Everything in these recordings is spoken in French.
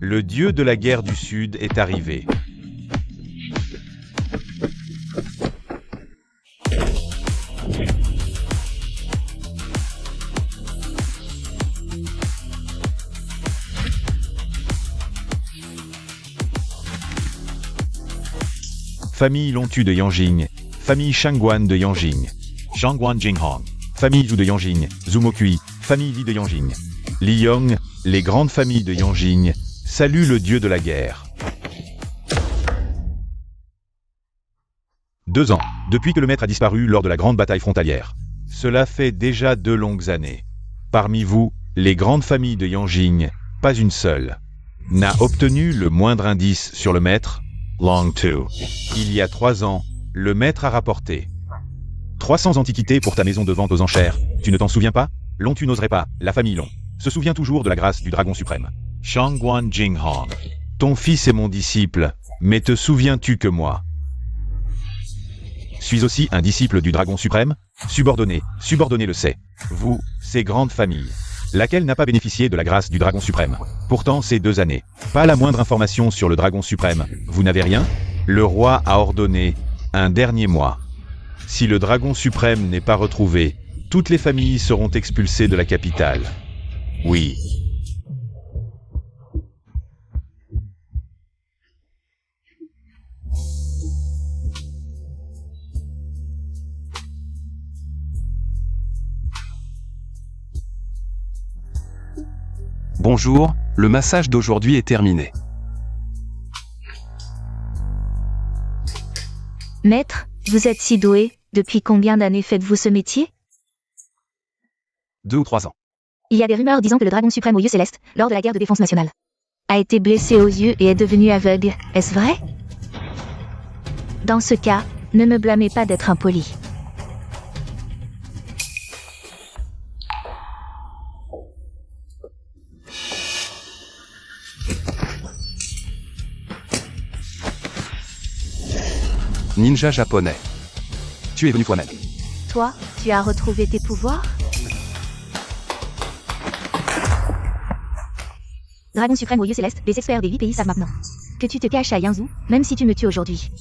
Le dieu de la guerre du Sud est arrivé. Famille Lontu de Yanjing, famille Shangguan de Yanjing, Shangguan Jinghong, famille Zhu de Yanjing, Zumokui, famille Li de Yanjing. Li Yong, les grandes familles de Yanjing, saluent le dieu de la guerre. 2 ans, depuis que le maître a disparu lors de la grande bataille frontalière. Cela fait déjà 2 longues années. Parmi vous, les grandes familles de Yanjing, pas une seule, n'a obtenu le moindre indice sur le maître, Long Tu. Il y a 3 ans, le maître a rapporté 300 antiquités pour ta maison de vente aux enchères. Tu ne t'en souviens pas? Long Tu n'oserait pas, la famille Long se souvient toujours de la grâce du dragon suprême. Shangguan Jinghong. Ton fils est mon disciple, mais te souviens-tu que moi suis aussi un disciple du dragon suprême? Subordonné le sait. Vous, ces grandes familles. Laquelle n'a pas bénéficié de la grâce du dragon suprême? Pourtant, ces 2 années. Pas la moindre information sur le dragon suprême. Vous n'avez rien? Le roi a ordonné un dernier mois. Si le dragon suprême n'est pas retrouvé, toutes les familles seront expulsées de la capitale. Oui. Bonjour, le massage d'aujourd'hui est terminé. Maître, vous êtes si doué, depuis combien d'années faites-vous ce métier? 2 ou 3 ans. Il y a des rumeurs disant que le dragon suprême aux yeux célestes, lors de la guerre de défense nationale, a été blessé aux yeux et est devenu aveugle. Est-ce vrai? Dans ce cas, ne me blâmez pas d'être impoli. Ninja japonais. Tu es venu toi-même. Toi, tu as retrouvé tes pouvoirs? Dragon suprême aux yeux célestes, les experts des 8 pays savent maintenant que tu te caches à Yanzhou, même si tu me tues aujourd'hui.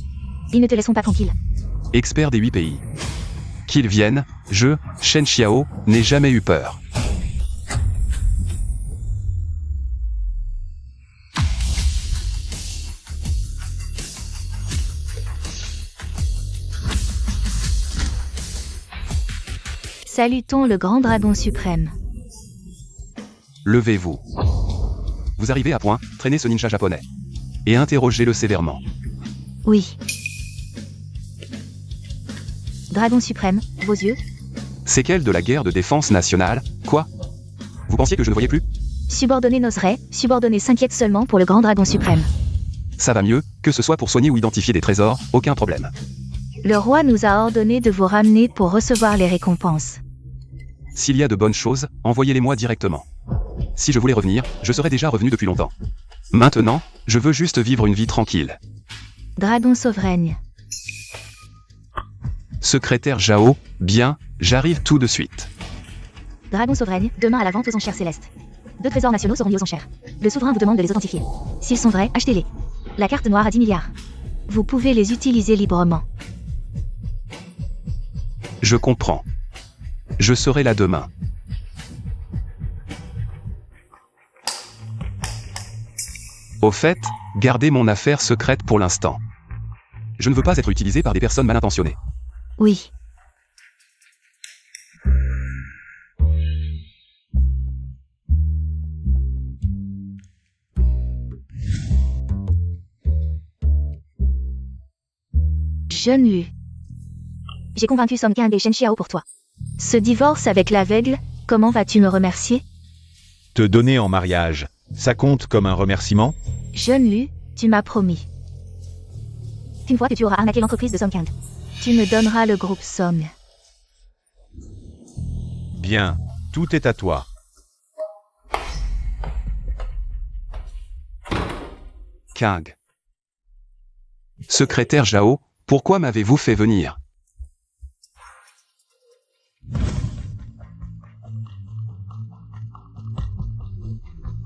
Ils ne te laisseront pas tranquille. Expert des 8 pays. Qu'ils viennent, je, Shen Xiao, n'ai jamais eu peur. Salutons le grand dragon suprême. Levez-vous. Vous arrivez à point, traînez ce ninja japonais. Et interrogez-le sévèrement. Oui. Dragon suprême, vos yeux? Séquelles de la guerre de défense nationale, quoi? Vous pensiez que je ne voyais plus? Subordonné n'oserait, subordonné s'inquiète seulement pour le grand dragon suprême. Ça va mieux, que ce soit pour soigner ou identifier des trésors, aucun problème. Le roi nous a ordonné de vous ramener pour recevoir les récompenses. S'il y a de bonnes choses, envoyez-les-moi directement. Si je voulais revenir, je serais déjà revenu depuis longtemps. Maintenant, je veux juste vivre une vie tranquille. Dragon sauveraigne. Secrétaire Zhao, bien, j'arrive tout de suite. Dragon sauveraigne, demain à la vente aux enchères célestes. 2 trésors nationaux seront mis aux enchères. Le souverain vous demande de les authentifier. S'ils sont vrais, achetez-les. La carte noire à 10 milliards. Vous pouvez les utiliser librement. Je comprends. Je serai là demain. Au fait, gardez mon affaire secrète pour l'instant. Je ne veux pas être utilisé par des personnes mal intentionnées. Oui. Jeune Lu. J'ai convaincu Song Kang et Shen Xiao pour toi. Ce divorce avec l'aveugle, comment vas-tu me remercier? Te donner en mariage, ça compte comme un remerciement? Jeune Lu, tu m'as promis. Une fois que tu auras arnaqué l'entreprise de Song Kang, tu me donneras le groupe Song. Bien, tout est à toi. Kang. Secrétaire Zhao, pourquoi m'avez-vous fait venir?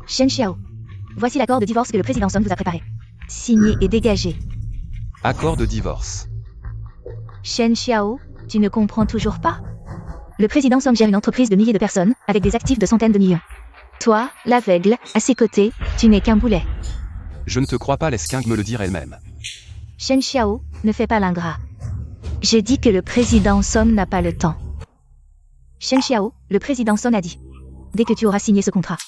Shen Xiao. Voici l'accord de divorce que le président Song vous a préparé. Signé et dégagé. Accord de divorce. Shen Xiao, tu ne comprends toujours pas? Le président Song gère une entreprise de milliers de personnes, avec des actifs de centaines de millions. Toi, l'aveugle, à ses côtés, tu n'es qu'un boulet. Je ne te crois pas, laisse King me le dire elle-même. Shen Xiao, ne fais pas l'ingrat. J'ai dit que le président Song n'a pas le temps. Shen Xiao, le président Song a dit. Dès que tu auras signé ce contrat,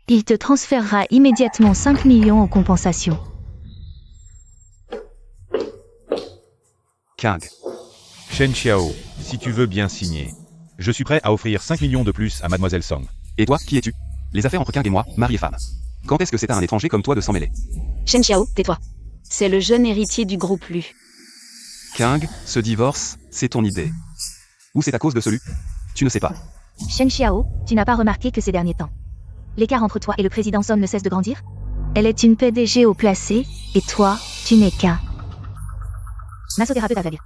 il te transférera immédiatement 5 millions en compensation. King. Shen Xiao, si tu veux bien signer. Je suis prêt à offrir 5 millions de plus à Mademoiselle Song. Et toi, qui es-tu? Les affaires entre King et moi, mari et femme. Quand est-ce que c'est à un étranger comme toi de s'en mêler? Shen Xiao, tais-toi. C'est le jeune héritier du groupe Lu. King, ce divorce, c'est ton idée. Ou c'est à cause de celui? Tu ne sais pas. Shen Xiao, tu n'as pas remarqué que ces derniers temps, l'écart entre toi et le président Song ne cesse de grandir? Elle est une PDG haut placée, et toi, tu n'es qu'un massothérapeute aveugle.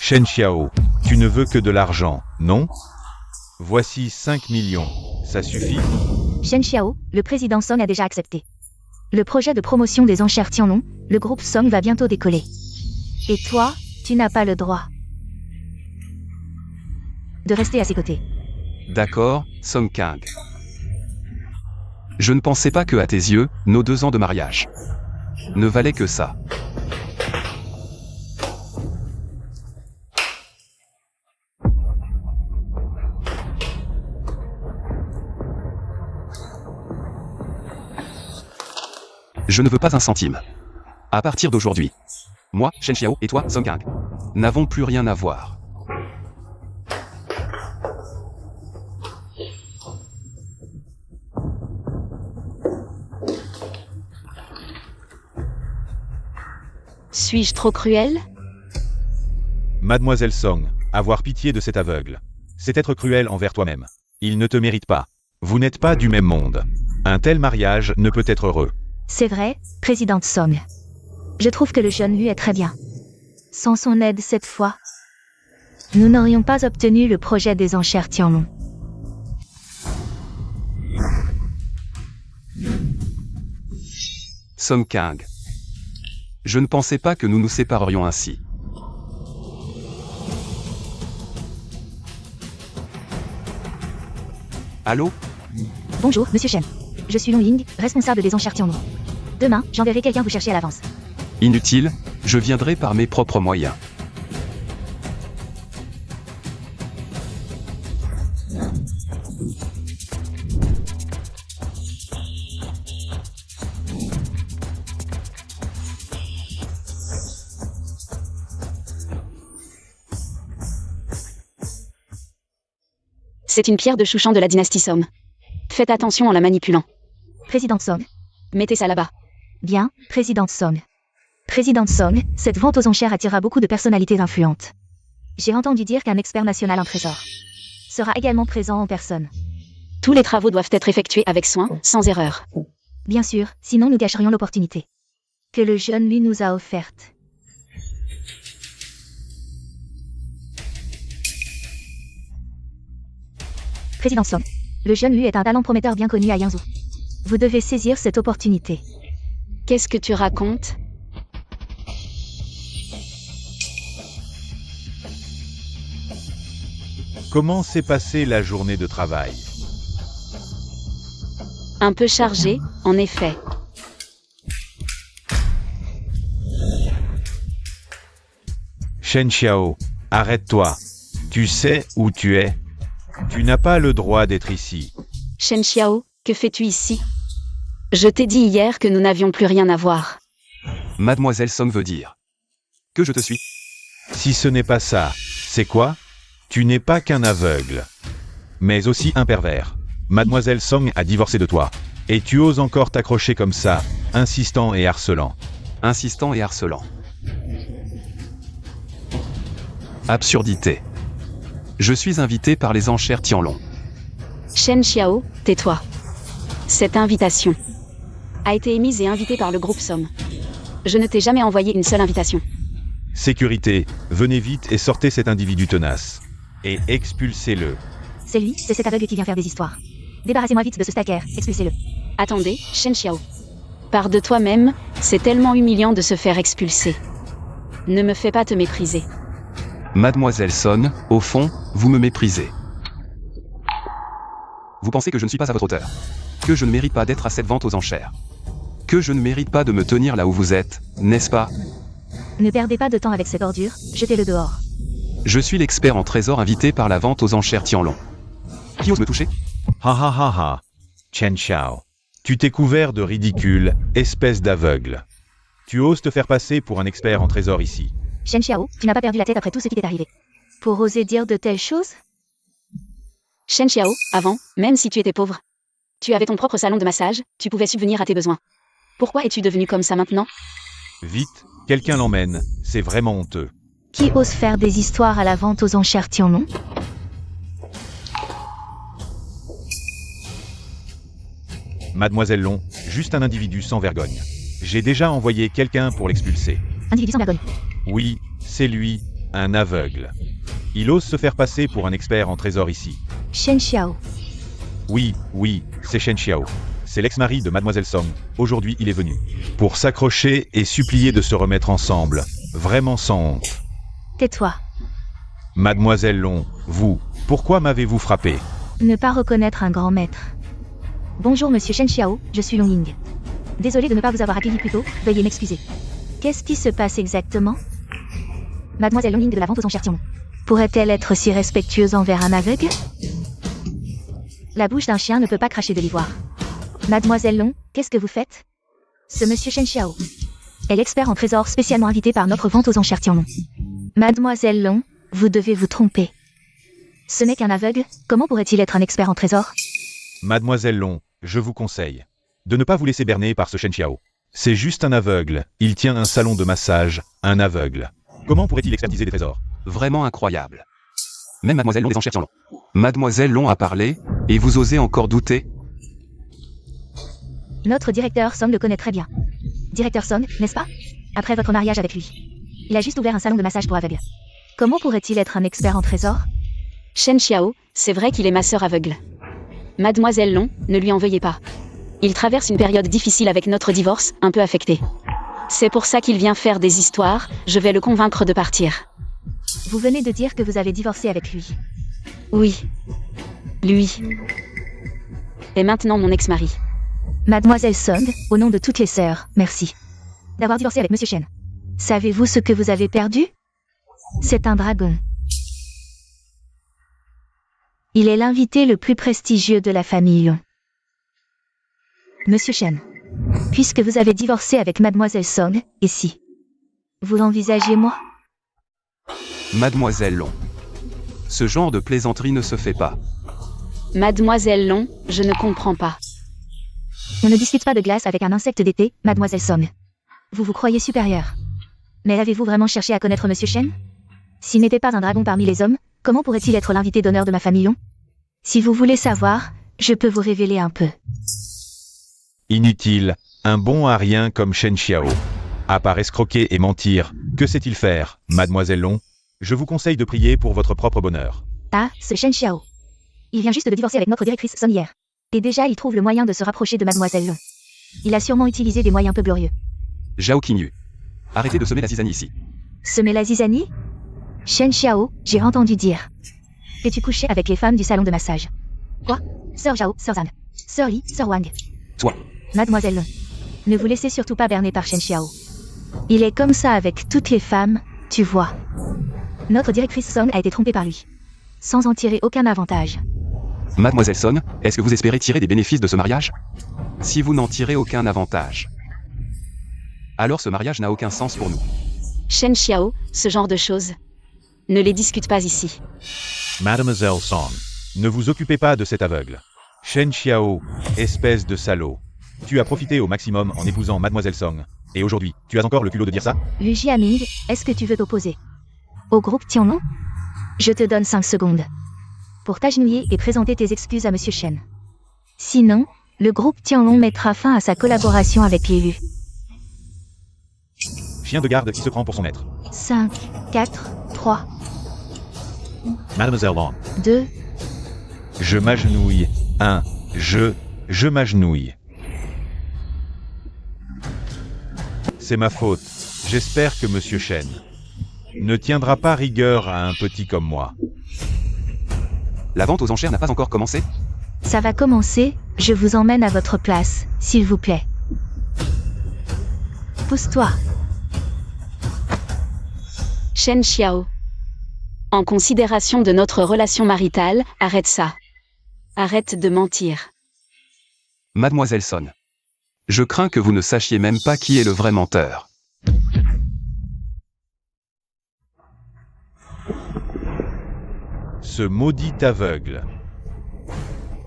Shen Xiao, tu ne veux que de l'argent, non? Voici 5 millions, ça suffit? Shen Xiao, le président Song a déjà accepté. Le projet de promotion des enchères Tianlong, le groupe Song va bientôt décoller. Et toi, tu n'as pas le droit de rester à ses côtés. D'accord, Song King. Je ne pensais pas que, à tes yeux, nos 2 ans de mariage ne valaient que ça. Je ne veux pas un centime. À partir d'aujourd'hui, moi, Shen Xiao, et toi, Song King, n'avons plus rien à voir. Suis-je trop cruel? Mademoiselle Song, avoir pitié de cet aveugle. C'est être cruel envers toi-même. Il ne te mérite pas. Vous n'êtes pas du même monde. Un tel mariage ne peut être heureux. C'est vrai, présidente Song. Je trouve que le jeune lui est très bien. Sans son aide cette fois, nous n'aurions pas obtenu le projet des enchères Tianlong. Song King. Je ne pensais pas que nous nous séparerions ainsi. Allô? Bonjour, monsieur Shen. Je suis Long Ying, responsable des enchères Tianlong. Demain, j'enverrai quelqu'un vous chercher à l'avance. Inutile, je viendrai par mes propres moyens. C'est une pierre de chouchan de la dynastie Song. Faites attention en la manipulant. Présidente Song. Mettez ça là-bas. Bien, présidente Song. Présidente Song, cette vente aux enchères attirera beaucoup de personnalités influentes. J'ai entendu dire qu'un expert national en trésor sera également présent en personne. Tous les travaux doivent être effectués avec soin, sans erreur. Bien sûr, sinon nous gâcherions l'opportunité que le jeune lui nous a offerte. Président Song. Le jeune lui est un talent prometteur bien connu à Yangzhou. Vous devez saisir cette opportunité. Qu'est-ce que tu racontes? Comment s'est passée la journée de travail? Un peu chargé, en effet. Shen Xiao, arrête-toi. Tu sais où tu es? Tu n'as pas le droit d'être ici. Shen Xiao, que fais-tu ici? Je t'ai dit hier que nous n'avions plus rien à voir. Mademoiselle Song veut dire que je te suis. Si ce n'est pas ça, c'est quoi? Tu n'es pas qu'un aveugle, mais aussi un pervers. Mademoiselle Song a divorcé de toi. Et tu oses encore t'accrocher comme ça, insistant et harcelant. Insistant et harcelant. Absurdité. Je suis invité par les enchères Tianlong. Shen Xiao, tais-toi. Cette invitation a été émise et invitée par le groupe Somme. Je ne t'ai jamais envoyé une seule invitation. Sécurité, venez vite et sortez cet individu tenace. Et expulsez-le. C'est lui, c'est cet aveugle qui vient faire des histoires. Débarrassez-moi vite de ce stacker, expulsez-le. Attendez, Shen Xiao. Pars de toi-même, c'est tellement humiliant de se faire expulser. Ne me fais pas te mépriser. Mademoiselle Son, au fond, vous me méprisez. Vous pensez que je ne suis pas à votre hauteur. Que je ne mérite pas d'être à cette vente aux enchères. Que je ne mérite pas de me tenir là où vous êtes, n'est-ce pas? Ne perdez pas de temps avec cette ordure, jetez-le dehors. Je suis l'expert en trésor invité par la vente aux enchères Tianlong. Qui ose me toucher? Ha ha ha ha. Chen Xiao. Tu t'es couvert de ridicule, espèce d'aveugle. Tu oses te faire passer pour un expert en trésor ici. Shen Xiao, tu n'as pas perdu la tête après tout ce qui t'est arrivé. Pour oser dire de telles choses? Shen Xiao, avant, même si tu étais pauvre, tu avais ton propre salon de massage, tu pouvais subvenir à tes besoins. Pourquoi es-tu devenu comme ça maintenant? Vite, quelqu'un l'emmène, c'est vraiment honteux. Qui ose faire des histoires à la vente aux enchères Tianlong? Mademoiselle Long, juste un individu sans vergogne. J'ai déjà envoyé quelqu'un pour l'expulser. Individu sans vergogne. Oui, c'est lui, un aveugle. Il ose se faire passer pour un expert en trésor ici. Shen Xiao. Oui, c'est Shen Xiao. C'est l'ex-mari de Mademoiselle Song. Aujourd'hui, il est venu. Pour s'accrocher et supplier de se remettre ensemble. Vraiment sans honte. Tais-toi. Mademoiselle Long, vous, pourquoi m'avez-vous frappé? Ne pas reconnaître un grand maître. Bonjour monsieur Shen Xiao, je suis Long Ying. Désolé de ne pas vous avoir accueilli plus tôt, veuillez m'excuser. Qu'est-ce qui se passe exactement? Mademoiselle Long Ying de la vente aux enchères Tianlong. Pourrait-elle être si respectueuse envers un aveugle? La bouche d'un chien ne peut pas cracher de l'ivoire. Mademoiselle Long, qu'est-ce que vous faites? Ce monsieur Shen Xiao est l'expert en trésor spécialement invité par notre vente aux enchères Tianlong. Mademoiselle Long, vous devez vous tromper. Ce n'est qu'un aveugle, comment pourrait-il être un expert en trésor? Mademoiselle Long, je vous conseille de ne pas vous laisser berner par ce Shen Xiao. C'est juste un aveugle, il tient un salon de massage, un aveugle. Comment pourrait-il expertiser des trésors? Vraiment incroyable. Même Mademoiselle Long des enchères Tianlong. Mademoiselle Long a parlé, et vous osez encore douter? Notre directeur Song le connaît très bien. Directeur Song, n'est-ce pas? Après votre mariage avec lui. Il a juste ouvert un salon de massage pour aveugles. Comment pourrait-il être un expert en trésor? Shen Xiao, c'est vrai qu'il est ma sœur aveugle. Mademoiselle Long, ne lui en veuillez pas. Il traverse une période difficile avec notre divorce, un peu affecté. C'est pour ça qu'il vient faire des histoires, je vais le convaincre de partir. Vous venez de dire que vous avez divorcé avec lui. Oui. Lui. Et maintenant mon ex-mari. Mademoiselle Song, au nom de toutes les sœurs, merci d'avoir divorcé avec monsieur Shen. Savez-vous ce que vous avez perdu? C'est un dragon. Il est l'invité le plus prestigieux de la famille Long. Monsieur Shen, puisque vous avez divorcé avec Mademoiselle Song, et si vous l'envisagez moi? Mademoiselle Long. Ce genre de plaisanterie ne se fait pas. Mademoiselle Long, je ne comprends pas. On ne discute pas de glace avec un insecte d'été, Mademoiselle Song. Vous vous croyez supérieure. Mais avez-vous vraiment cherché à connaître Monsieur Shen? S'il n'était pas un dragon parmi les hommes, comment pourrait-il être l'invité d'honneur de ma famille Long? Si vous voulez savoir, je peux vous révéler un peu. Inutile, un bon à rien comme Shen Xiao. À part escroquer et mentir, que sait-il faire, Mademoiselle Long? Je vous conseille de prier pour votre propre bonheur. Ah, ce Shen Xiao. Il vient juste de divorcer avec notre directrice Song hier. Et déjà il trouve le moyen de se rapprocher de Mademoiselle Long. Il a sûrement utilisé des moyens peu glorieux. Zhao Qingyu. Arrêtez de semer la zizanie ici. Semer la zizanie? Shen Xiao, j'ai entendu dire que tu couchais avec les femmes du salon de massage. Quoi? Sœur Zhao, Sœur Zhang, Sœur Li, Sœur Wang. Toi. Mademoiselle Long, ne vous laissez surtout pas berner par Shen Xiao. Il est comme ça avec toutes les femmes, tu vois. Notre directrice Song a été trompée par lui, sans en tirer aucun avantage. Mademoiselle Son, est-ce que vous espérez tirer des bénéfices de ce mariage? Si vous n'en tirez aucun avantage, alors ce mariage n'a aucun sens pour nous. Shen Xiao, ce genre de choses. Ne les discute pas ici. Mademoiselle Song, ne vous occupez pas de cet aveugle. Shen Xiao, espèce de salaud. Tu as profité au maximum en épousant Mademoiselle Song. Et aujourd'hui, tu as encore le culot de dire ça? Lu Jiaming, est-ce que tu veux t'opposer au groupe Tianlong? Je te donne 5 secondes pour t'agenouiller et présenter tes excuses à Monsieur Shen. Sinon, le groupe Tianlong mettra fin à sa collaboration avec l'élu. Chien de garde qui se prend pour son maître. 5, 4, 3, Mademoiselle Long. 2, Je m'agenouille. Je m'agenouille. C'est ma faute. J'espère que Monsieur Shen ne tiendra pas rigueur à un petit comme moi. La vente aux enchères n'a pas encore commencé? Ça va commencer, je vous emmène à votre place, s'il vous plaît. Pousse-toi. Shen Xiao. En considération de notre relation maritale, arrête ça. Arrête de mentir. Mademoiselle Son. Je crains que vous ne sachiez même pas qui est le vrai menteur. Ce maudit aveugle.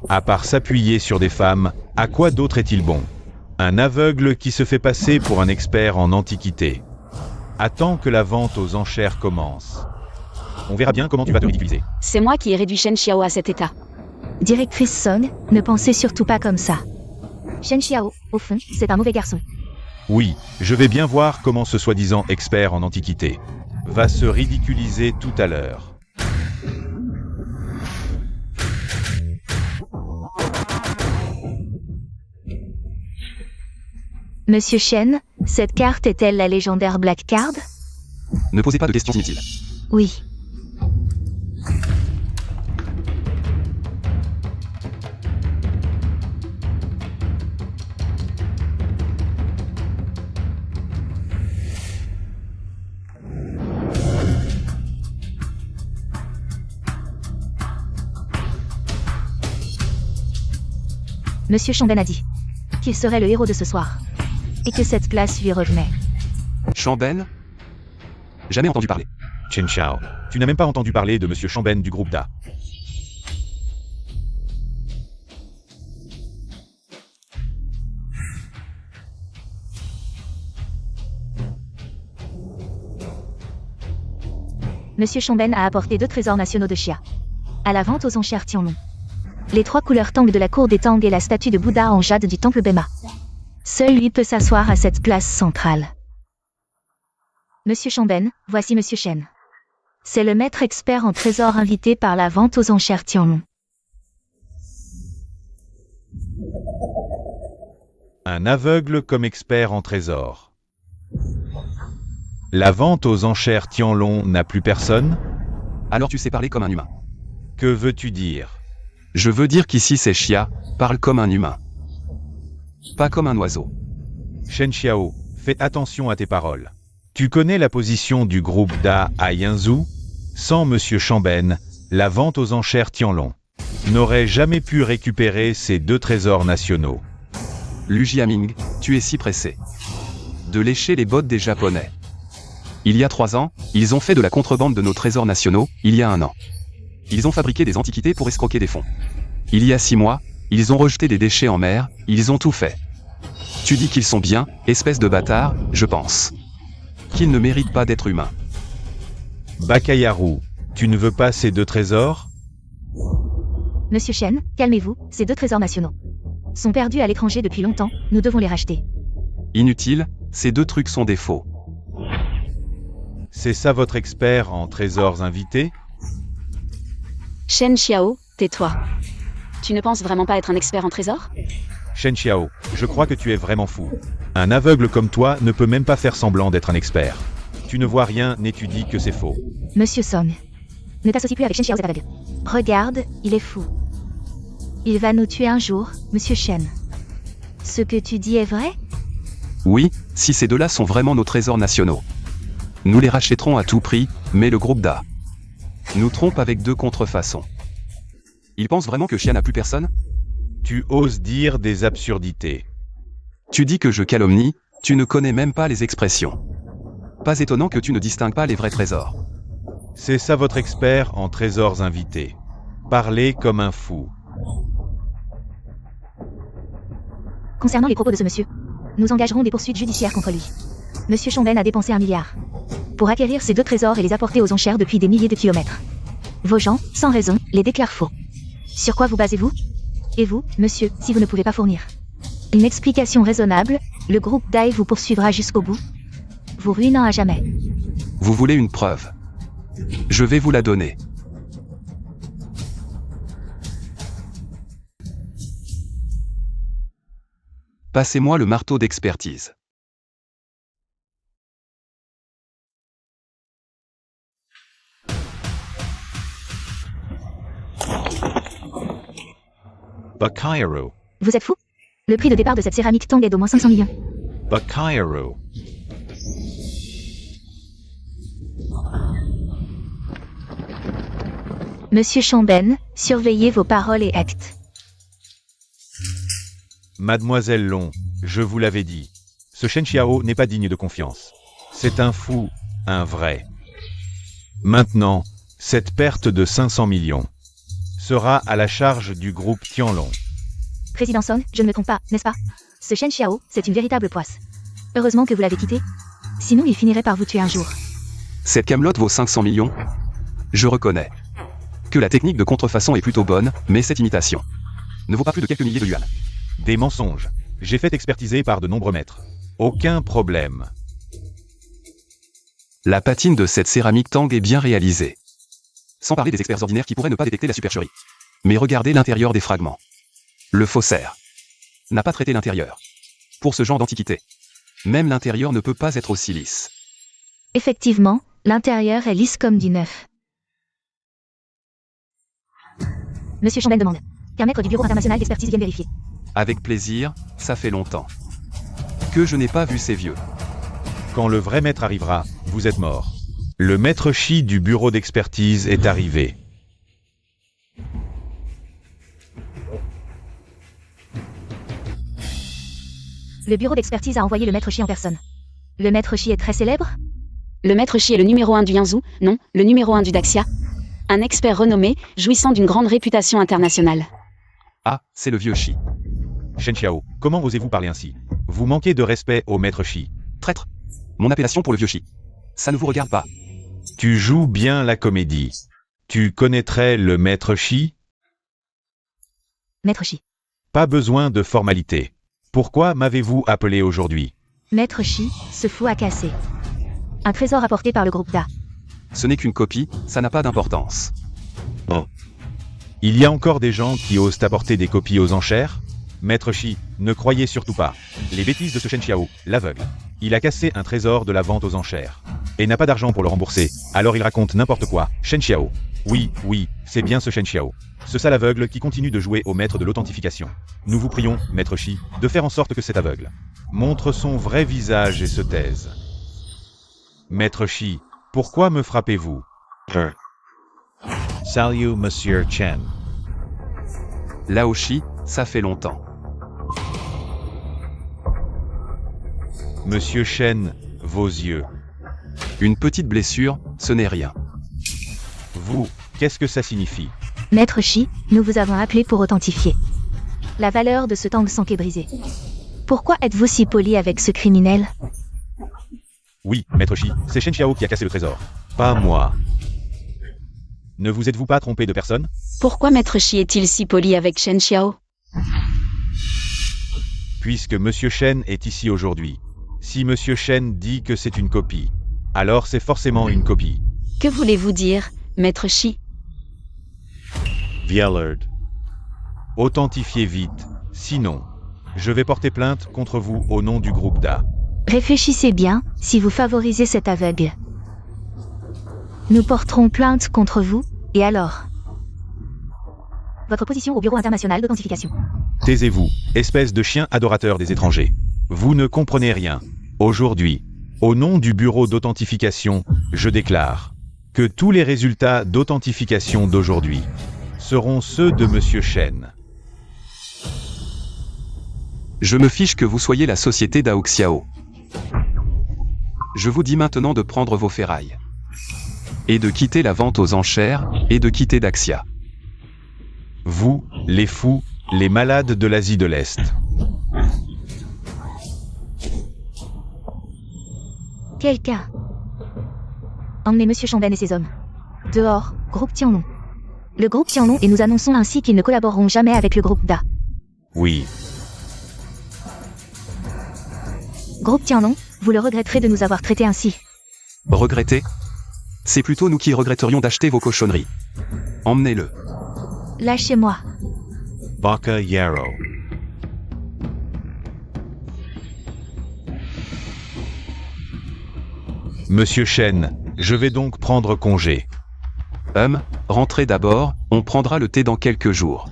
À part s'appuyer sur des femmes, à quoi d'autre est-il bon? Un aveugle qui se fait passer pour un expert en antiquité. Attends que la vente aux enchères commence. On verra bien comment tu vas te ridiculiser. C'est moi qui ai réduit Shen Xiao à cet état. Directrice Song, ne pensez surtout pas comme ça. Shen Xiao, au fond, c'est un mauvais garçon. Oui, je vais bien voir comment ce soi-disant expert en antiquité va se ridiculiser tout à l'heure. Monsieur Shen, cette carte est-elle la légendaire Black Card? Ne posez pas de questions inutiles. Oui. Monsieur Chamben a dit qu'il serait le héros de ce soir. Et que cette place lui revenait. Chamben? Jamais entendu parler. Chen Xiao, tu n'as même pas entendu parler de Monsieur Chamben du groupe Da. Monsieur Chamben a apporté 2 trésors nationaux de Xia. À la vente aux enchères Tianlong. Les 3 couleurs Tang de la cour des Tang et la statue de Bouddha en jade du temple Bema. Seul lui peut s'asseoir à cette place centrale. Monsieur Chamben, voici Monsieur Shen. C'est le maître expert en trésors invité par la vente aux enchères Tianlong. Un aveugle comme expert en trésors. La vente aux enchères Tianlong n'a plus personne? Alors tu sais parler comme un humain. Que veux-tu dire? Je veux dire qu'ici c'est Xia, parle comme un humain. Pas comme un oiseau. Shen Xiao, fais attention à tes paroles. Tu connais la position du groupe Da à Yanzhou? Sans Monsieur Chamben, la vente aux enchères Tianlong n'aurait jamais pu récupérer ces 2 trésors nationaux. Lu Jiaming, tu es si pressé de lécher les bottes des Japonais. Il y a 3 ans, ils ont fait de la contrebande de nos trésors nationaux, il y a 1 an. Ils ont fabriqué des antiquités pour escroquer des fonds. Il y a 6 mois, ils ont rejeté des déchets en mer, ils ont tout fait. Tu dis qu'ils sont bien, espèce de bâtard, je pense. Qu'ils ne méritent pas d'être humains. Bakayaru, tu ne veux pas ces 2 trésors? Monsieur Shen, calmez-vous, ces 2 trésors nationaux sont perdus à l'étranger depuis longtemps, nous devons les racheter. Inutile, ces 2 trucs sont des faux. C'est ça votre expert en trésors invités? Shen Xiao, tais-toi. Tu ne penses vraiment pas être un expert en trésors? Shen Xiao, je crois que tu es vraiment fou. Un aveugle comme toi ne peut même pas faire semblant d'être un expert. Tu ne vois rien et tu dis que c'est faux. Monsieur Song, ne t'associe plus avec Shen Xiao, cet aveugle. Regarde, il est fou. Il va nous tuer un jour, Monsieur Shen. Ce que tu dis est vrai? Oui, si ces 2-là sont vraiment nos trésors nationaux. Nous les rachèterons à tout prix, mais le groupe Da nous trompe avec 2 contrefaçons. Ils pensent vraiment que Xia n'a plus personne? Tu oses dire des absurdités. Tu dis que je calomnie, tu ne connais même pas les expressions. Pas étonnant que tu ne distingues pas les vrais trésors. C'est ça votre expert en trésors invités. Parlez comme un fou. Concernant les propos de ce monsieur, nous engagerons des poursuites judiciaires contre lui. Monsieur Chamben a dépensé 1 milliard pour acquérir ces 2 trésors et les apporter aux enchères depuis des milliers de kilomètres. Vos gens, sans raison, les déclarent faux. Sur quoi vous basez-vous? Et vous, monsieur, si vous ne pouvez pas fournir une explication raisonnable, le groupe Dai vous poursuivra jusqu'au bout, vous ruinant à jamais. Vous voulez une preuve? Je vais vous la donner. Passez-moi le marteau d'expertise. Bakayaro. Vous êtes fou? Le prix de départ de cette céramique Tang est d'au moins 500 millions. Bakayaro. Monsieur Chamben, surveillez vos paroles et actes. Mademoiselle Long, je vous l'avais dit. Ce Shen Xiao n'est pas digne de confiance. C'est un fou, un vrai. Maintenant, cette perte de 500 millions sera à la charge du groupe Tianlong. Président Song, je ne me trompe pas, n'est-ce pas? Ce Shen Xiao, c'est une véritable poisse. Heureusement que vous l'avez quitté. Sinon, il finirait par vous tuer un jour. Cette camelote vaut 500 millions? Je reconnais que la technique de contrefaçon est plutôt bonne, mais cette imitation ne vaut pas plus de quelques milliers de yuan. Des mensonges. J'ai fait expertiser par de nombreux maîtres. Aucun problème. La patine de cette céramique Tang est bien réalisée. Sans parler des experts ordinaires qui pourraient ne pas détecter la supercherie. Mais regardez l'intérieur des fragments. Le faussaire n'a pas traité l'intérieur. Pour ce genre d'antiquité, même l'intérieur ne peut pas être aussi lisse. Effectivement, l'intérieur est lisse comme du neuf. Monsieur Chamben demande qu'un maître du Bureau international d'expertise vienne vérifier. Avec plaisir, ça fait longtemps que je n'ai pas vu ces vieux. Quand le vrai maître arrivera, vous êtes mort. Le maître Shi du bureau d'expertise est arrivé. Le bureau d'expertise a envoyé le maître Shi en personne. Le maître Shi est très célèbre? Le maître Shi est le numéro 1 du Yanzhou, non, le numéro 1 du Daxia. Un expert renommé, jouissant d'une grande réputation internationale. Ah, c'est le vieux Shi. Shen Xiao, comment osez-vous parler ainsi? Vous manquez de respect au maître Shi. Traître. Mon appellation pour le vieux Shi. Ça ne vous regarde pas. Tu joues bien la comédie. Tu connaîtrais le maître Shi? Maître Shi. Pas besoin de formalité. Pourquoi m'avez-vous appelé aujourd'hui? Maître Shi, ce fou a cassé. Un trésor apporté par le groupe Da. Ce n'est qu'une copie, ça n'a pas d'importance. Il y a encore des gens qui osent apporter des copies aux enchères? Maître Shi, ne croyez surtout pas. Les bêtises de ce Shen Xiao, l'aveugle. Il a cassé un trésor de la vente aux enchères. Et n'a pas d'argent pour le rembourser. Alors il raconte n'importe quoi. Shen Xiao. Oui, c'est bien ce Shen Xiao. Ce sale aveugle qui continue de jouer au maître de l'authentification. Nous vous prions, Maître Shi, de faire en sorte que cet aveugle montre son vrai visage et se taise. Maître Shi, pourquoi me frappez-vous? Salut, Monsieur Chen. Lao Shi, ça fait longtemps. Monsieur Shen, vos yeux. Une petite blessure, ce n'est rien. Vous, qu'est-ce que ça signifie? Maître Shi, nous vous avons appelé pour authentifier. La valeur de ce Tang Song est brisée. Pourquoi êtes-vous si poli avec ce criminel? Oui, Maître Shi, c'est Shen Xiao qui a cassé le trésor. Pas moi. Ne vous êtes-vous pas trompé de personne? Pourquoi Maître Shi est-il si poli avec Shen Xiao? Puisque Monsieur Shen est ici aujourd'hui. Si Monsieur Shen dit que c'est une copie, alors c'est forcément une copie. Que voulez-vous dire, Maître Shi? Viellard. Authentifiez vite, sinon, je vais porter plainte contre vous au nom du groupe Da. Réfléchissez bien, si vous favorisez cet aveugle. Nous porterons plainte contre vous, et alors? Votre position au Bureau international d'authentification. Taisez-vous, espèce de chien adorateur des étrangers. Vous ne comprenez rien. Aujourd'hui, au nom du Bureau d'authentification, je déclare que tous les résultats d'authentification d'aujourd'hui seront ceux de Monsieur Shen. Je me fiche que vous soyez la société Dao Xiao. Je vous dis maintenant de prendre vos ferrailles. Et de quitter la vente aux enchères, et de quitter Daxia. Vous, les fous, les malades de l'Asie de l'Est. Quelqu'un. Emmenez Monsieur Chamben et ses hommes. Dehors, groupe Tianlong. Le groupe Tianlong et nous annonçons ainsi qu'ils ne collaboreront jamais avec le groupe Da. Oui. Groupe Tianlong, vous le regretterez de nous avoir traités ainsi. Regretter? C'est plutôt nous qui regretterions d'acheter vos cochonneries. Emmenez-le. Lâchez-moi. Baka Yarrow. Monsieur Shen, je vais donc prendre congé. Rentrez d'abord, on prendra le thé dans quelques jours.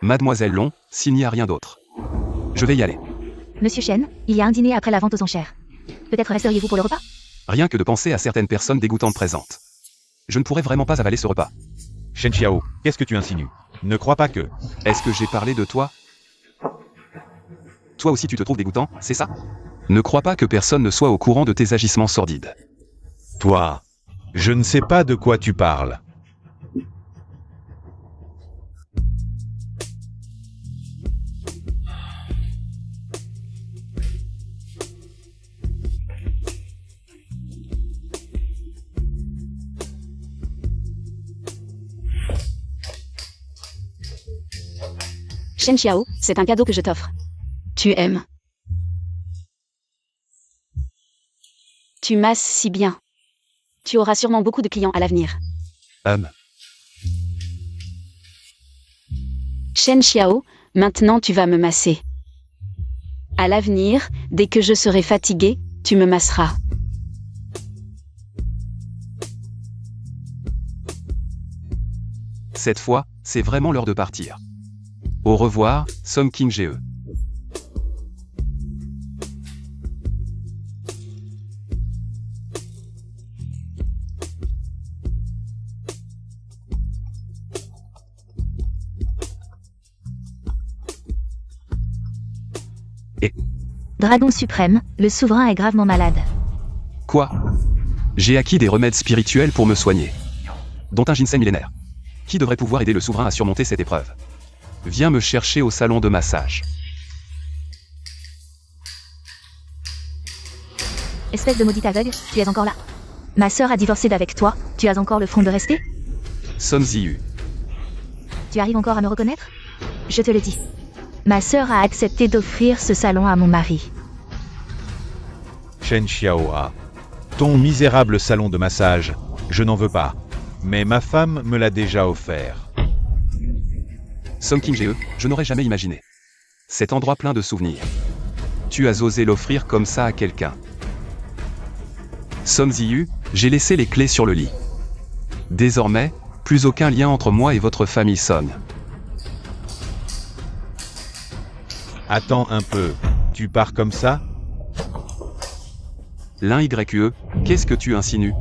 Mademoiselle Long, s'il n'y a rien d'autre. Je vais y aller. Monsieur Chen, il y a un dîner après la vente aux enchères. Peut-être resteriez-vous pour le repas? Rien que de penser à certaines personnes dégoûtantes présentes. Je ne pourrais vraiment pas avaler ce repas. Shen Xiao, qu'est-ce que tu insinues? Ne crois pas que... Est-ce que j'ai parlé de toi? Toi aussi tu te trouves dégoûtant, c'est ça? Ne crois pas que personne ne soit au courant de tes agissements sordides. Toi, je ne sais pas de quoi tu parles. Shen Xiao, c'est un cadeau que je t'offre. Tu aimes. Tu masses si bien. Tu auras sûrement beaucoup de clients à l'avenir. Shen Xiao, maintenant tu vas me masser. À l'avenir, dès que je serai fatigué, tu me masseras. Cette fois, c'est vraiment l'heure de partir. Au revoir, Song King-ge. Dragon suprême, le souverain est gravement malade. Quoi? J'ai acquis des remèdes spirituels pour me soigner. Dont un ginseng millénaire. Qui devrait pouvoir aider le souverain à surmonter cette épreuve? Viens me chercher au salon de massage. Espèce de maudit aveugle, tu es encore là. Ma sœur a divorcé d'avec toi, tu as encore le front de rester? Son Ziyu. Tu arrives encore à me reconnaître? Je te le dis. Ma sœur a accepté d'offrir ce salon à mon mari. Shen Xiaoa, ton misérable salon de massage, je n'en veux pas. Mais ma femme me l'a déjà offert. Song King-ge, je n'aurais jamais imaginé. Cet endroit plein de souvenirs. Tu as osé l'offrir comme ça à quelqu'un. Son Ziyu, j'ai laissé les clés sur le lit. Désormais, plus aucun lien entre moi et votre famille Son. Attends un peu, tu pars comme ça? L'un YE, qu'est-ce que tu insinues?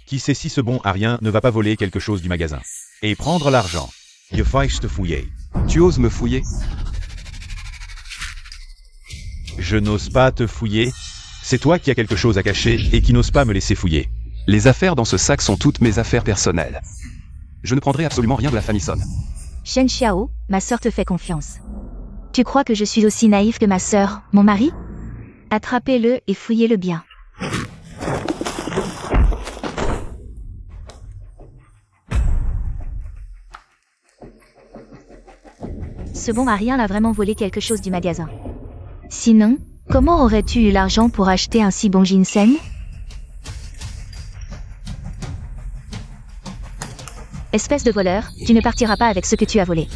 Qui sait si ce bon à rien ne va pas voler quelque chose du magasin? Et prendre l'argent. Je faille te fouiller. Tu oses me fouiller? Je n'ose pas te fouiller. C'est toi qui as quelque chose à cacher et qui n'ose pas me laisser fouiller. Les affaires dans ce sac sont toutes mes affaires personnelles. Je ne prendrai absolument rien de la famille Son. Shen Xiao, ma sœur te fait confiance. Tu crois que je suis aussi naïf que ma sœur, mon mari? Attrapez-le et fouillez-le bien. Ce bon à rien a vraiment volé quelque chose du magasin. Sinon, comment aurais-tu eu l'argent pour acheter un si bon ginseng? Espèce de voleur, tu ne partiras pas avec ce que tu as volé.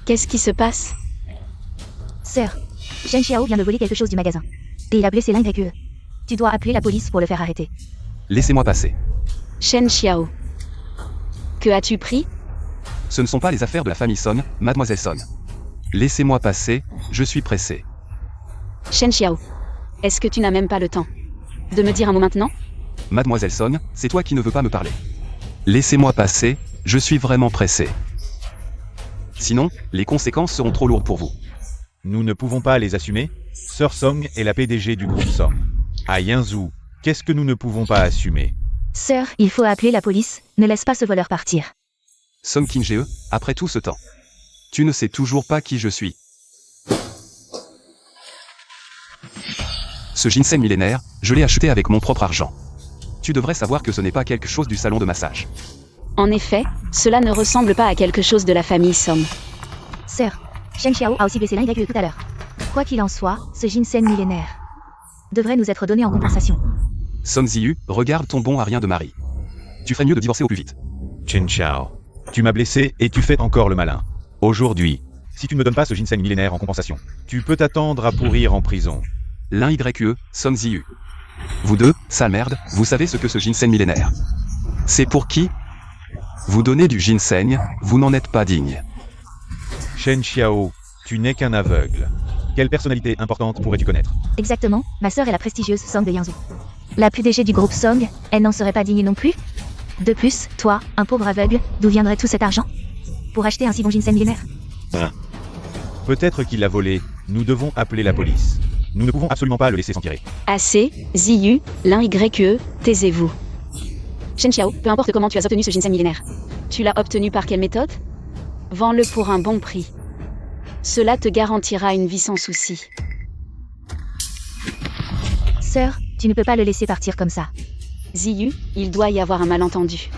Qu'est-ce qui se passe? Sœur, Shen Xiao vient de voler quelque chose du magasin. Et il a blessé l'un d'entre eux. Tu dois appeler la police pour le faire arrêter. Laissez-moi passer. Shen Xiao. Que as-tu pris? Ce ne sont pas les affaires de la famille Son, Mademoiselle Son. Laissez-moi passer, je suis pressé. Shen Xiao. Est-ce que tu n'as même pas le temps de me dire un mot maintenant? Mademoiselle Son, c'est toi qui ne veux pas me parler. Laissez-moi passer, je suis vraiment pressé. Sinon, les conséquences seront trop lourdes pour vous. Nous ne pouvons pas les assumer. Sœur Song est la PDG du groupe Song. À Yinzhou, qu'est-ce que nous ne pouvons pas assumer? Sœur, il faut appeler la police, ne laisse pas ce voleur partir. Song King-ge, après tout ce temps. Tu ne sais toujours pas qui je suis. Ce ginseng millénaire, je l'ai acheté avec mon propre argent. Tu devrais savoir que ce n'est pas quelque chose du salon de massage. En effet, cela ne ressemble pas à quelque chose de la famille Song. Sœur, Shen Xiao a aussi blessé l'un YE tout à l'heure. Quoi qu'il en soit, ce ginseng millénaire devrait nous être donné en compensation. Son Ziyu, regarde ton bon à rien de mari. Tu ferais mieux de divorcer au plus vite. Chen Xiao, tu m'as blessé et tu fais encore le malin. Aujourd'hui, si tu ne me donnes pas ce ginseng millénaire en compensation, tu peux t'attendre à pourrir en prison. L'un YE, Son Ziyu. Vous deux, sale merde, vous savez ce que ce ginseng millénaire? C'est pour qui? Vous donnez du ginseng, vous n'en êtes pas digne. Shen Xiao, tu n'es qu'un aveugle. Quelle personnalité importante pourrais-tu connaître? Exactement, ma sœur est la prestigieuse Song de Yangzhou. La PDG du groupe Song, elle n'en serait pas digne non plus? De plus, toi, un pauvre aveugle, d'où viendrait tout cet argent? Pour acheter un si bon ginseng millénaire? Peut-être qu'il l'a volé. Nous devons appeler la police. Nous ne pouvons absolument pas le laisser s'en tirer. Assez, Ziyu, l'un YE, taisez-vous. Shen Xiao, peu importe comment tu as obtenu ce ginseng millénaire. Tu l'as obtenu par quelle méthode? Vends-le pour un bon prix. Cela te garantira une vie sans souci. Sœur, tu ne peux pas le laisser partir comme ça. Ziyu, il doit y avoir un malentendu.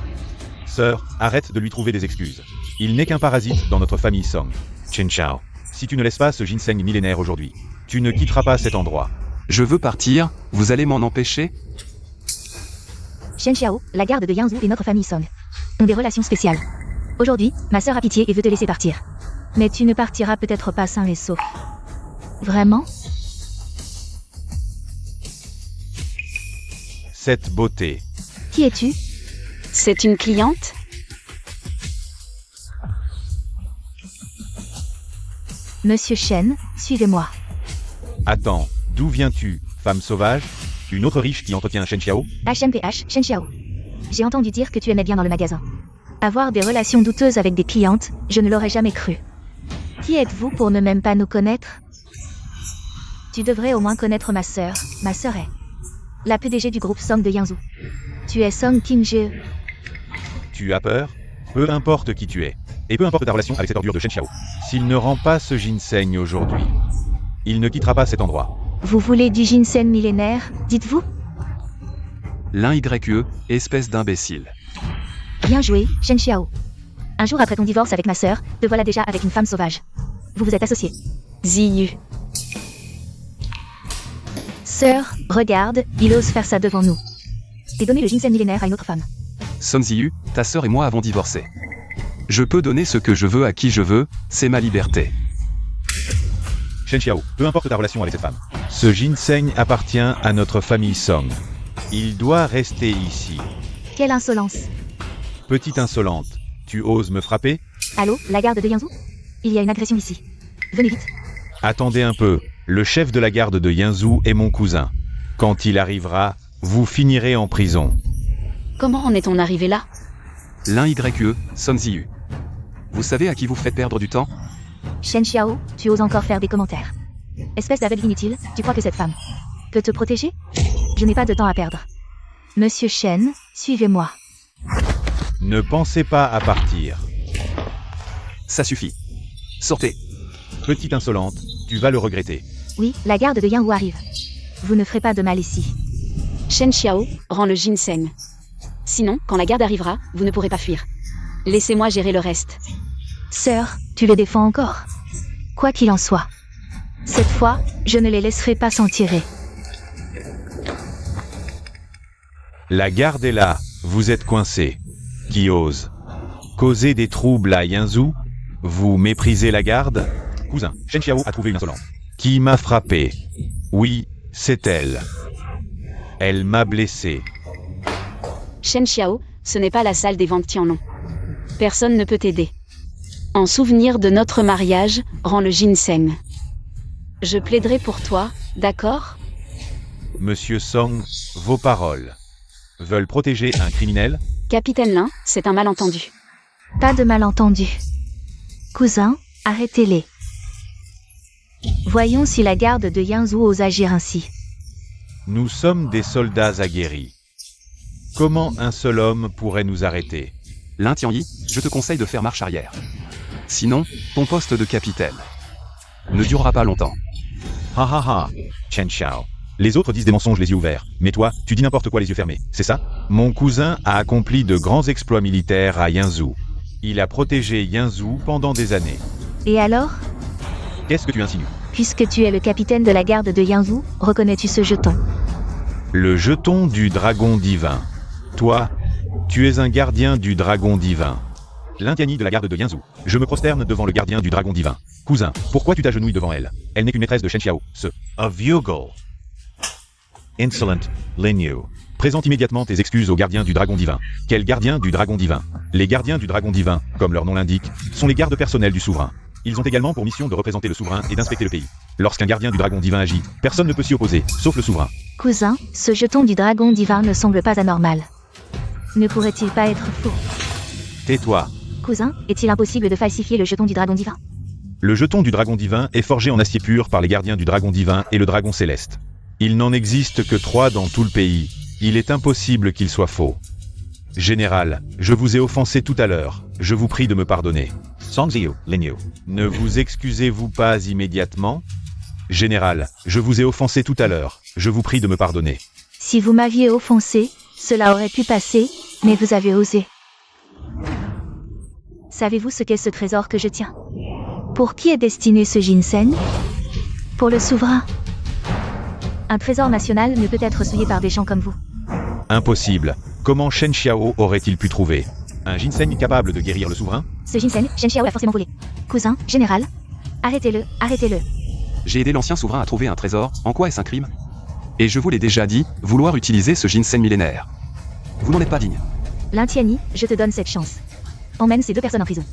Sœur, arrête de lui trouver des excuses. Il n'est qu'un parasite dans notre famille Song. Shen Xiao, si tu ne laisses pas ce ginseng millénaire aujourd'hui, tu ne quitteras pas cet endroit. Je veux partir, vous allez m'en empêcher? Shen Xiao, la garde de Yangzhou et notre famille Song ont des relations spéciales. Aujourd'hui, ma sœur a pitié et veut te laisser partir. Mais tu ne partiras peut-être pas sain et sauf. Vraiment? Cette beauté. Qui es-tu? C'est une cliente? Monsieur Shen, suivez-moi. Attends, d'où viens-tu, femme sauvage? Une autre riche qui entretient Shen Xiao? HMPH, Shen Xiao. J'ai entendu dire que tu aimais bien dans le magasin. Avoir des relations douteuses avec des clientes, je ne l'aurais jamais cru. Qui êtes-vous pour ne même pas nous connaître? Tu devrais au moins connaître ma sœur est la PDG du groupe Song de Yangzhou. Tu es Song Qingzhe. Tu as peur? Peu importe qui tu es. Et peu importe ta relation avec cette ordure de Shen Xiao. S'il ne rend pas ce ginseng aujourd'hui, il ne quittera pas cet endroit. Vous voulez du ginseng millénaire, dites-vous? L'un YE, espèce d'imbécile. Bien joué, Shen Xiao. Un jour après ton divorce avec ma sœur, te voilà déjà avec une femme sauvage. Vous vous êtes associés. Ziyu. Sœur, regarde, il ose faire ça devant nous. Et donner le ginseng millénaire à une autre femme. Son Ziyu, ta sœur et moi avons divorcé. Je peux donner ce que je veux à qui je veux, c'est ma liberté. Shen Xiao, peu importe ta relation avec cette femme. Ce ginseng appartient à notre famille Song. Il doit rester ici. Quelle insolence. Petite insolente, tu oses me frapper? Allô, la garde de Yangzhou? Il y a une agression ici. Venez vite. Attendez un peu, le chef de la garde de Yangzhou est mon cousin. Quand il arrivera, vous finirez en prison. Comment en est-on arrivé là? L'un YE, Son Ziyu. Vous savez à qui vous faites perdre du temps? Shen Xiao, tu oses encore faire des commentaires. Espèce d'aveugle inutile, tu crois que cette femme peut te protéger? Je n'ai pas de temps à perdre. Monsieur Shen, suivez-moi. Ne pensez pas à partir. Ça suffit. Sortez. Petite insolente, tu vas le regretter. Oui, la garde de Yangzhou arrive. Vous ne ferez pas de mal ici. Shen Xiao, rends le ginseng. Sinon, quand la garde arrivera, vous ne pourrez pas fuir. Laissez-moi gérer le reste. Sœur, tu le défends encore. Quoi qu'il en soit. Cette fois, je ne les laisserai pas s'en tirer. La garde est là, vous êtes coincé. Qui ose causer des troubles à Yangzhou? Vous méprisez la garde? Cousin, Shen Xiao a trouvé une insolente. Qui m'a frappé? Oui, c'est elle. Elle m'a blessé. Shen Xiao, ce n'est pas la salle des ventes Tianlong. Personne ne peut t'aider. En souvenir de notre mariage, rends le ginseng. Je plaiderai pour toi, d'accord? Monsieur Song, vos paroles veulent protéger un criminel? Capitaine Lin, c'est un malentendu. Pas de malentendu. Cousin, arrêtez-les. Voyons si la garde de Yangzhou ose agir ainsi. Nous sommes des soldats aguerris. Comment un seul homme pourrait nous arrêter? L'un Tianyi, je te conseille de faire marche arrière. Sinon, ton poste de capitaine ne durera pas longtemps. Ha ha ha, Shen Xiao. Les autres disent des mensonges les yeux ouverts, mais toi, tu dis n'importe quoi les yeux fermés, c'est ça? Mon cousin a accompli de grands exploits militaires à Yangzhou. Il a protégé Yangzhou pendant des années. Et alors? Qu'est-ce que tu insinues? Puisque tu es le capitaine de la garde de Yangzhou, reconnais-tu ce jeton? Le jeton du dragon divin. Toi, tu es un gardien du dragon divin. L'intiani de la garde de Yangzhou. Je me prosterne devant le gardien du dragon divin. Cousin, pourquoi tu t'agenouilles devant elle? Elle n'est qu'une maîtresse de Shen Xiao, A Vugal. Insolent, Lin Yu. Présente immédiatement tes excuses au gardien du dragon divin. Quel gardien du dragon divin? Les gardiens du dragon divin, comme leur nom l'indique, sont les gardes personnels du souverain. Ils ont également pour mission de représenter le souverain et d'inspecter le pays. Lorsqu'un gardien du dragon divin agit, personne ne peut s'y opposer, sauf le souverain. Cousin, ce jeton du dragon divin ne semble pas anormal. Ne pourrait-il pas être faux? Tais-toi. Cousin, est-il impossible de falsifier le jeton du dragon divin? Le jeton du dragon divin est forgé en acier pur par les gardiens du dragon divin et le dragon céleste. Il n'en existe que 3 dans tout le pays. Il est impossible qu'il soit faux. Général, je vous ai offensé tout à l'heure. Je vous prie de me pardonner. Sanzio, Lenio. Ne vous excusez-vous pas immédiatement? Général, je vous ai offensé tout à l'heure. Je vous prie de me pardonner. Si vous m'aviez offensé, cela aurait pu passer, mais vous avez osé. Savez-vous ce qu'est ce trésor que je tiens? Pour qui est destiné ce ginseng? Pour le souverain. Un trésor national ne peut être souillé par des gens comme vous. Impossible. Comment Shen Xiao aurait-il pu trouver un ginseng capable de guérir le souverain? Ce ginseng, Shen Xiao l'a forcément volé. Cousin, général, arrêtez-le, arrêtez-le. J'ai aidé l'ancien souverain à trouver un trésor, en quoi est-ce un crime? Et je vous l'ai déjà dit, vouloir utiliser ce ginseng millénaire. Vous n'en êtes pas digne. Lin Tianyi, je te donne cette chance. Emmène ces 2 personnes en prison.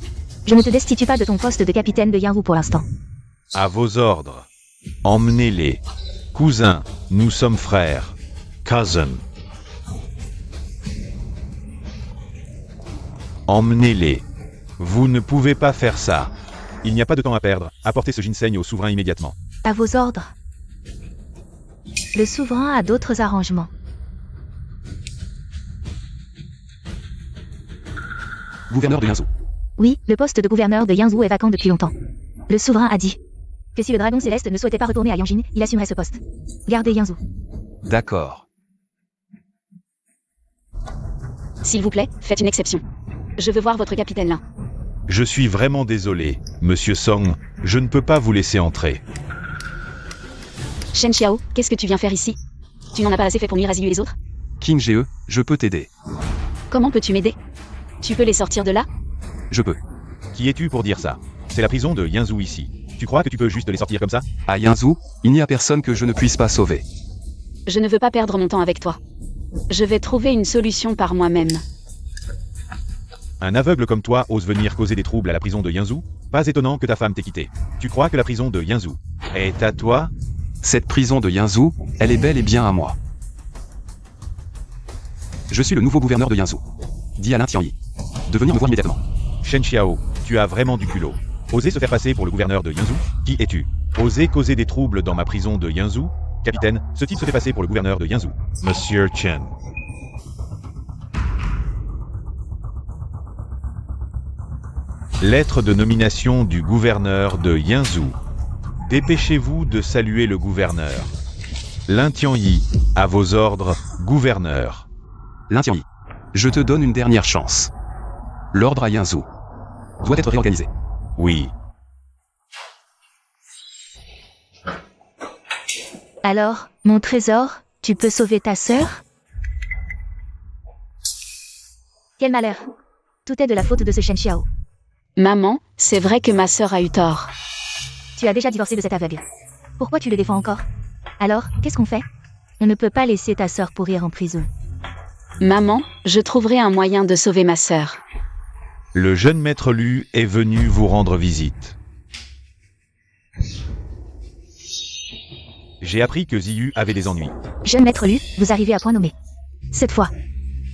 Je ne te destitue pas de ton poste de capitaine de Yangwu pour l'instant. À vos ordres. Emmenez-les. Cousin, nous sommes frères. Cousin. Emmenez-les. Vous ne pouvez pas faire ça. Il n'y a pas de temps à perdre. Apportez ce ginseng au souverain immédiatement. À vos ordres. Le souverain a d'autres arrangements. Gouverneur de Yangzhou. Oui, le poste de gouverneur de Yangzhou est vacant depuis longtemps. Le souverain a dit que si le dragon céleste ne souhaitait pas retourner à Yanjin, il assumerait ce poste. Gardez Yangzhou. D'accord. S'il vous plaît, faites une exception. Je veux voir votre capitaine là. Je suis vraiment désolé, Monsieur Song. Je ne peux pas vous laisser entrer. Shen Xiao, qu'est-ce que tu viens faire ici? Tu n'en as pas assez fait pour nuire à Ziyu et les autres? King Ge, je peux t'aider. Comment peux-tu m'aider? Tu peux les sortir de là? Je peux. Qui es-tu pour dire ça? C'est la prison de Yangzhou ici. Tu crois que tu peux juste les sortir comme ça? À Yangzhou, il n'y a personne que je ne puisse pas sauver. Je ne veux pas perdre mon temps avec toi. Je vais trouver une solution par moi-même. Un aveugle comme toi ose venir causer des troubles à la prison de Yangzhou? Pas étonnant que ta femme t'ait quitté. Tu crois que la prison de Yangzhou est à toi? Cette prison de Yangzhou, elle est bel et bien à moi. Je suis le nouveau gouverneur de Yangzhou. Dis à Lin Tianyi de venir me voir immédiatement. Shen Xiao, tu as vraiment du culot. Oser se faire passer pour le gouverneur de Yangzhou? Qui es-tu? Oser causer des troubles dans ma prison de Yangzhou? Capitaine, ce type se fait passer pour le gouverneur de Yangzhou. Monsieur Chen. Lettre de nomination du gouverneur de Yangzhou. Dépêchez-vous de saluer le gouverneur. Lin Tianyi, à vos ordres, gouverneur. Lin Tianyi, je te donne une dernière chance. L'ordre à Yangzhou doit être réorganisé. Oui. Alors, mon trésor, tu peux sauver ta sœur? Quel malheur. Tout est de la faute de ce Shen Xiao. Maman, c'est vrai que ma sœur a eu tort. Tu as déjà divorcé de cet aveugle. Pourquoi tu le défends encore? Alors, qu'est-ce qu'on fait? On ne peut pas laisser ta sœur pourrir en prison. Maman, je trouverai un moyen de sauver ma sœur. Le jeune maître Lu est venu vous rendre visite. J'ai appris que Ziyu avait des ennuis. Jeune maître Lu, vous arrivez à point nommé. Cette fois,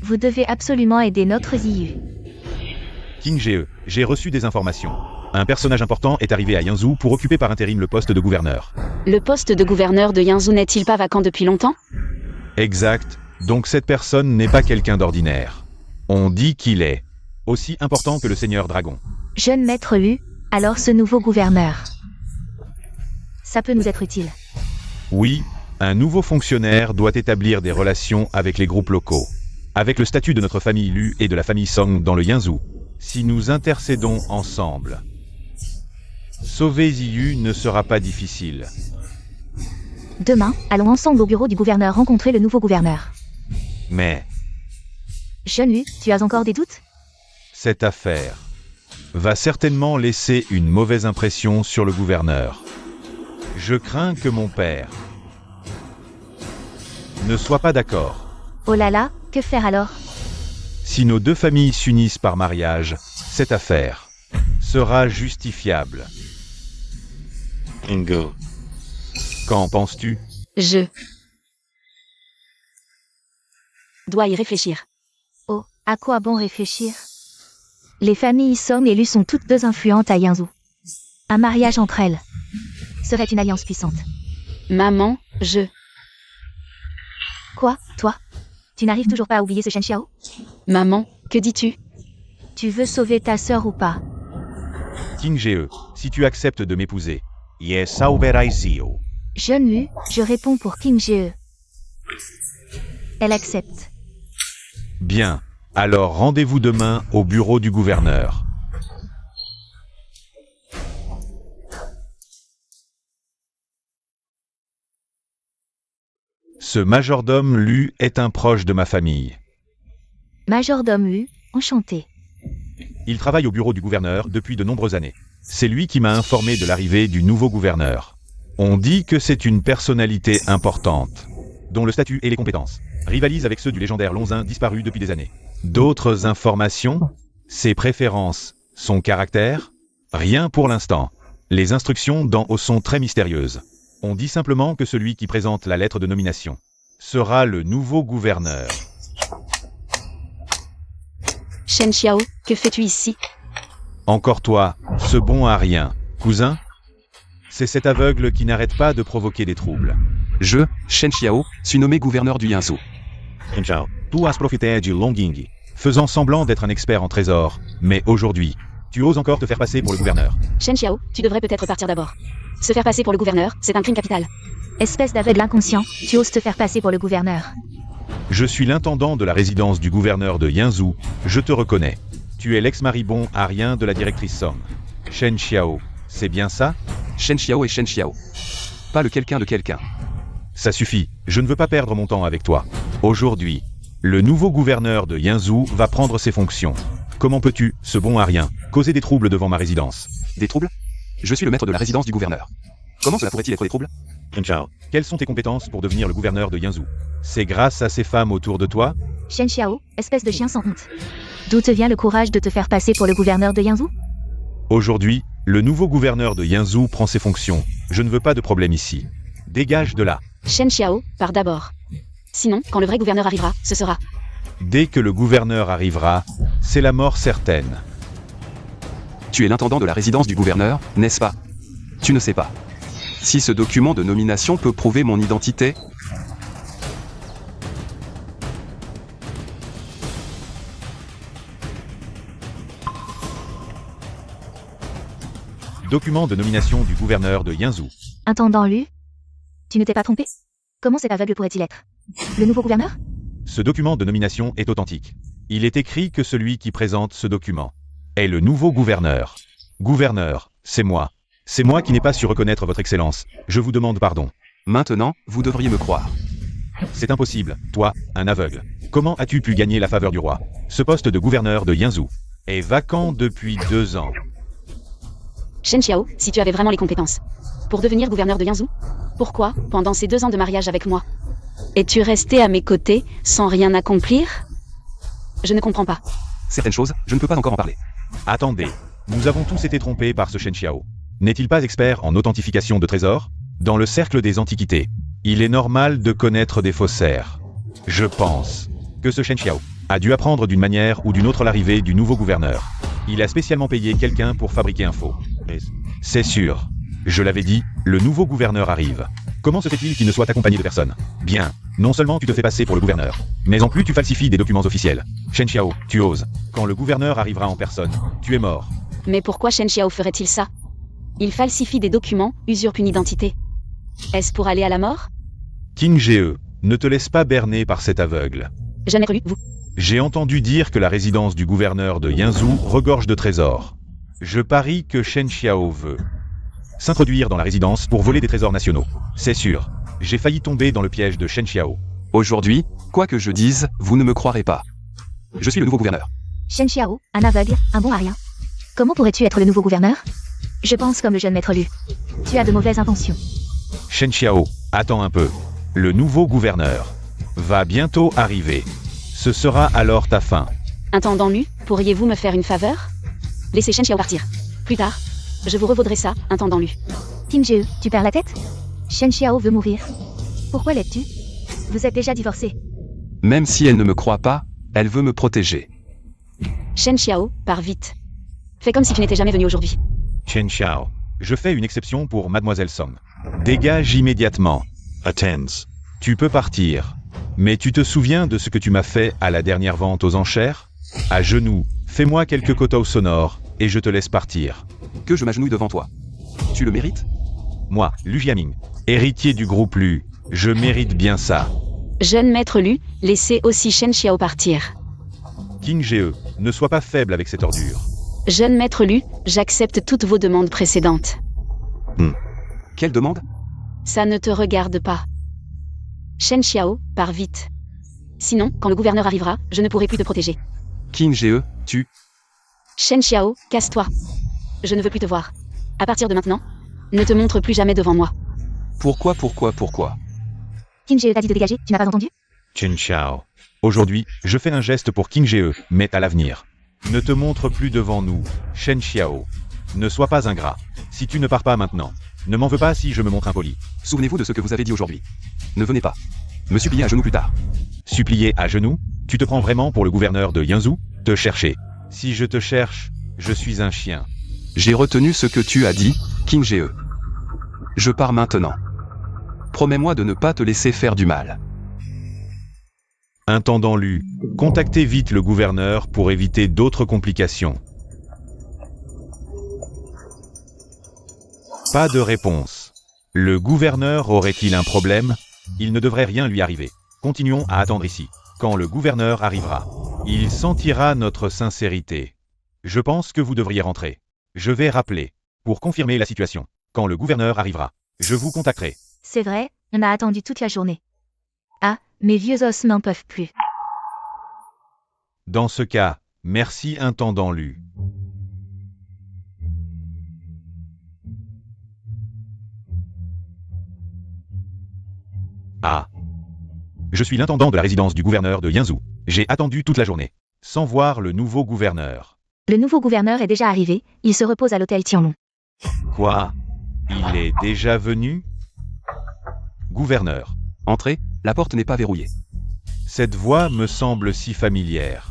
vous devez absolument aider notre Ziyu. King Ge, j'ai reçu des informations. Un personnage important est arrivé à Yangzhou pour occuper par intérim le poste de gouverneur. Le poste de gouverneur de Yangzhou n'est-il pas vacant depuis longtemps? Exact. Donc cette personne n'est pas quelqu'un d'ordinaire. On dit qu'il est aussi important que le Seigneur Dragon. Jeune maître Lu, alors ce nouveau gouverneur. Ça peut nous être utile. Oui, un nouveau fonctionnaire doit établir des relations avec les groupes locaux. Avec le statut de notre famille Lu et de la famille Song dans le Yangzhou. Si nous intercédons ensemble, sauver Ziyu ne sera pas difficile. Demain, allons ensemble au bureau du gouverneur rencontrer le nouveau gouverneur. Mais Jeune Lu, tu as encore des doutes? cette affaire va certainement laisser une mauvaise impression sur le gouverneur. Je crains que mon père ne soit pas d'accord. Oh là là, que faire alors? Si nos deux familles s'unissent par mariage, cette affaire sera justifiable. Ingo. Qu'en penses-tu? Je dois y réfléchir. Oh, à quoi bon réfléchir? Les familles Song et Lu sont toutes deux influentes à Yangzhou. Un mariage entre elles serait une alliance puissante. Maman, Quoi, toi? Tu n'arrives toujours pas à oublier ce Shen Xiao? Maman, que dis-tu? Tu veux sauver ta sœur ou pas? Ting Ge, si tu acceptes de m'épouser, Yes, sauverai Zio. Jeune Lu, je réponds pour King Ge. Elle accepte. bien. Alors rendez-vous demain au bureau du gouverneur. Ce majordome Lu est un proche de ma famille. Majordome Lu, enchanté. Il travaille au bureau du gouverneur depuis de nombreuses années. C'est lui qui m'a informé de l'arrivée du nouveau gouverneur. On dit que c'est une personnalité importante, dont le statut et les compétences rivalisent avec ceux du légendaire Lonzin disparu depuis des années. D'autres informations? Ses préférences? Son caractère? Rien pour l'instant. Les instructions d'en haut sont très mystérieuses. On dit simplement que celui qui présente la lettre de nomination sera le nouveau gouverneur. Shen Xiao, que fais-tu ici? Encore toi, ce bon à rien, cousin? C'est cet aveugle qui n'arrête pas de provoquer des troubles. Je, Shen Xiao, suis nommé gouverneur du Yangzhou. Inchao. Tu as profité du Longying, faisant semblant d'être un expert en trésors, mais aujourd'hui, tu oses encore te faire passer pour le gouverneur. Shen Xiao, tu devrais peut-être partir d'abord. Se faire passer pour le gouverneur, c'est un crime capital. Espèce d'aveugle inconscient, tu oses te faire passer pour le gouverneur. Je suis l'intendant de la résidence du gouverneur de Yangzhou, je te reconnais. Tu es l'ex-maribon arien de la directrice Song. Shen Xiao, c'est bien ça? Shen Xiao et Shen Xiao. Pas le quelqu'un de quelqu'un. Ça suffit, je ne veux pas perdre mon temps avec toi. Aujourd'hui, le nouveau gouverneur de Yangzhou va prendre ses fonctions. Comment peux-tu, ce bon à rien, causer des troubles devant ma résidence? Des troubles? Je suis le maître de la résidence du gouverneur. Comment cela pourrait-il être des troubles? Inchao. Quelles sont tes compétences pour devenir le gouverneur de Yangzhou? C'est grâce à ces femmes autour de toi? Shen Xiao, espèce de chien sans honte. D'où te vient le courage de te faire passer pour le gouverneur de Yangzhou? Aujourd'hui, le nouveau gouverneur de Yangzhou prend ses fonctions. Je ne veux pas de problème ici. Dégage de là. Shen Xiao, pars d'abord. Sinon, quand le vrai gouverneur arrivera, ce sera... Dès que le gouverneur arrivera, c'est la mort certaine. Tu es l'intendant de la résidence du gouverneur, n'est-ce pas? Tu ne sais pas. Si ce document de nomination peut prouver mon identité, Document de nomination du gouverneur de Yangzhou. Intendant Lu, tu ne t'es pas trompé? Comment cet aveugle pourrait-il être le nouveau gouverneur? Ce document de nomination est authentique. Il est écrit que celui qui présente ce document est le nouveau gouverneur. Gouverneur, c'est moi. C'est moi qui n'ai pas su reconnaître votre excellence. Je vous demande pardon. maintenant, vous devriez me croire. C'est impossible, toi, un aveugle. Comment as-tu pu gagner la faveur du roi? Ce poste de gouverneur de Yangzhou est vacant depuis 2 ans. Shen Xiao, si tu avais vraiment les compétences. Pour devenir gouverneur de Yangzhou? Pourquoi, pendant ces 2 ans de mariage avec moi, es-tu resté à mes côtés, sans rien accomplir? Je ne comprends pas. Certaines choses, je ne peux pas encore en parler. Attendez, nous avons tous été trompés par ce Shen Xiao. N'est-il pas expert en authentification de trésors? Dans le cercle des antiquités, il est normal de connaître des faussaires. Je pense que ce Shen Xiao a dû apprendre d'une manière ou d'une autre l'arrivée du nouveau gouverneur. Il a spécialement payé quelqu'un pour fabriquer un faux. C'est sûr. Je l'avais dit, le nouveau gouverneur arrive. Comment se fait-il qu'il ne soit accompagné de personne? Bien, non seulement tu te fais passer pour le gouverneur, mais en plus tu falsifies des documents officiels. Shen Xiao, tu oses. Quand le gouverneur arrivera en personne, tu es mort. Mais pourquoi Shen Xiao ferait-il ça? Il falsifie des documents, usurpe une identité. Est-ce pour aller à la mort? King Ge, ne te laisse pas berner par cet aveugle. Je n'ai cru, vous. J'ai entendu dire que la résidence du gouverneur de Yangzhou regorge de trésors. Je parie que Shen Xiao veut s'introduire dans la résidence pour voler des trésors nationaux. C'est sûr. J'ai failli tomber dans le piège de Shen Xiao. Aujourd'hui, quoi que je dise, vous ne me croirez pas. Je suis le nouveau gouverneur. Shen Xiao, un aveugle, un bon à rien. Comment pourrais-tu être le nouveau gouverneur? Je pense comme le jeune maître Lu. Tu as de mauvaises intentions. Shen Xiao, attends un peu. Le nouveau gouverneur va bientôt arriver. Ce sera alors ta fin. Intendant Lu, pourriez-vous me faire une faveur? Laissez Shen Xiao partir. Plus tard, je vous revaudrai ça, intendant Lu. Qin Jie, tu perds la tête? Shen Xiao veut mourir. Pourquoi l'aides-tu? Vous êtes déjà divorcés. Même si elle ne me croit pas, elle veut me protéger. Shen Xiao, pars vite. Fais comme si tu n'étais jamais venu aujourd'hui. Chen Xiao. Je fais une exception pour Mademoiselle Song. Dégage immédiatement. Attends. Tu peux partir. Mais tu te souviens de ce que tu m'as fait à la dernière vente aux enchères? À genoux, fais-moi quelques kotos sonores, et je te laisse partir. Que je m'agenouille devant toi. Tu le mérites? Moi, Lu Jiaming, héritier du groupe Lu, je mérite bien ça. Jeune maître Lu, laissez aussi Shen Xiao partir. Qin Jie, ne sois pas faible avec cette ordure. Jeune maître Lu, j'accepte toutes vos demandes précédentes. Quelle demande? Ça ne te regarde pas. Shen Xiao, pars vite. Sinon, quand le gouverneur arrivera, je ne pourrai plus te protéger. Qin Jie, tu... Shen Xiao, casse-toi. Je ne veux plus te voir. À partir de maintenant, ne te montre plus jamais devant moi. Pourquoi? Qin Jie t'a dit de dégager, tu n'as pas entendu? Chen Xiao. Aujourd'hui, je fais un geste pour Qin Jie, mais à l'avenir. Ne te montre plus devant nous, Shen Xiao. Ne sois pas ingrat. Si tu ne pars pas maintenant, ne m'en veux pas si je me montre impoli. Souvenez-vous de ce que vous avez dit aujourd'hui. Ne venez pas. Me supplier à genoux plus tard. Supplier à genoux? Tu te prends vraiment pour le gouverneur de Yanzhou? Te chercher. Si je te cherche, je suis un chien. J'ai retenu ce que tu as dit, Qin Jie. Je pars maintenant. Promets-moi de ne pas te laisser faire du mal. Intendant Lu, contactez vite le gouverneur pour éviter d'autres complications. Pas de réponse. Le gouverneur aurait-il un problème? Il ne devrait rien lui arriver. Continuons à attendre ici. Quand le gouverneur arrivera, il sentira notre sincérité. Je pense que vous devriez rentrer. Je vais rappeler, pour confirmer la situation. Quand le gouverneur arrivera, je vous contacterai. C'est vrai, on a attendu toute la journée. Ah, mes vieux os n'en peuvent plus. Dans ce cas, merci intendant Lu. Ah. Je suis l'intendant de la résidence du gouverneur de Yanzhou. J'ai attendu toute la journée, sans voir le nouveau gouverneur. Le nouveau gouverneur est déjà arrivé, il se repose à l'hôtel Tianlong. Quoi? Il est déjà venu? Gouverneur. Entrez, la porte n'est pas verrouillée. Cette voix me semble si familière.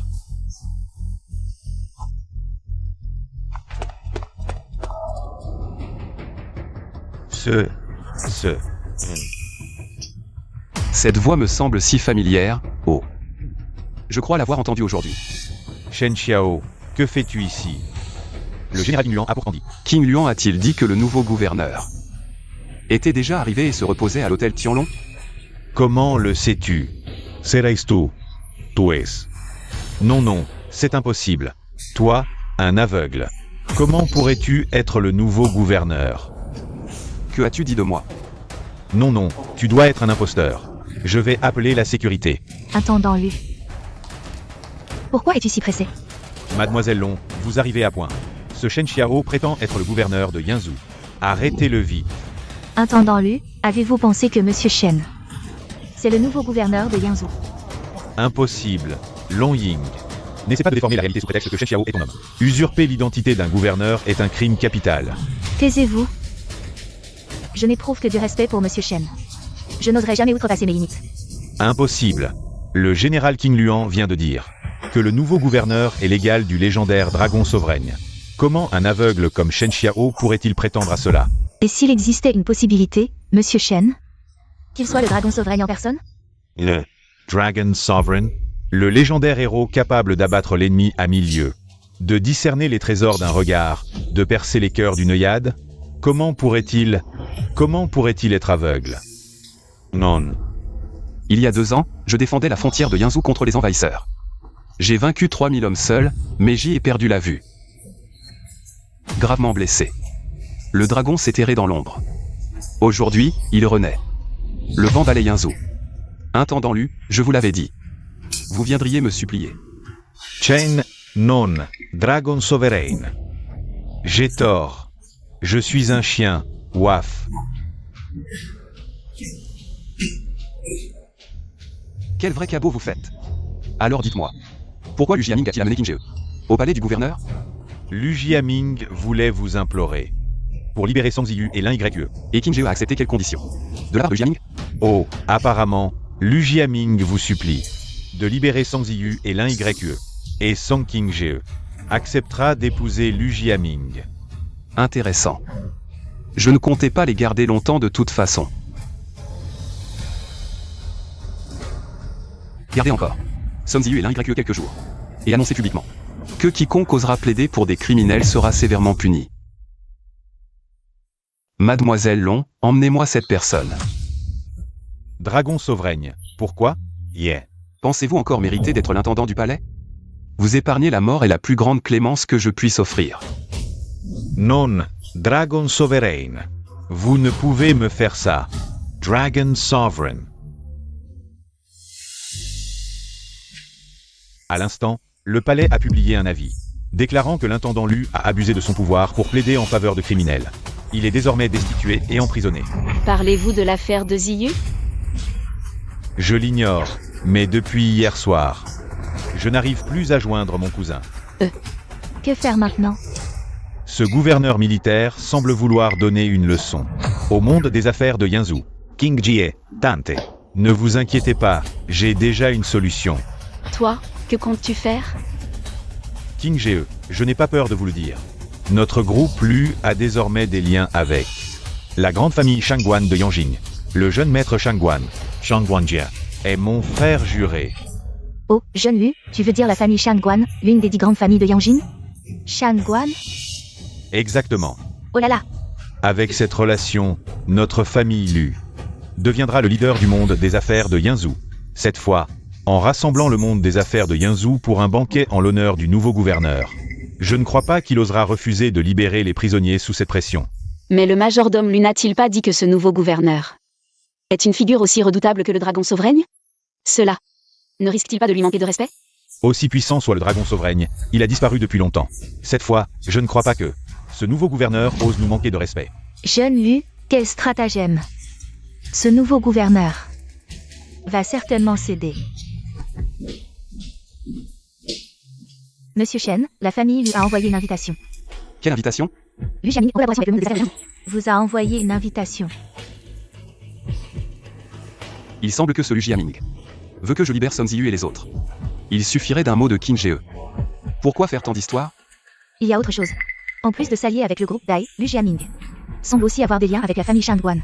Cette voix me semble si familière, oh. Je crois l'avoir entendue aujourd'hui. Shen Xiao, que fais-tu ici? Le général Qin Luan a pourtant dit. Qin Luan a-t-il dit que le nouveau gouverneur était déjà arrivé et se reposait à l'hôtel Tianlong? Comment le sais-tu? Serais tu? Tu es. Non, c'est impossible. Toi, un aveugle. Comment pourrais-tu être le nouveau gouverneur? Que as-tu dit de moi? Non, tu dois être un imposteur. Je vais appeler la sécurité. Intendant Lu. Pourquoi es-tu si pressé? Mademoiselle Long, vous arrivez à point. Ce Shen Xiao prétend être le gouverneur de Yanzhou. Arrêtez-le vite. Intendant Lu, avez-vous pensé que Monsieur Shen, c'est le nouveau gouverneur de Yanzhou? Impossible. Long Ying. N'essaie pas de déformer la réalité sous prétexte que Shen Xiao est ton homme. Usurper l'identité d'un gouverneur est un crime capital. Taisez-vous. Je n'éprouve que du respect pour Monsieur Shen. Je n'oserais jamais outrepasser mes limites. Impossible. Le général Qin Luan vient de dire que le nouveau gouverneur est l'égal du légendaire dragon souverain. Comment un aveugle comme Shen Xiao pourrait-il prétendre à cela? Et s'il existait une possibilité, Monsieur Shen, qu'il soit le dragon souverain en personne? Le Dragon Sovereign? Le légendaire héros capable d'abattre l'ennemi à 1000 lieues, de discerner les trésors d'un regard, de percer les cœurs d'une œillade? Comment pourrait-il être aveugle? Non. Il y a 2 ans, je défendais la frontière de Yanzhou contre les envahisseurs. J'ai vaincu 3000 hommes seuls, mais j'y ai perdu la vue. Gravement blessé. Le dragon s'est erré dans l'ombre. Aujourd'hui, il renaît. Le vent balaye Yanzhou. Intendant Lu, je vous l'avais dit. Vous viendriez me supplier. Chen, non, Dragon Sovereign. J'ai tort. Je suis un chien, Waf. Quel vrai cabot vous faites? Alors dites-moi. Pourquoi Lu Jiaming a-t-il amené Qin Jie au palais du gouverneur? Lu Jiaming voulait vous implorer. pour libérer Song Ziyu et l'In-YE. Et Qin Jie a accepté quelles conditions? De la part de Jiaming? Oh, apparemment, Lu Jiaming vous supplie de libérer Song Ziyu et l'In-YE. Et Song Qing-Jie acceptera d'épouser Lu Jiaming. Intéressant. Je ne comptais pas les garder longtemps de toute façon. Gardez encore Song Ziyu et l'In-YE quelques jours. Et annoncez publiquement que quiconque osera plaider pour des criminels sera sévèrement puni. Mademoiselle Long, emmenez-moi cette personne. Dragon Sauvraigne. Pourquoi? Yeah. Pensez-vous encore mériter d'être l'intendant du palais? Vous épargnez la mort et la plus grande clémence que je puisse offrir. Non, Dragon Sovereign. Vous ne pouvez me faire ça. Dragon Sovereign. À l'instant, le palais a publié un avis, déclarant que l'intendant Lu a abusé de son pouvoir pour plaider en faveur de criminels. Il est désormais destitué et emprisonné. Parlez-vous de l'affaire de Ziyu? Je l'ignore, mais depuis hier soir, je n'arrive plus à joindre mon cousin. Que faire maintenant? Ce gouverneur militaire semble vouloir donner une leçon au monde des affaires de Yanzhou. King Jie, Tante. Ne vous inquiétez pas, j'ai déjà une solution. Toi, que comptes-tu faire? King Ge, je n'ai pas peur de vous le dire. Notre groupe Lu a désormais des liens avec la grande famille Shangguan de Yanjing. Le jeune maître Shangguan Shangguanjia. est mon frère juré. Oh, jeune Lu, tu veux dire la famille Shangguan, l'une des 10 grandes familles de Yanjing? Shangguan? Exactement. Oh là là! Avec cette relation, notre famille Lu deviendra le leader du monde des affaires de Yanzhou. Cette fois, en rassemblant le monde des affaires de Yanzhou pour un banquet en l'honneur du nouveau gouverneur. Je ne crois pas qu'il osera refuser de libérer les prisonniers sous cette pression. Mais le majordome Lu n'a-t-il pas dit que ce nouveau gouverneur est une figure aussi redoutable que le dragon Sauvraigne? Cela ne risque-t-il pas de lui manquer de respect? Aussi puissant soit le dragon Sauvraigne, il a disparu depuis longtemps. Cette fois, je ne crois pas que ce nouveau gouverneur ose nous manquer de respect. Jeune Lu, quel stratagème! Ce nouveau gouverneur va certainement céder. Monsieur Shen, la famille lui a envoyé une invitation. Quelle invitation? Lu Jiaming, collaboration avec le monde des affaires vous a envoyé une invitation. Il semble que ce Lu Jiaming veut que je libère Song Ziyu et les autres. Il suffirait d'un mot de Qin Jie. Pourquoi faire tant d'histoires? Il y a autre chose. En plus de s'allier avec le groupe Dai, Lu Jiaming semble aussi avoir des liens avec la famille Shangguan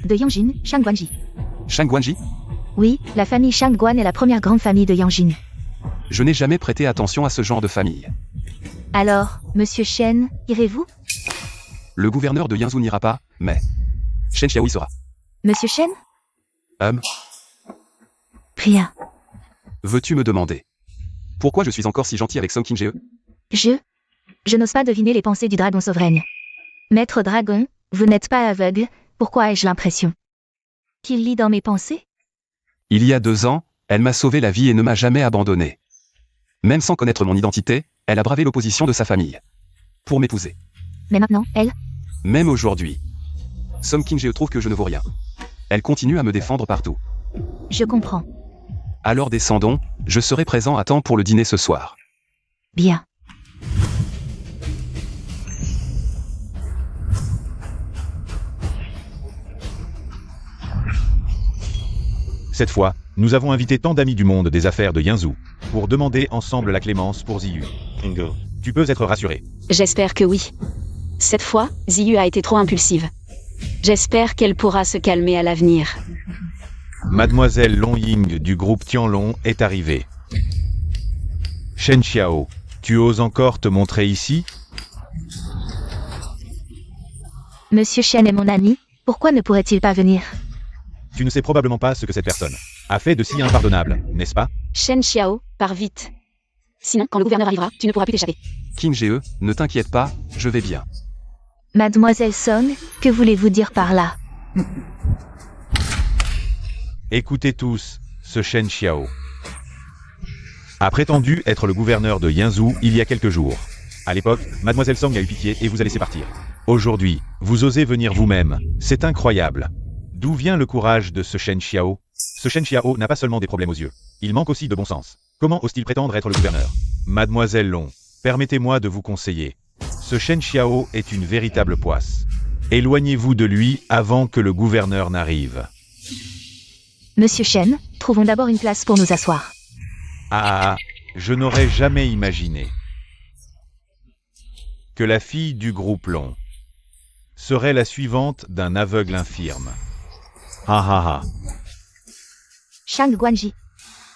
de Yanjin, Shangguanji. Shangguanji? Oui, la famille Shangguan est la première grande famille de Yanjin. Je n'ai jamais prêté attention à ce genre de famille. Alors, Monsieur Shen, irez-vous? Le gouverneur de Yanzhou n'ira pas, mais Shen Xiao y sera. Monsieur Shen? Rien. Veux-tu me demander pourquoi je suis encore si gentil avec Song Qing Jie? Je n'ose pas deviner les pensées du dragon Sauvraigne. Maître Dragon, vous n'êtes pas aveugle, pourquoi ai-je l'impression qu'il lit dans mes pensées? Il y a 2 ans, elle m'a sauvé la vie et ne m'a jamais abandonné. Même sans connaître mon identité, elle a bravé l'opposition de sa famille pour m'épouser. Mais maintenant, elle? Même aujourd'hui, Song Qing Jie trouve que je ne vaux rien. Elle continue à me défendre partout. Je comprends. Alors descendons, je serai présent à temps pour le dîner ce soir. Bien. Cette fois, nous avons invité tant d'amis du monde des affaires de Yanzhou pour demander ensemble la clémence pour Ziyu. Kingo. Tu peux être rassuré. J'espère que oui. Cette fois, Ziyu a été trop impulsive. J'espère qu'elle pourra se calmer à l'avenir. Mademoiselle Long Ying du groupe Tianlong est arrivée. Shen Xiao, tu oses encore te montrer ici? Monsieur Shen est mon ami, pourquoi ne pourrait-il pas venir? Tu ne sais probablement pas ce que cette personne a fait de si impardonnable, n'est-ce pas? Shen Xiao, pars vite. Sinon, quand le gouverneur arrivera, tu ne pourras plus t'échapper. Qing Jie, ne t'inquiète pas, je vais bien. Mademoiselle Song, que voulez-vous dire par là? Écoutez tous, ce Shen Xiao a prétendu être le gouverneur de Yanzhou il y a quelques jours. À l'époque, Mademoiselle Song a eu pitié et vous a laissé partir. Aujourd'hui, vous osez venir vous-même, c'est incroyable. D'où vient le courage de ce Shen Xiao? Ce Shen Xiao n'a pas seulement des problèmes aux yeux, il manque aussi de bon sens. Comment ose-t-il prétendre être le gouverneur? Mademoiselle Long, permettez-moi de vous conseiller. Ce Shen Xiao est une véritable poisse. Éloignez-vous de lui avant que le gouverneur n'arrive. Monsieur Shen, trouvons d'abord une place pour nous asseoir. Ah, je n'aurais jamais imaginé que la fille du groupe Long serait la suivante d'un aveugle infirme. Ha ha ha. Shang Guanji.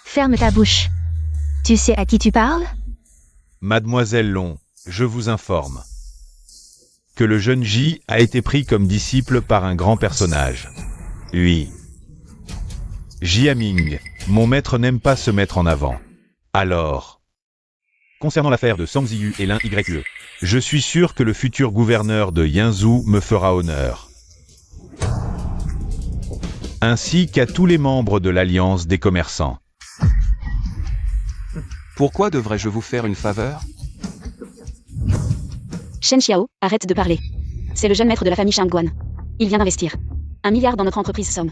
Ferme ta bouche. Tu sais à qui tu parles? Mademoiselle Long, je vous informe que le jeune Ji a été pris comme disciple par un grand personnage. Oui. Jiaming, mon maître n'aime pas se mettre en avant. Alors, concernant l'affaire de Song Ziyu et l'un YE, je suis sûr que le futur gouverneur de Yanzhou me fera honneur. Ainsi qu'à tous les membres de l'Alliance des commerçants. Pourquoi devrais-je vous faire une faveur? Shen Xiao, arrête de parler. C'est le jeune maître de la famille Shangguan. Il vient d'investir 1 milliard dans notre entreprise Somme.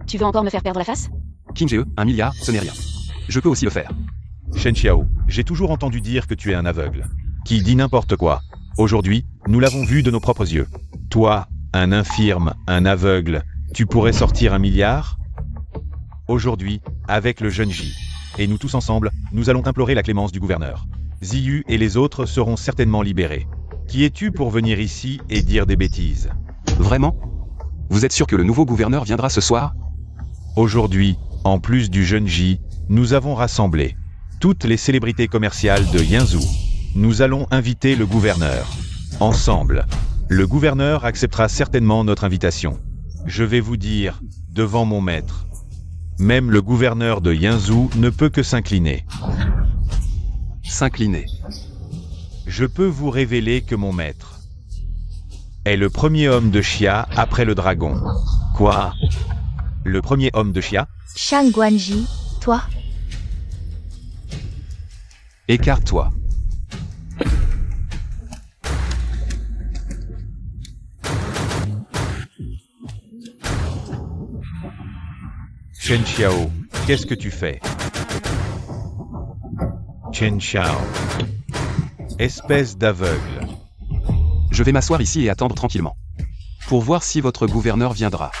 Tu veux encore me faire perdre la face? King Ge, 1 milliard, ce n'est rien. Je peux aussi le faire. Shen Xiao, j'ai toujours entendu dire que tu es un aveugle. Qui dit n'importe quoi. Aujourd'hui, nous l'avons vu de nos propres yeux. Toi, un infirme, un aveugle, tu pourrais sortir 1 milliard? Aujourd'hui, avec le jeune Ji. Et nous tous ensemble, nous allons implorer la clémence du gouverneur. Ziyu et les autres seront certainement libérés. Qui es-tu pour venir ici et dire des bêtises? Vraiment? Vous êtes sûr que le nouveau gouverneur viendra ce soir? Aujourd'hui, en plus du jeune Ji, nous avons rassemblé toutes les célébrités commerciales de Yanzhou. Nous allons inviter le gouverneur. Ensemble, le gouverneur acceptera certainement notre invitation. Je vais vous dire, devant mon maître, même le gouverneur de Yanzhou ne peut que s'incliner. S'incliner. Je peux vous révéler que mon maître est le premier homme de Xia après le dragon. Quoi? Le premier homme de Xia? Shang Guanji, toi? Écarte-toi. Chen Xiao, qu'est-ce que tu fais? Chen Xiao. Espèce d'aveugle. Je vais m'asseoir ici et attendre tranquillement. Pour voir si votre gouverneur viendra.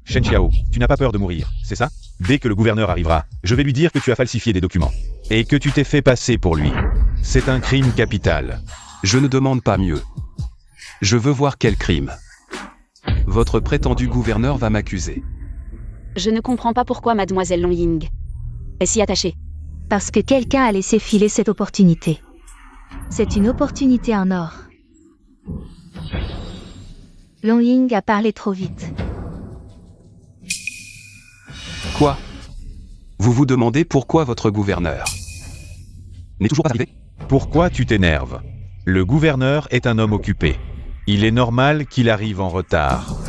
Shen Xiao, tu n'as pas peur de mourir, c'est ça? Dès que le gouverneur arrivera, je vais lui dire que tu as falsifié des documents. Et que tu t'es fait passer pour lui. C'est un crime capital. Je ne demande pas mieux. Je veux voir quel crime. Votre prétendu gouverneur va m'accuser. Je ne comprends pas pourquoi Mademoiselle Long Ying est si attachée. Parce que quelqu'un a laissé filer cette opportunité. C'est une opportunité en or. Long Ying a parlé trop vite. Quoi? Vous vous demandez pourquoi votre gouverneur n'est toujours pas arrivé? Pourquoi tu t'énerves? Le gouverneur est un homme occupé. Il est normal qu'il arrive en retard.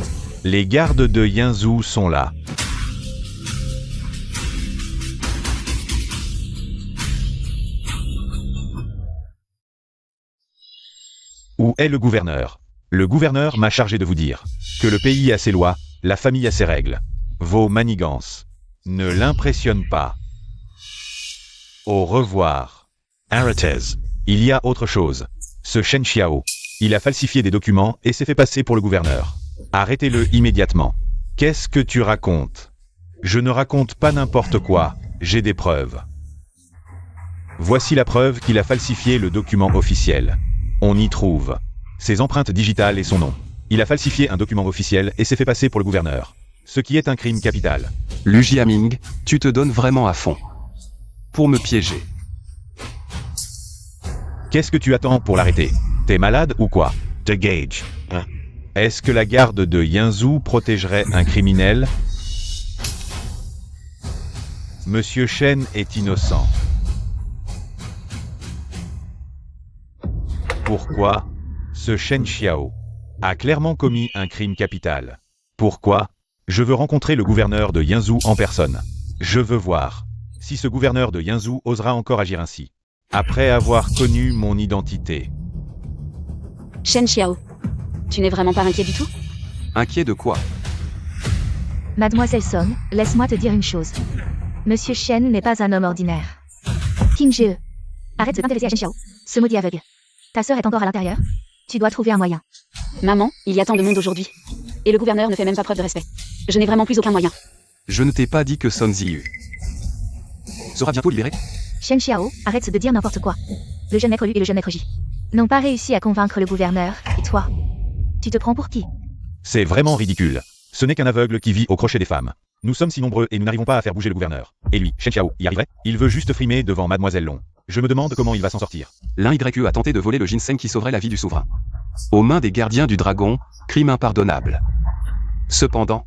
Les gardes de Yanzhou sont là. Où est le gouverneur? Le gouverneur m'a chargé de vous dire que le pays a ses lois, la famille a ses règles. Vos manigances ne l'impressionnent pas. Au revoir. Arrêtez. Il y a autre chose. Ce Shen Xiao, il a falsifié des documents et s'est fait passer pour le gouverneur. Arrêtez-le immédiatement. Qu'est-ce que tu racontes? Je ne raconte pas n'importe quoi, j'ai des preuves. Voici la preuve qu'il a falsifié le document officiel. On y trouve ses empreintes digitales et son nom. Il a falsifié un document officiel et s'est fait passer pour le gouverneur. Ce qui est un crime capital. Lu Jiaming, tu te donnes vraiment à fond. Pour me piéger. Qu'est-ce que tu attends pour l'arrêter? T'es malade ou quoi? De Gage. Hein? Est-ce que la garde de Yanzhou protégerait un criminel? Monsieur Shen est innocent. Pourquoi? Ce Shen Xiao a clairement commis un crime capital. Pourquoi? Je veux rencontrer le gouverneur de Yanzhou en personne. Je veux voir si ce gouverneur de Yanzhou osera encore agir ainsi. Après avoir connu mon identité. Shen Xiao, tu n'es vraiment pas inquiet du tout? Inquiet de quoi? Mademoiselle Song, laisse-moi te dire une chose. Monsieur Shen n'est pas un homme ordinaire. King Ge, arrête de t'intéresser à Shen Xiao, ce maudit aveugle. Ta sœur est encore à l'intérieur? Tu dois trouver un moyen. Maman, il y a tant de monde aujourd'hui. Et le gouverneur ne fait même pas preuve de respect. Je n'ai vraiment plus aucun moyen. Je ne t'ai pas dit que Son Ziyu sera bientôt libéré? Shen Xiao, arrête de dire n'importe quoi. Le jeune maître Lu et le jeune maître J n'ont pas réussi à convaincre le gouverneur, et toi? Tu te prends pour qui? C'est vraiment ridicule. Ce n'est qu'un aveugle qui vit au crochet des femmes. Nous sommes si nombreux et nous n'arrivons pas à faire bouger le gouverneur. Et lui, Shen Xiao, y arriverait? Il veut juste frimer devant Mademoiselle Long. Je me demande comment il va s'en sortir. L'un YE a tenté de voler le ginseng qui sauverait la vie du souverain. Aux mains des gardiens du dragon, crime impardonnable. Cependant,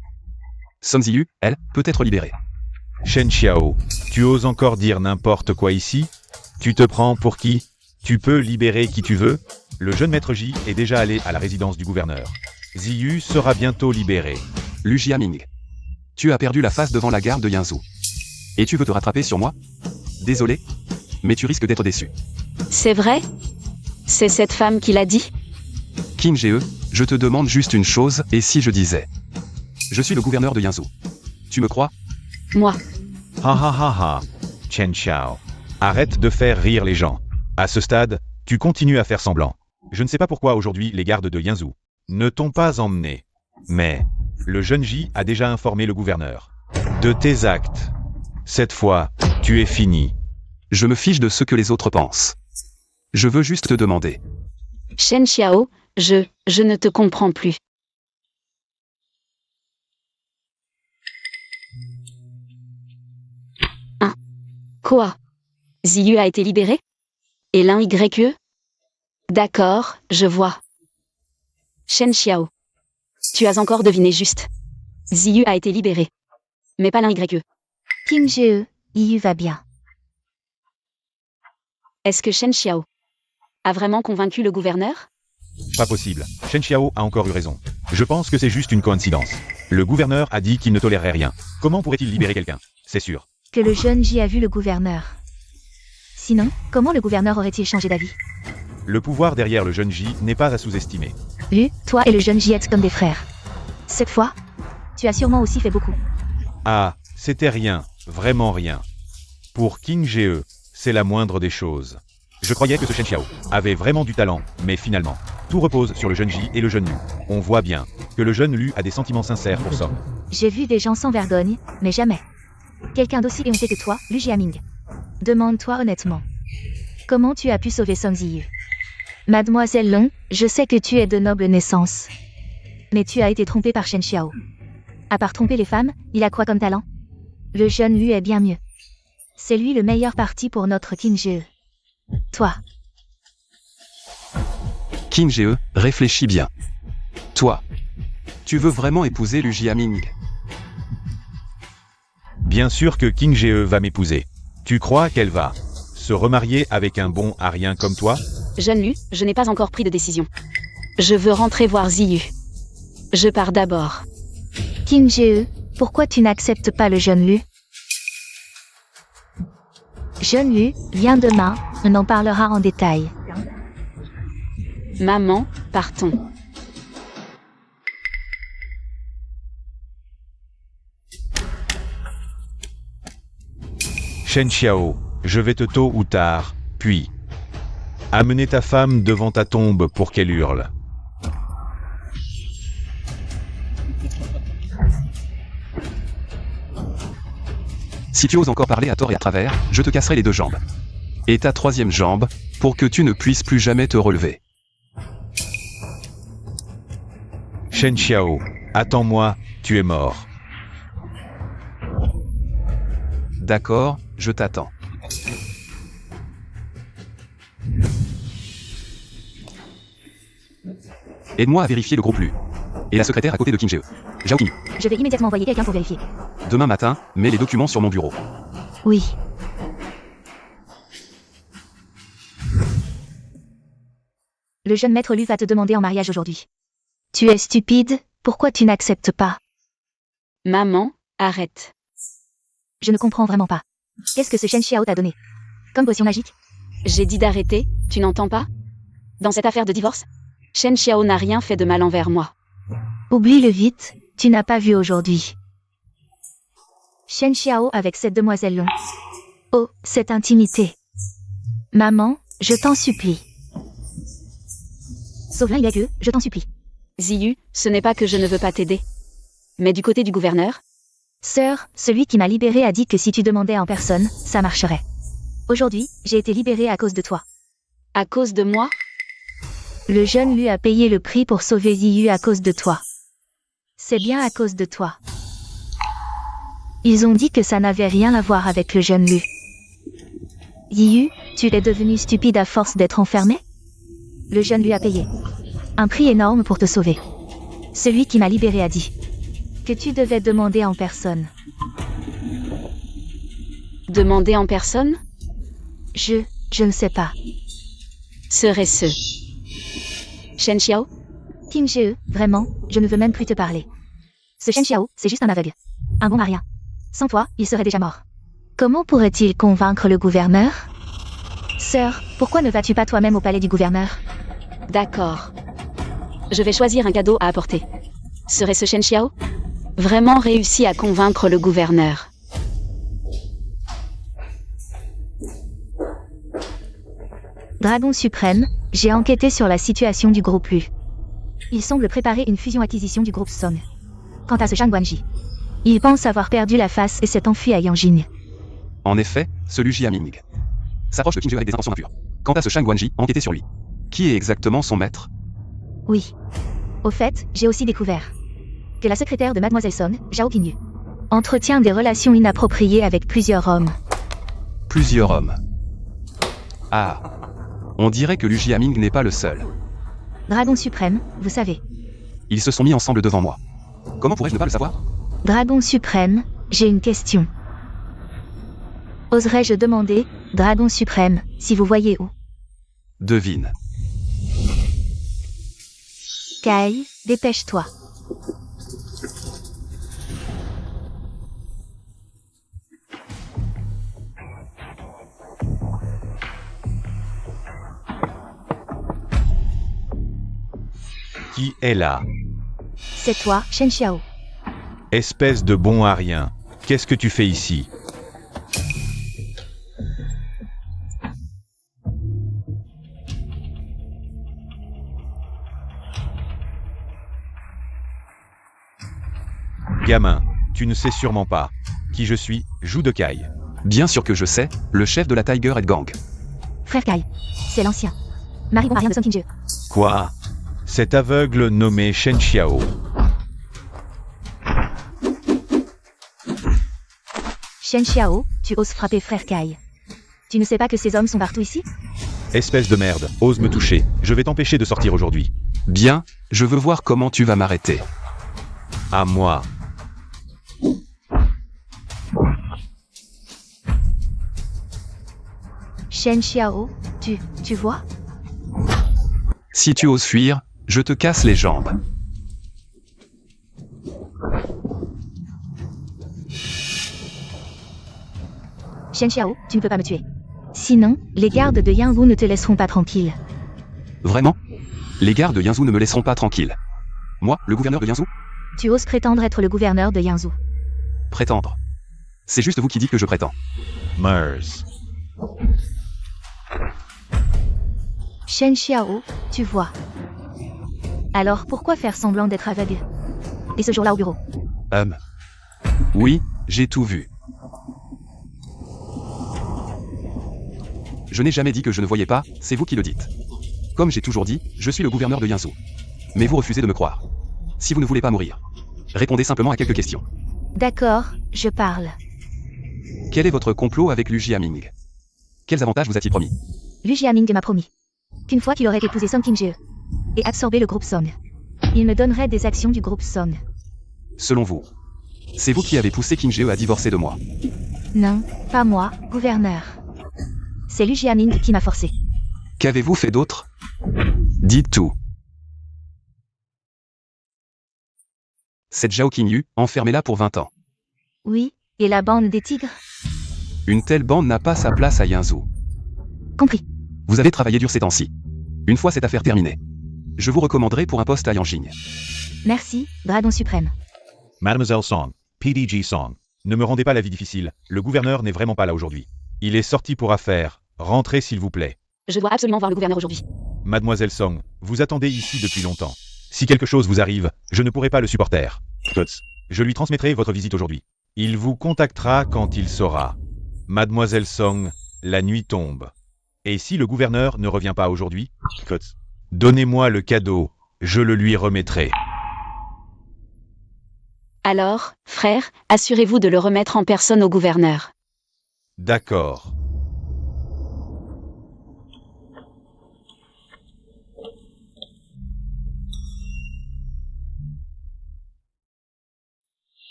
Son Ziyu, elle, peut être libérée. Shen Xiao, tu oses encore dire n'importe quoi ici? Tu te prends pour qui? Tu peux libérer qui tu veux? Le jeune maître J est déjà allé à la résidence du gouverneur. Ziyu sera bientôt libéré. Lu Jiaming. Tu as perdu la face devant la garde de Yinzhou. Et tu veux te rattraper sur moi? Désolé, mais tu risques d'être déçu. C'est vrai? C'est cette femme qui l'a dit? Qin Ge, je te demande juste une chose, et si je disais? Je suis le gouverneur de Yinzhou. Tu me crois? Moi. Ha ha ha ha. Shen Xiao. Arrête de faire rire les gens. À ce stade, tu continues à faire semblant. Je ne sais pas pourquoi aujourd'hui les gardes de Yinzhou ne t'ont pas emmené. Mais, le jeune J a déjà informé le gouverneur de tes actes. Cette fois, tu es fini. Je me fiche de ce que les autres pensent. Je veux juste te demander. Shen Xiao, je ne te comprends plus. Hein? Quoi? Ziyu a été libéré? Et l'un YE? D'accord, je vois. Shen Xiao. Tu as encore deviné juste. Ziyu a été libéré. Mais pas l'un YE. Qin Ge, Yu va bien. Est-ce que Shen Xiao a vraiment convaincu le gouverneur? Pas possible. Shen Xiao a encore eu raison. Je pense que c'est juste une coïncidence. Le gouverneur a dit qu'il ne tolérerait rien. Comment pourrait-il libérer quelqu'un? C'est sûr. Que le jeune J a vu le gouverneur. Sinon, comment le gouverneur aurait-il changé d'avis? Le pouvoir derrière le jeune J n'est pas à sous-estimer. Lu, toi et le jeune J êtes comme des frères. Cette fois, tu as sûrement aussi fait beaucoup. Ah, c'était rien, vraiment rien. Pour Qin Ge, c'est la moindre des choses. Je croyais que ce Shen Xiao avait vraiment du talent, mais finalement, tout repose sur le jeune J et le jeune Lu. On voit bien que le jeune Lu a des sentiments sincères pour Som. J'ai vu des gens sans vergogne, mais jamais quelqu'un d'aussi éhonté que toi, Lu Jiaming. Demande-toi honnêtement. Comment tu as pu sauver Son Ziyu? Mademoiselle Long, je sais que tu es de noble naissance. Mais tu as été trompée par Shen Xiao. À part tromper les femmes, il a quoi comme talent? Le jeune Lu est bien mieux. C'est lui le meilleur parti pour notre Qin Ge. Toi. Qin Ge, réfléchis bien. Toi. Tu veux vraiment épouser Lu Jiaming? Bien sûr que Qin Ge va m'épouser. Tu crois qu'elle va se remarier avec un bon arien comme toi? Jeune Lu, je n'ai pas encore pris de décision. Je veux rentrer voir Ziyu. Je pars d'abord. Qin Ge, pourquoi tu n'acceptes pas le jeune Lu? Jeune Lu, viens demain, on en parlera en détail. Maman, partons. Shen Xiao, je vais te tôt ou tard, puis amener ta femme devant ta tombe pour qu'elle hurle. Si tu oses encore parler à tort et à travers, je te casserai les 2 jambes. Et ta 3e jambe, pour que tu ne puisses plus jamais te relever. Shen Xiao, attends-moi, tu es mort. D'accord, je t'attends. Aide-moi à vérifier le groupe Lu. Et la secrétaire à côté de Qin Ge. Zhao Qing. Je vais immédiatement envoyer quelqu'un pour vérifier. Demain matin, mets les documents sur mon bureau. Oui. Le jeune maître Lu va te demander en mariage aujourd'hui. Tu es stupide, pourquoi tu n'acceptes pas? Maman, arrête. Je ne comprends vraiment pas. Qu'est-ce que ce Shen Xiao t'a donné? Comme potion magique? J'ai dit d'arrêter, tu n'entends pas? Dans cette affaire de divorce, Shen Xiao n'a rien fait de mal envers moi. Oublie-le vite, tu n'as pas vu aujourd'hui. Shen Xiao avec cette demoiselle Long. Oh, cette intimité. Maman, je t'en supplie. Sauve l'un et que, je t'en supplie. Ziyu, ce n'est pas que je ne veux pas t'aider. Mais du côté du gouverneur, Sœur, celui qui m'a libéré a dit que si tu demandais en personne, ça marcherait. Aujourd'hui, j'ai été libéré à cause de toi. à cause de moi, Le jeune Lu a payé le prix pour sauver Ziyu à cause de toi. C'est bien à cause de toi. Ils ont dit que ça n'avait rien à voir avec le jeune Lu. Ziyu, tu es devenu stupide à force d'être enfermé? Le jeune Lu a payé un prix énorme pour te sauver. Celui qui m'a libéré a dit que tu devais demander en personne. demander en personne, Je ne sais pas. serait ce. Shen Xiao, Tim Jie, vraiment, je ne veux même plus te parler. Ce Shen Xiao, c'est juste un aveugle. Un bon à rien. Sans toi, il serait déjà mort. Comment pourrait-il convaincre le gouverneur? Sœur, pourquoi ne vas-tu pas toi-même au palais du gouverneur? d'accord. Je vais choisir un cadeau à apporter. Serait ce Shen Xiao vraiment réussi à convaincre le gouverneur? Dragon suprême, j'ai enquêté sur la situation du groupe Lu. Il semble préparer une fusion-acquisition du groupe Song. Quant à ce Zhang Guanji, il pense avoir perdu la face et s'est enfui à Yanjing. En effet, ce Lu Jiaming s'approche de King Jie avec des intentions impures. Quant à ce Shang Guanji, enquêtez sur lui. Qui est exactement son maître? Oui. Au fait, j'ai aussi découvert que la secrétaire de Mademoiselle Song, Zhao Qingyu, entretient des relations inappropriées avec plusieurs hommes. Plusieurs hommes. Ah. On dirait que Lu Jiaming n'est pas le seul. Dragon suprême, vous savez. Ils se sont mis ensemble devant moi. Comment pourrais-je ne pas le savoir? Dragon suprême, j'ai une question. Oserais-je demander, Dragon suprême, si vous voyez où? Devine. Kai, dépêche-toi. Qui est là? C'est toi, Shen Xiao. Espèce de bon à rien. Qu'est-ce que tu fais ici? Gamin, tu ne sais sûrement pas qui je suis, Zhu de Kai. Bien sûr que je sais, le chef de la Tiger Head Gang. Frère Kai. C'est l'ancien. Mari bon à rien de Song Qingje. Quoi? Cet aveugle nommé Shen Xiao. Shen Xiao, tu oses frapper frère Kai. Tu ne sais pas que ces hommes sont partout ici? Espèce de merde, ose me toucher. Je vais t'empêcher de sortir aujourd'hui. Bien, je veux voir comment tu vas m'arrêter. À moi. Shen Xiao, tu vois? Si tu oses fuir, je te casse les jambes. Shen Xiao, tu ne peux pas me tuer. Sinon, les gardes de Yangwu ne te laisseront pas tranquille. Vraiment? Les gardes de Yanzhou ne me laisseront pas tranquille. Moi, le gouverneur de Yanzhou? Tu oses prétendre être le gouverneur de Yangzhou. Prétendre. C'est juste vous qui dites que je prétends. Mers. Shen Xiao, tu vois. Alors pourquoi faire semblant d'être aveugle? Et ce jour-là au bureau? Oui, j'ai tout vu. Je n'ai jamais dit que je ne voyais pas, c'est vous qui le dites. Comme j'ai toujours dit, je suis le gouverneur de Yanzhou. Mais vous refusez de me croire. Si vous ne voulez pas mourir, répondez simplement à quelques questions. D'accord, je parle. Quel est votre complot avec Lu Jiaming? Quels avantages vous a-t-il promis? Lu Jiaming m'a promis qu'une fois qu'il aurait épousé Song Qingje et absorbé le groupe Song, il me donnerait des actions du groupe Song. Selon vous, c'est vous qui avez poussé King Jie à divorcer de moi. Non, pas moi, gouverneur. C'est Lu Jiaming qui m'a forcé. Qu'avez-vous fait d'autre? Dites tout. Cette Zhao Qingyu, enfermez-la pour 20 ans. Oui, et la bande des tigres? Une telle bande n'a pas sa place à Yanzhou. Compris. Vous avez travaillé dur ces temps-ci. Une fois cette affaire terminée, je vous recommanderai pour un poste à Yanjing. Merci, Dragon suprême. Mademoiselle Song, PDG Song. Ne me rendez pas la vie difficile, le gouverneur n'est vraiment pas là aujourd'hui. Il est sorti pour affaires. Rentrez s'il vous plaît. Je dois absolument voir le gouverneur aujourd'hui. Mademoiselle Song, vous attendez ici depuis longtemps. Si quelque chose vous arrive, je ne pourrai pas le supporter. Je lui transmettrai votre visite aujourd'hui. Il vous contactera quand il saura. Mademoiselle Song, la nuit tombe. Et si le gouverneur ne revient pas aujourd'hui, donnez-moi le cadeau, je le lui remettrai. Alors, frère, assurez-vous de le remettre en personne au gouverneur. D'accord.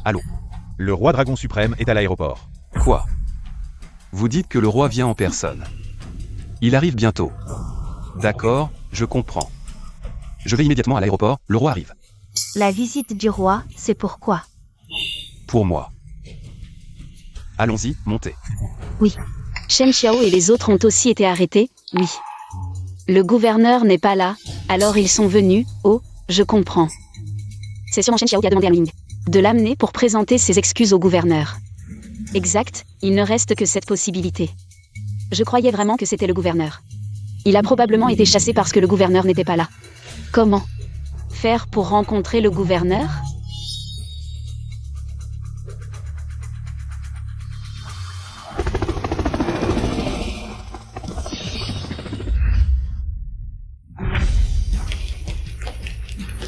Allô? Le roi dragon suprême est à l'aéroport. Quoi? Vous dites que le roi vient en personne. Il arrive bientôt. D'accord, je comprends. Je vais immédiatement à l'aéroport, le roi arrive. La visite du roi, c'est pourquoi? Pour moi. Allons-y, montez. Shen Xiao et les autres ont aussi été arrêtés, oui. Le gouverneur n'est pas là, alors ils sont venus, oh, je comprends. C'est sûrement Shen Xiao qui a demandé à Ming de l'amener pour présenter ses excuses au gouverneur. Exact, il ne reste que cette possibilité. Je croyais vraiment que c'était le gouverneur. Il a probablement été chassé parce que le gouverneur n'était pas là. Comment faire pour rencontrer le gouverneur?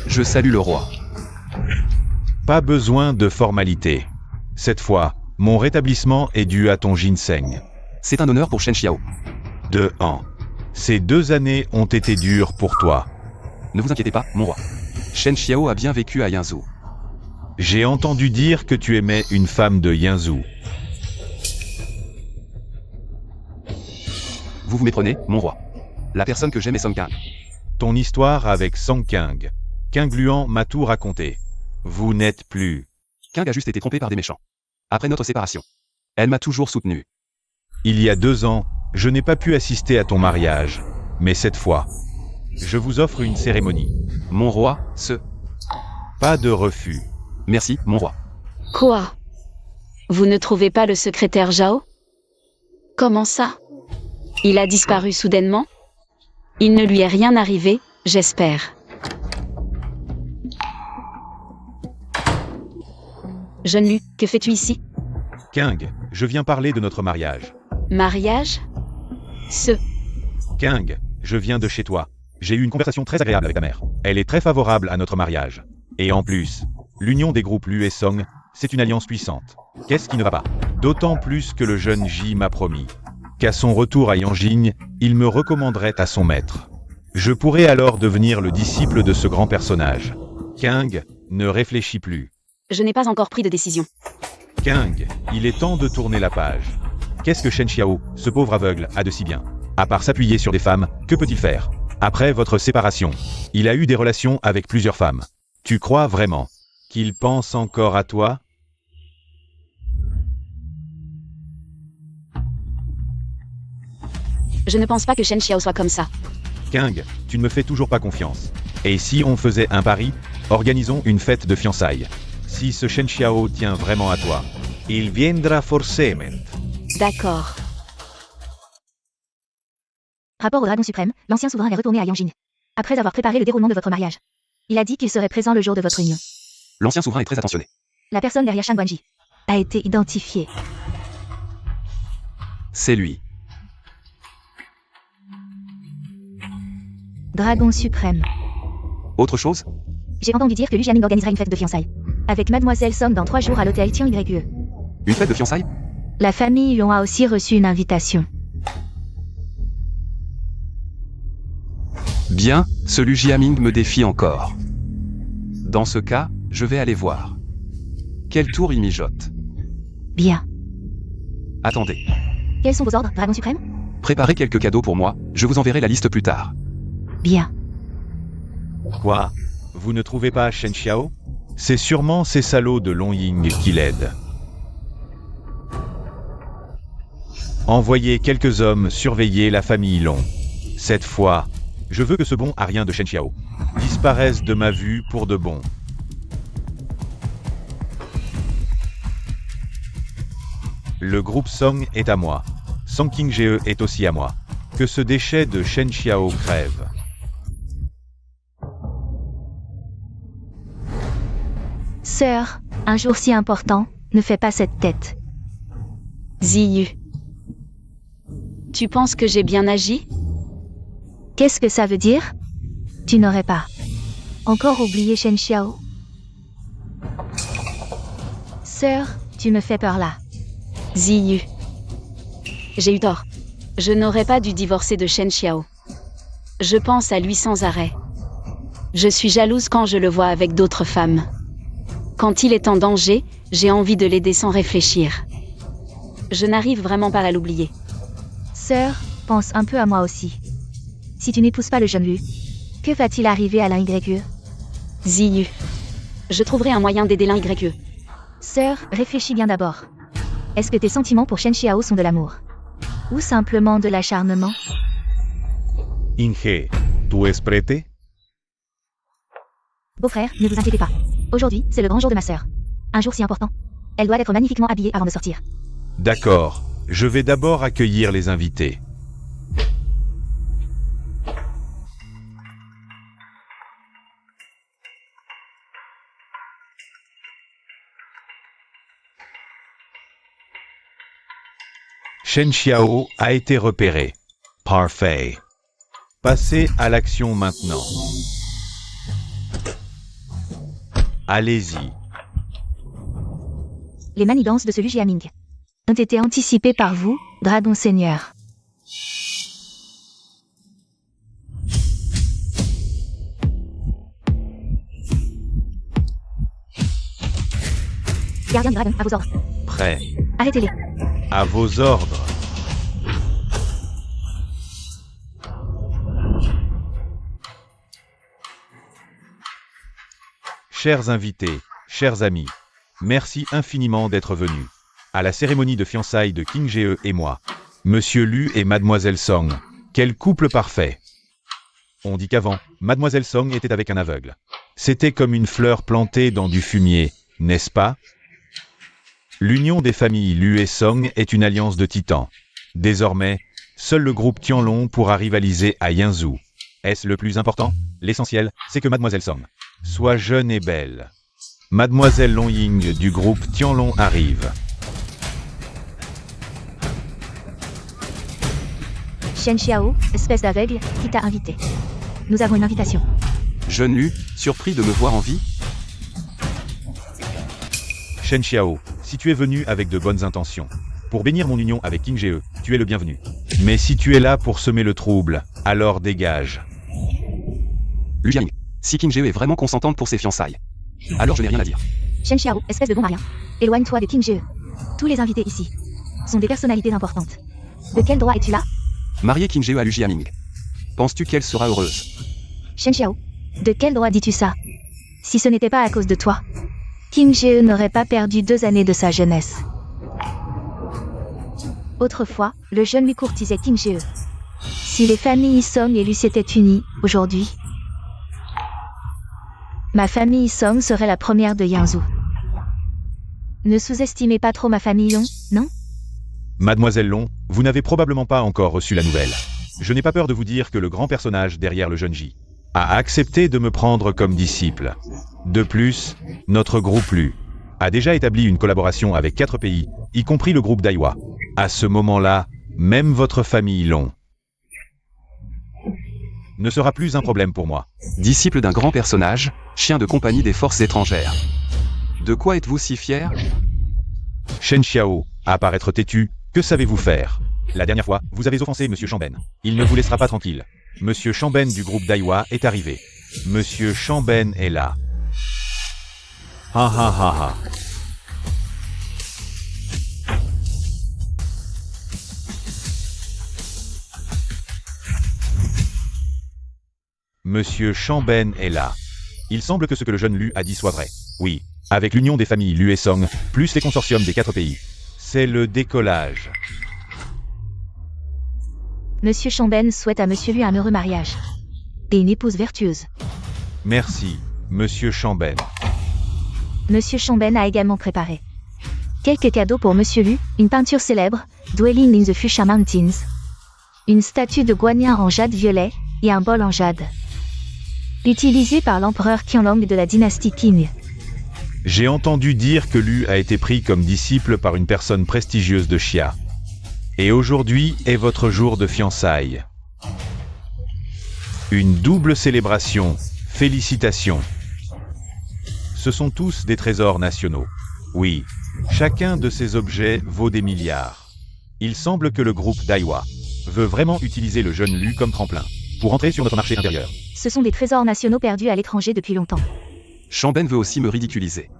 Je salue le roi. Pas besoin de formalité. Cette fois, mon rétablissement est dû à ton ginseng. C'est un honneur pour Shen Xiao. 2 ans. Ces 2 années ont été dures pour toi. Ne vous inquiétez pas, mon roi. Shen Xiao a bien vécu à Yanzhou. J'ai entendu dire que tu aimais une femme de Yanzhou. Vous vous méprenez, mon roi. La personne que j'aime est Song Kang. Ton histoire avec Song Kang. Kang Luan m'a tout raconté. Vous n'êtes plus. Kang a juste été trompé par des méchants. Après notre séparation. Elle m'a toujours soutenu. Il y a 2 ans, je n'ai pas pu assister à ton mariage. Mais cette fois, je vous offre une cérémonie. Mon roi, Pas de refus. Merci, mon roi. Quoi? Vous ne trouvez pas le secrétaire Zhao? Comment ça? Il a disparu soudainement? Il ne lui est rien arrivé, j'espère. Jeune Lu, que fais-tu ici? Kang, je viens parler de notre mariage. Mariage? Kang, je viens de chez toi. J'ai eu une conversation très agréable avec ta mère. Elle est très favorable à notre mariage. Et en plus, l'union des groupes Lu et Song, c'est une alliance puissante. Qu'est-ce qui ne va pas? D'autant plus que le jeune Ji m'a promis qu'à son retour à Yanjing, il me recommanderait à son maître. Je pourrais alors devenir le disciple de ce grand personnage. Kang, ne réfléchis plus. Je n'ai pas encore pris de décision. Kang, il est temps de tourner la page. Qu'est-ce que Shen Xiao, ce pauvre aveugle, a de si bien? À part s'appuyer sur des femmes, que peut-il faire? Après votre séparation, il a eu des relations avec plusieurs femmes. Tu crois vraiment qu'il pense encore à toi? Je ne pense pas que Shen Xiao soit comme ça. Kang, tu ne me fais toujours pas confiance. Et si on faisait un pari? Organisons une fête de fiançailles. Si ce Shen Xiao tient vraiment à toi, il viendra forcément. D'accord. Rapport au dragon suprême, l'ancien souverain est retourné à Yanjing. Après avoir préparé le déroulement de votre mariage. Il a dit qu'il serait présent le jour de votre union. L'ancien souverain est très attentionné. La personne derrière Shang Guanji a été identifiée. C'est lui. Dragon suprême. Autre chose? J'ai entendu dire que Lu Jiaming organisera une fête de fiançailles. Avec Mademoiselle Song dans 3 jours à l'hôtel Tian Yue. Une fête de fiançailles? La famille Yuan a aussi reçu une invitation. Bien, ce Lu Jiaming me défie encore. Dans ce cas, je vais aller voir. Quel tour il mijote? Bien. Attendez. Quels sont vos ordres, Dragon suprême? Préparez quelques cadeaux pour moi, je vous enverrai la liste plus tard. Bien. Quoi? Vous ne trouvez pas Shen Xiao? C'est sûrement ces salauds de Longying qui l'aident. Envoyez quelques hommes surveiller la famille Long. Cette fois, je veux que ce bon arien de Shen Xiao disparaisse de ma vue pour de bon. Le groupe Song est à moi. Song Qingzhe est aussi à moi. Que ce déchet de Shen Xiao crève. Sœur, un jour si important, ne fais pas cette tête. Ziyu. Tu penses que j'ai bien agi? Qu'est-ce que ça veut dire? Tu n'aurais pas encore oublié Shen Xiao? Sœur, tu me fais peur là. Ziyu. J'ai eu tort. Je n'aurais pas dû divorcer de Shen Xiao. Je pense à lui sans arrêt. Je suis jalouse quand je le vois avec d'autres femmes. Quand il est en danger, j'ai envie de l'aider sans réfléchir. Je n'arrive vraiment pas à l'oublier. Sœur, pense un peu à moi aussi. Si tu n'épouses pas le jeune Lu, que va-t-il arriver à l'un YE? Ziyu. Je trouverai un moyen d'aider l'un YE. Sœur, réfléchis bien d'abord. Est-ce que tes sentiments pour Shen Xiao sont de l'amour? Ou simplement de l'acharnement? Inge, ¿tú es prete? Beau-frère, ne vous inquiétez pas. Aujourd'hui, c'est le grand jour de ma sœur. Un jour si important. Elle doit être magnifiquement habillée avant de sortir. D'accord, je vais d'abord accueillir les invités. Shen Xiao a été repéré. Parfait. Passez à l'action maintenant. Allez-y. Les manigances de ce Lu Jiaming ont été anticipées par vous, Dragon Seigneur. Gardien de Dragon, à vos ordres. Prêt. Arrêtez-les. À vos ordres. Chers invités, chers amis, merci infiniment d'être venus. À la cérémonie de fiançailles de Qingzhe et moi. Monsieur Lu et Mademoiselle Song. Quel couple parfait. On dit qu'avant, Mademoiselle Song était avec un aveugle. C'était comme une fleur plantée dans du fumier, n'est-ce pas? L'union des familles Lu et Song est une alliance de titans. Désormais, seul le groupe Tianlong pourra rivaliser à Yanzhou. Est-ce le plus important? L'essentiel, c'est que Mademoiselle Song soit jeune et belle. Mademoiselle Long Ying du groupe Tianlong arrive. Shen Xiao, espèce d'aveugle, qui t'a invité. Nous avons une invitation. Jeune Lu, surpris de me voir en vie? Shen Xiao, si tu es venu avec de bonnes intentions, pour bénir mon union avec Qingzhe, tu es le bienvenu. Mais si tu es là pour semer le trouble, alors dégage. Lu Jiaming. Si Qingzhe est vraiment consentante pour ses fiançailles, alors je n'ai rien à dire. Shen Xiao, espèce de bon marien. Éloigne-toi de Qingzhe. Tous les invités ici sont des personnalités importantes. De quel droit es-tu là? Marier Qingzhe à Lu Jiaming. Penses-tu qu'elle sera heureuse? Shen Xiao, de quel droit dis-tu ça? Si ce n'était pas à cause de toi, Qingzhe n'aurait pas perdu 2 années de sa jeunesse. Autrefois, le jeune Lu courtisait Qingzhe. Si les familles Song et Lu s'étaient unies, aujourd'hui, ma famille Song serait la première de Yanzhou. Ne sous-estimez pas trop ma famille Long, non? Mademoiselle Long, vous n'avez probablement pas encore reçu la nouvelle. Je n'ai pas peur de vous dire que le grand personnage derrière le jeune J a accepté de me prendre comme disciple. De plus, notre groupe Lu a déjà établi une collaboration avec 4 pays, y compris le groupe Daiwa. À ce moment-là, même votre famille Long ne sera plus un problème pour moi. Disciple d'un grand personnage, chien de compagnie des forces étrangères. De quoi êtes-vous si fier? Shen Xiao, à paraître têtu, que savez-vous faire? La dernière fois, vous avez offensé Monsieur Chamben. Il ne vous laissera pas tranquille. Monsieur Chamben du groupe Daiwa est arrivé. Monsieur Chamben est là. Ha ha ha ha. Monsieur Chamben est là. Il semble que ce que le jeune Lu a dit soit vrai. Oui, avec l'union des familles Lu et Song, plus les consortiums des 4 pays. C'est le décollage. Monsieur Changben souhaite à Monsieur Lu un heureux mariage. Et une épouse vertueuse. Merci, Monsieur Changben. Monsieur Changben a également préparé quelques cadeaux pour Monsieur Lu, une peinture célèbre, Dwelling in the Fuchsia Mountains, une statue de Guanyin en jade violet, et un bol en jade. Utilisé par l'empereur Qianlong de la dynastie Qing. J'ai entendu dire que Lu a été pris comme disciple par une personne prestigieuse de Xia. Et aujourd'hui est votre jour de fiançailles. Une double célébration, félicitations. Ce sont tous des trésors nationaux. Oui, chacun de ces objets vaut des milliards. Il semble que le groupe Daiwa veut vraiment utiliser le jeune Lu comme tremplin pour entrer sur notre marché intérieur. Ce sont des trésors nationaux perdus à l'étranger depuis longtemps. Changben veut aussi me ridiculiser.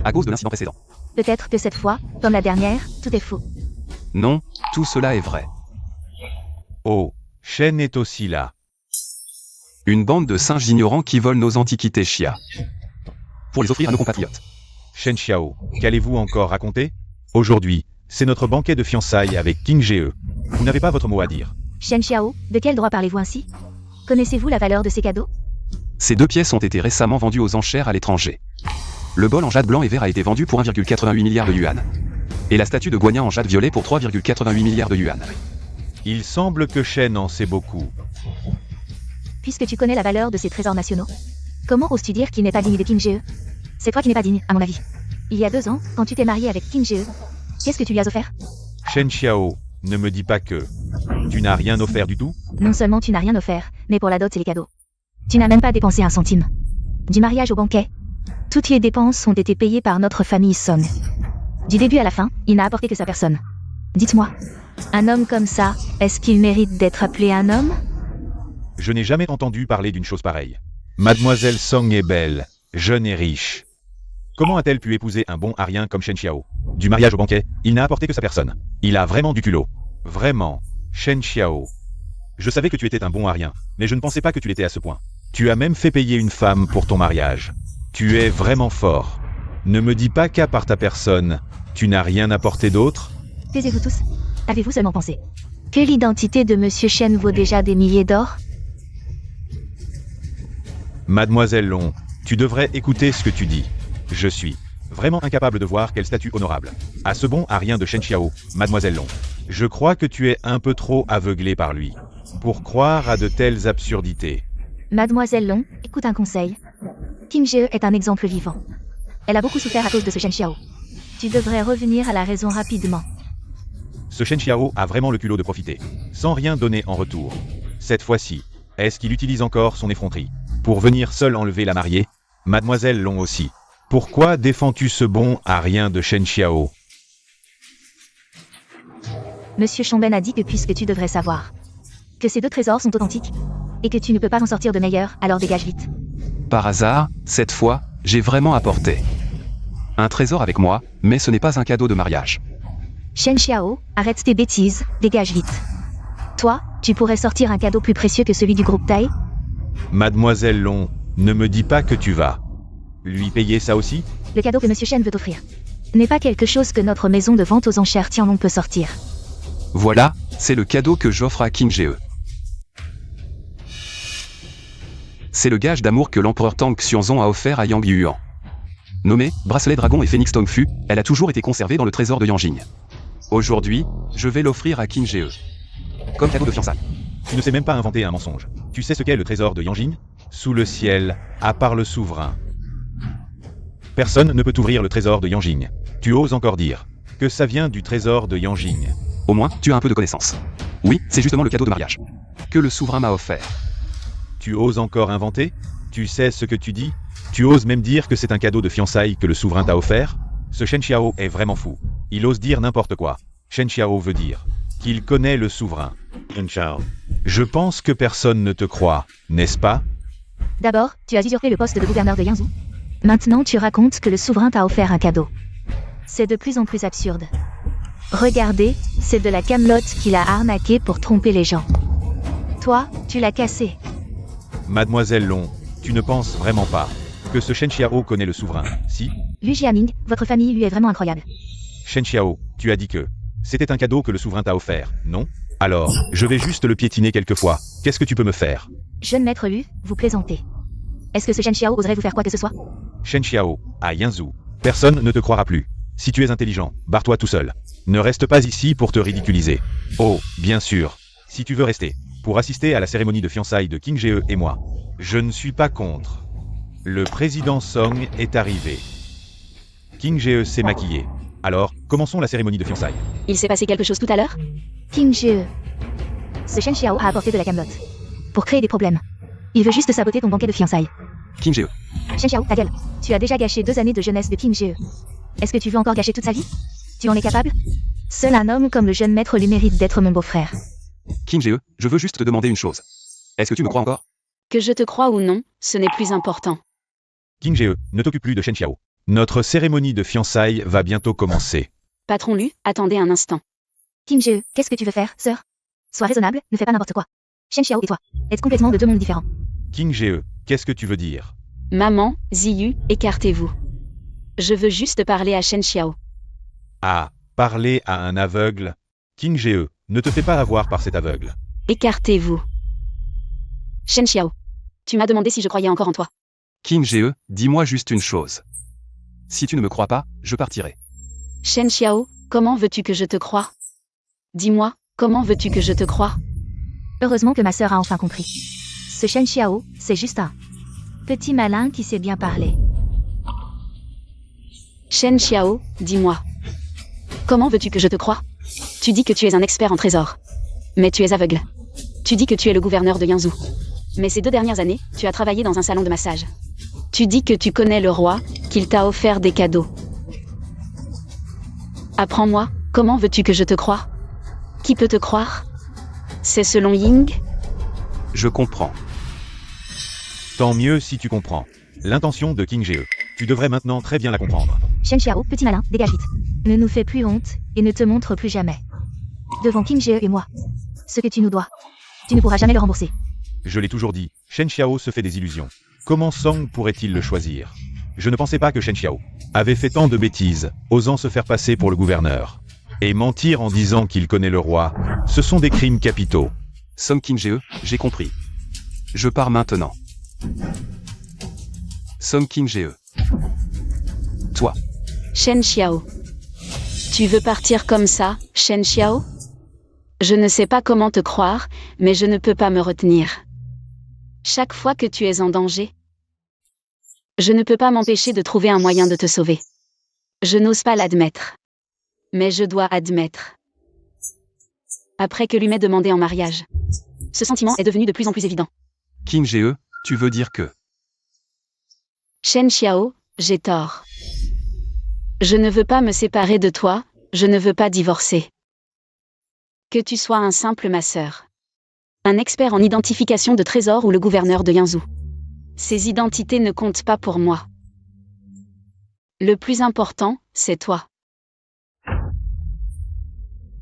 À cause de l'incident précédent. Peut-être que cette fois, comme la dernière, tout est faux. Non, tout cela est vrai. Oh, Shen est aussi là. Une bande de singes ignorants qui volent nos antiquités Xia. Pour les offrir à nos compatriotes. Shen Xiao, qu'allez-vous encore raconter? Aujourd'hui, c'est notre banquet de fiançailles avec King Ge. Vous n'avez pas votre mot à dire. Shen Xiao, de quel droit parlez-vous ainsi? Connaissez-vous la valeur de ces cadeaux? Ces deux pièces ont été récemment vendues aux enchères à l'étranger. Le bol en jade blanc et vert a été vendu pour 1,88 milliard de yuan. Et la statue de Guanyin en jade violet pour 3,88 milliards de yuan. Il semble que Shen en sait beaucoup. Puisque tu connais la valeur de ces trésors nationaux, comment oses-tu dire qu'il n'est pas digne de King Ge? C'est toi qui n'es pas digne, à mon avis. Il y a 2 ans, quand tu t'es marié avec King Ge, qu'est-ce que tu lui as offert? Shen Xiao, ne me dis pas que tu n'as rien offert du tout? Non seulement tu n'as rien offert, mais pour la dot et les cadeaux. Tu n'as même pas dépensé un centime. Du mariage au banquet, toutes les dépenses ont été payées par notre famille Song. Du début à la fin, il n'a apporté que sa personne. Dites-moi, un homme comme ça, est-ce qu'il mérite d'être appelé un homme? Je n'ai jamais entendu parler d'une chose pareille. Mademoiselle Song est belle, jeune et riche. Comment a-t-elle pu épouser un bon arien comme Shen Xiao? Du mariage au banquet, il n'a apporté que sa personne. Il a vraiment du culot. Vraiment, Shen Xiao. Je savais que tu étais un bon arien, mais je ne pensais pas que tu l'étais à ce point. Tu as même fait payer une femme pour ton mariage. Tu es vraiment fort. Ne me dis pas qu'à part ta personne, tu n'as rien apporté d'autre? Taisez-vous tous. Avez-vous seulement pensé que l'identité de Monsieur Shen vaut déjà des milliers d'or? Mademoiselle Long, tu devrais écouter ce que tu dis. Je suis vraiment incapable de voir quel statut honorable à ce bon arien de Shen Xiao, Mademoiselle Long. Je crois que tu es un peu trop aveuglée par lui pour croire à de telles absurdités. Mademoiselle Long, écoute un conseil. King Ge est un exemple vivant. Elle a beaucoup souffert à cause de ce Shen Xiao. Tu devrais revenir à la raison rapidement. Ce Shen Xiao a vraiment le culot de profiter, sans rien donner en retour. Cette fois-ci, est-ce qu'il utilise encore son effronterie pour venir seul enlever la mariée? Mademoiselle Long aussi. Pourquoi défends-tu ce bon arien de Shen Xiao? Monsieur Changben a dit que puisque tu devrais savoir que ces 2 trésors sont authentiques, et que tu ne peux pas en sortir de meilleur, alors dégage vite. Par hasard, cette fois, j'ai vraiment apporté un trésor avec moi, mais ce n'est pas un cadeau de mariage. Shen Xiao, arrête tes bêtises, dégage vite. Toi, tu pourrais sortir un cadeau plus précieux que celui du groupe Tai? Mademoiselle Long, ne me dis pas que tu vas lui payer ça aussi? Le cadeau que Monsieur Shen veut offrir n'est pas quelque chose que notre maison de vente aux enchères Tianlong peut sortir. Voilà, c'est le cadeau que j'offre à King Ge. C'est le gage d'amour que l'empereur Tang Xuanzong a offert à Yang Yuan. Nommée bracelet dragon et phénix Tongfu, elle a toujours été conservée dans le trésor de Yanjing. Aujourd'hui, je vais l'offrir à King Ge. Comme cadeau de fiançailles. Tu ne sais même pas inventer un mensonge. Tu sais ce qu'est le trésor de Yanjing? Sous le ciel, à part le souverain. Personne ne peut ouvrir le trésor de Yanjing. Tu oses encore dire que ça vient du trésor de Yanjing. Au moins, tu as un peu de connaissance. Oui, c'est justement le cadeau de mariage que le souverain m'a offert. Tu oses encore inventer? Tu sais ce que tu dis? Tu oses même dire que c'est un cadeau de fiançailles que le souverain t'a offert? Ce Shen Xiao est vraiment fou. Il ose dire n'importe quoi. Shen Xiao veut dire qu'il connaît le souverain. Je pense que personne ne te croit, n'est-ce pas? D'abord, tu as usurpé le poste de gouverneur de Yangzhou. Maintenant, tu racontes que le souverain t'a offert un cadeau. C'est de plus en plus absurde. Regardez, c'est de la camelote qu'il a arnaqué pour tromper les gens. Toi, tu l'as cassé. Mademoiselle Long, tu ne penses vraiment pas que ce Shen Xiao connaît le souverain, si? Lu Jiaming, votre famille lui est vraiment incroyable. Shen Xiao, tu as dit que c'était un cadeau que le souverain t'a offert, non? Alors, je vais juste le piétiner quelquefois. Qu'est-ce que tu peux me faire? Jeune maître Lu, vous plaisantez. Est-ce que ce Shen Xiao oserait vous faire quoi que ce soit? Shen Xiao, à Yanzhou. Personne ne te croira plus. Si tu es intelligent, barre-toi tout seul. Ne reste pas ici pour te ridiculiser. Oh, bien sûr. Si tu veux rester, pour assister à la cérémonie de fiançailles de King Jie et moi. Je ne suis pas contre. Le président Song est arrivé. King Jie s'est maquillé. Alors, commençons la cérémonie de fiançailles. Il s'est passé quelque chose tout à l'heure? King Jie. Ce Shen Xiao a apporté de la camelote. Pour créer des problèmes. Il veut juste saboter ton banquet de fiançailles. King Jie. Shen Xiao, ta gueule. Tu as déjà gâché 2 années de jeunesse de King Jie. Est-ce que tu veux encore gâcher toute sa vie? Tu en es capable? Seul un homme comme le jeune maître lui mérite d'être mon beau-frère. King Jie, je veux juste te demander une chose. Est-ce que tu me crois encore? Que je te croie ou non, ce n'est plus important. King Jie, ne t'occupe plus de Shen Xiao. Notre cérémonie de fiançailles va bientôt commencer. Patron Lu, attendez un instant. King Jie, qu'est-ce que tu veux faire, sœur? Sois raisonnable, ne fais pas n'importe quoi. Shen Xiao et toi, êtes complètement de 2 mondes différents. King Jie, qu'est-ce que tu veux dire? Maman, Ziyu, écartez-vous. Je veux juste parler à Shen Xiao. Ah, parler à un aveugle? King Jie, ne te fais pas avoir par cet aveugle. Écartez-vous. Shen Xiao. Tu m'as demandé si je croyais encore en toi. King Jie, dis-moi juste une chose. Si tu ne me crois pas, je partirai. Shen Xiao, comment veux-tu que je te croie? Dis-moi, comment veux-tu que je te croie? Heureusement que ma sœur a enfin compris. Ce Shen Xiao, c'est juste un petit malin qui sait bien parler. Shen Xiao, dis-moi. Comment veux-tu que je te croie? Tu dis que tu es un expert en trésors. Mais tu es aveugle. Tu dis que tu es le gouverneur de Yanzhou. Mais ces 2 dernières années, tu as travaillé dans un salon de massage. Tu dis que tu connais le roi, qu'il t'a offert des cadeaux. Apprends-moi, comment veux-tu que je te croie? Qui peut te croire? C'est selon Ying? Je comprends. Tant mieux si tu comprends. L'intention de King Jie. Tu devrais maintenant très bien la comprendre. Shen Xiao, petit malin, dégage vite. Ne nous fais plus honte, et ne te montre plus jamais. Devant King Jie et moi. Ce que tu nous dois. Tu ne pourras jamais le rembourser. Je l'ai toujours dit, Shen Xiao se fait des illusions. Comment Song pourrait-il le choisir? Je ne pensais pas que Shen Xiao avait fait tant de bêtises, osant se faire passer pour le gouverneur. Et mentir en disant qu'il connaît le roi, ce sont des crimes capitaux. Song King Jie, j'ai compris. Je pars maintenant. Song King Jie. Toi. Shen Xiao. Tu veux partir comme ça, Shen Xiao? Je ne sais pas comment te croire, mais je ne peux pas me retenir. Chaque fois que tu es en danger, je ne peux pas m'empêcher de trouver un moyen de te sauver. Je n'ose pas l'admettre. Mais je dois admettre. Après que lui m'ait demandé en mariage. Ce sentiment est devenu de plus en plus évident. King Jie, tu veux dire que... Shen Xiao, j'ai tort. Je ne veux pas me séparer de toi, je ne veux pas divorcer. Que tu sois un simple masseur. Un expert en identification de trésors ou le gouverneur de Yanzhou. Ces identités ne comptent pas pour moi. Le plus important, c'est toi.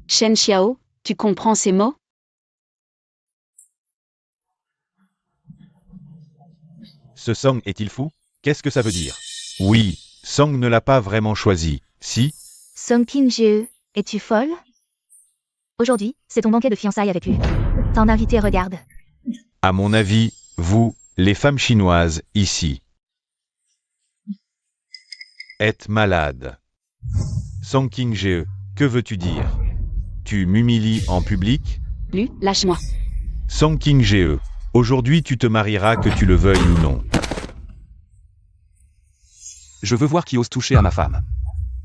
Shen Xiao, tu comprends ces mots? Ce Song est-il fou? Qu'est-ce que ça veut dire? Oui, Song ne l'a pas vraiment choisi, si? Song King Jie, es-tu folle? Aujourd'hui, c'est ton banquet de fiançailles avec lui. T'en invité regarde. À mon avis, vous, les femmes chinoises, ici, êtes malades. Song King Jie, que veux-tu dire? Tu m'humilies en public? Lu, lâche-moi. Song King Jie, aujourd'hui tu te marieras que tu le veuilles ou non. Je veux voir qui ose toucher à ma femme.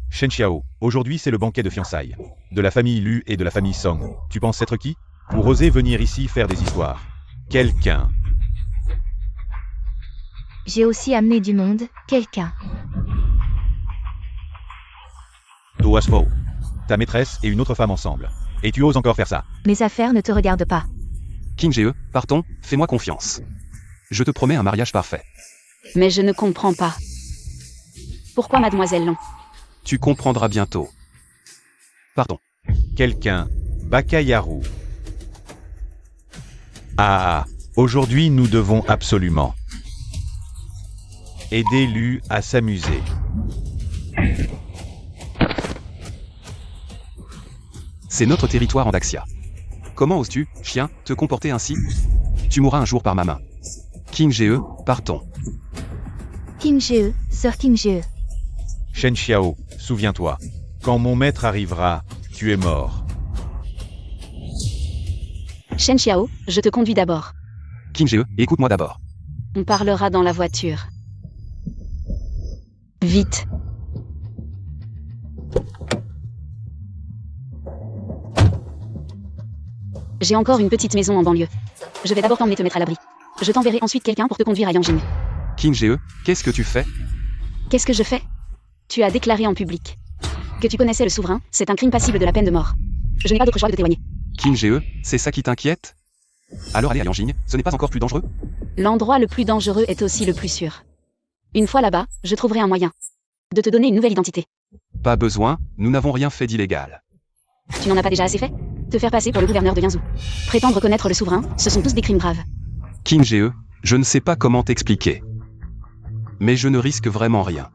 Shen Xiao, aujourd'hui c'est le banquet de fiançailles. De la famille Lu et de la famille Song. Tu penses être qui? Pour oser venir ici faire des histoires. Quelqu'un. J'ai aussi amené du monde, quelqu'un. To Aspo. Ta maîtresse et une autre femme ensemble. Et tu oses encore faire ça. Mes affaires ne te regardent pas. King Jie, partons, fais-moi confiance. Je te promets un mariage parfait. Mais je ne comprends pas. Pourquoi Mademoiselle Long? Tu comprendras bientôt. Partons. Quelqu'un. Bakayaru. Ah, aujourd'hui nous devons absolument aider Lu à s'amuser. C'est notre territoire en Daxia. Comment oses-tu, chien, te comporter ainsi? Tu mourras un jour par ma main. King Ge, partons. King Ge, sœur King Ge. Shen Xiao, souviens-toi. Quand mon maître arrivera, tu es mort. Shen Xiao, je te conduis d'abord. King Ge, écoute-moi d'abord. On parlera dans la voiture. Vite. J'ai encore une petite maison en banlieue. Je vais d'abord t'emmener te mettre à l'abri. Je t'enverrai ensuite quelqu'un pour te conduire à Yanjing. King Ge, qu'est-ce que tu fais? Qu'est-ce que je fais? Tu as déclaré en public que tu connaissais le souverain, c'est un crime passible de la peine de mort. Je n'ai pas d'autre choix que de t'éloigner. King Ge, c'est ça qui t'inquiète? Alors aller à Yanjing, ce n'est pas encore plus dangereux? L'endroit le plus dangereux est aussi le plus sûr. Une fois là-bas, je trouverai un moyen de te donner une nouvelle identité. Pas besoin, nous n'avons rien fait d'illégal. Tu n'en as pas déjà assez fait? Te faire passer pour le gouverneur de Yanzhou. Prétendre connaître le souverain, ce sont tous des crimes graves. King Ge, je ne sais pas comment t'expliquer. Mais je ne risque vraiment rien.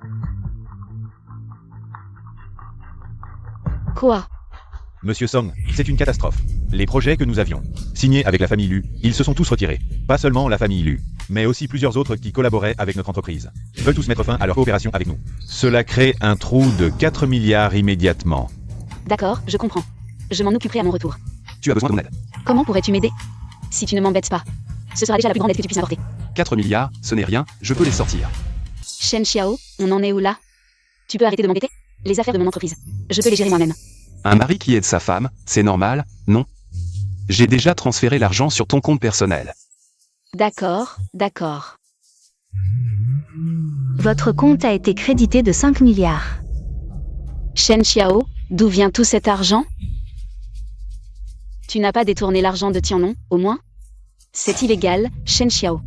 Quoi? Monsieur Song, c'est une catastrophe. Les projets que nous avions signés avec la famille Lu, ils se sont tous retirés. Pas seulement la famille Lu, mais aussi plusieurs autres qui collaboraient avec notre entreprise. Veulent tous mettre fin à leur coopération avec nous. Cela crée un trou de 4 milliards immédiatement. D'accord, je comprends. Je m'en occuperai à mon retour. Tu as besoin de mon aide. Comment pourrais-tu m'aider? Si tu ne m'embêtes pas. Ce sera déjà la plus grande aide que tu puisses m'apporter. 4 milliards, ce n'est rien, je peux les sortir. Shen Xiao, on en est où là? Tu peux arrêter de m'embêter? Les affaires de mon entreprise. Je peux les gérer moi-même. Un mari qui aide sa femme, c'est normal, non? J'ai déjà transféré l'argent sur ton compte personnel. D'accord, d'accord. Votre compte a été crédité de 5 milliards. Shen Xiao, d'où vient tout cet argent? Tu n'as pas détourné l'argent de Tianlong, au moins? C'est illégal, Shen Xiao.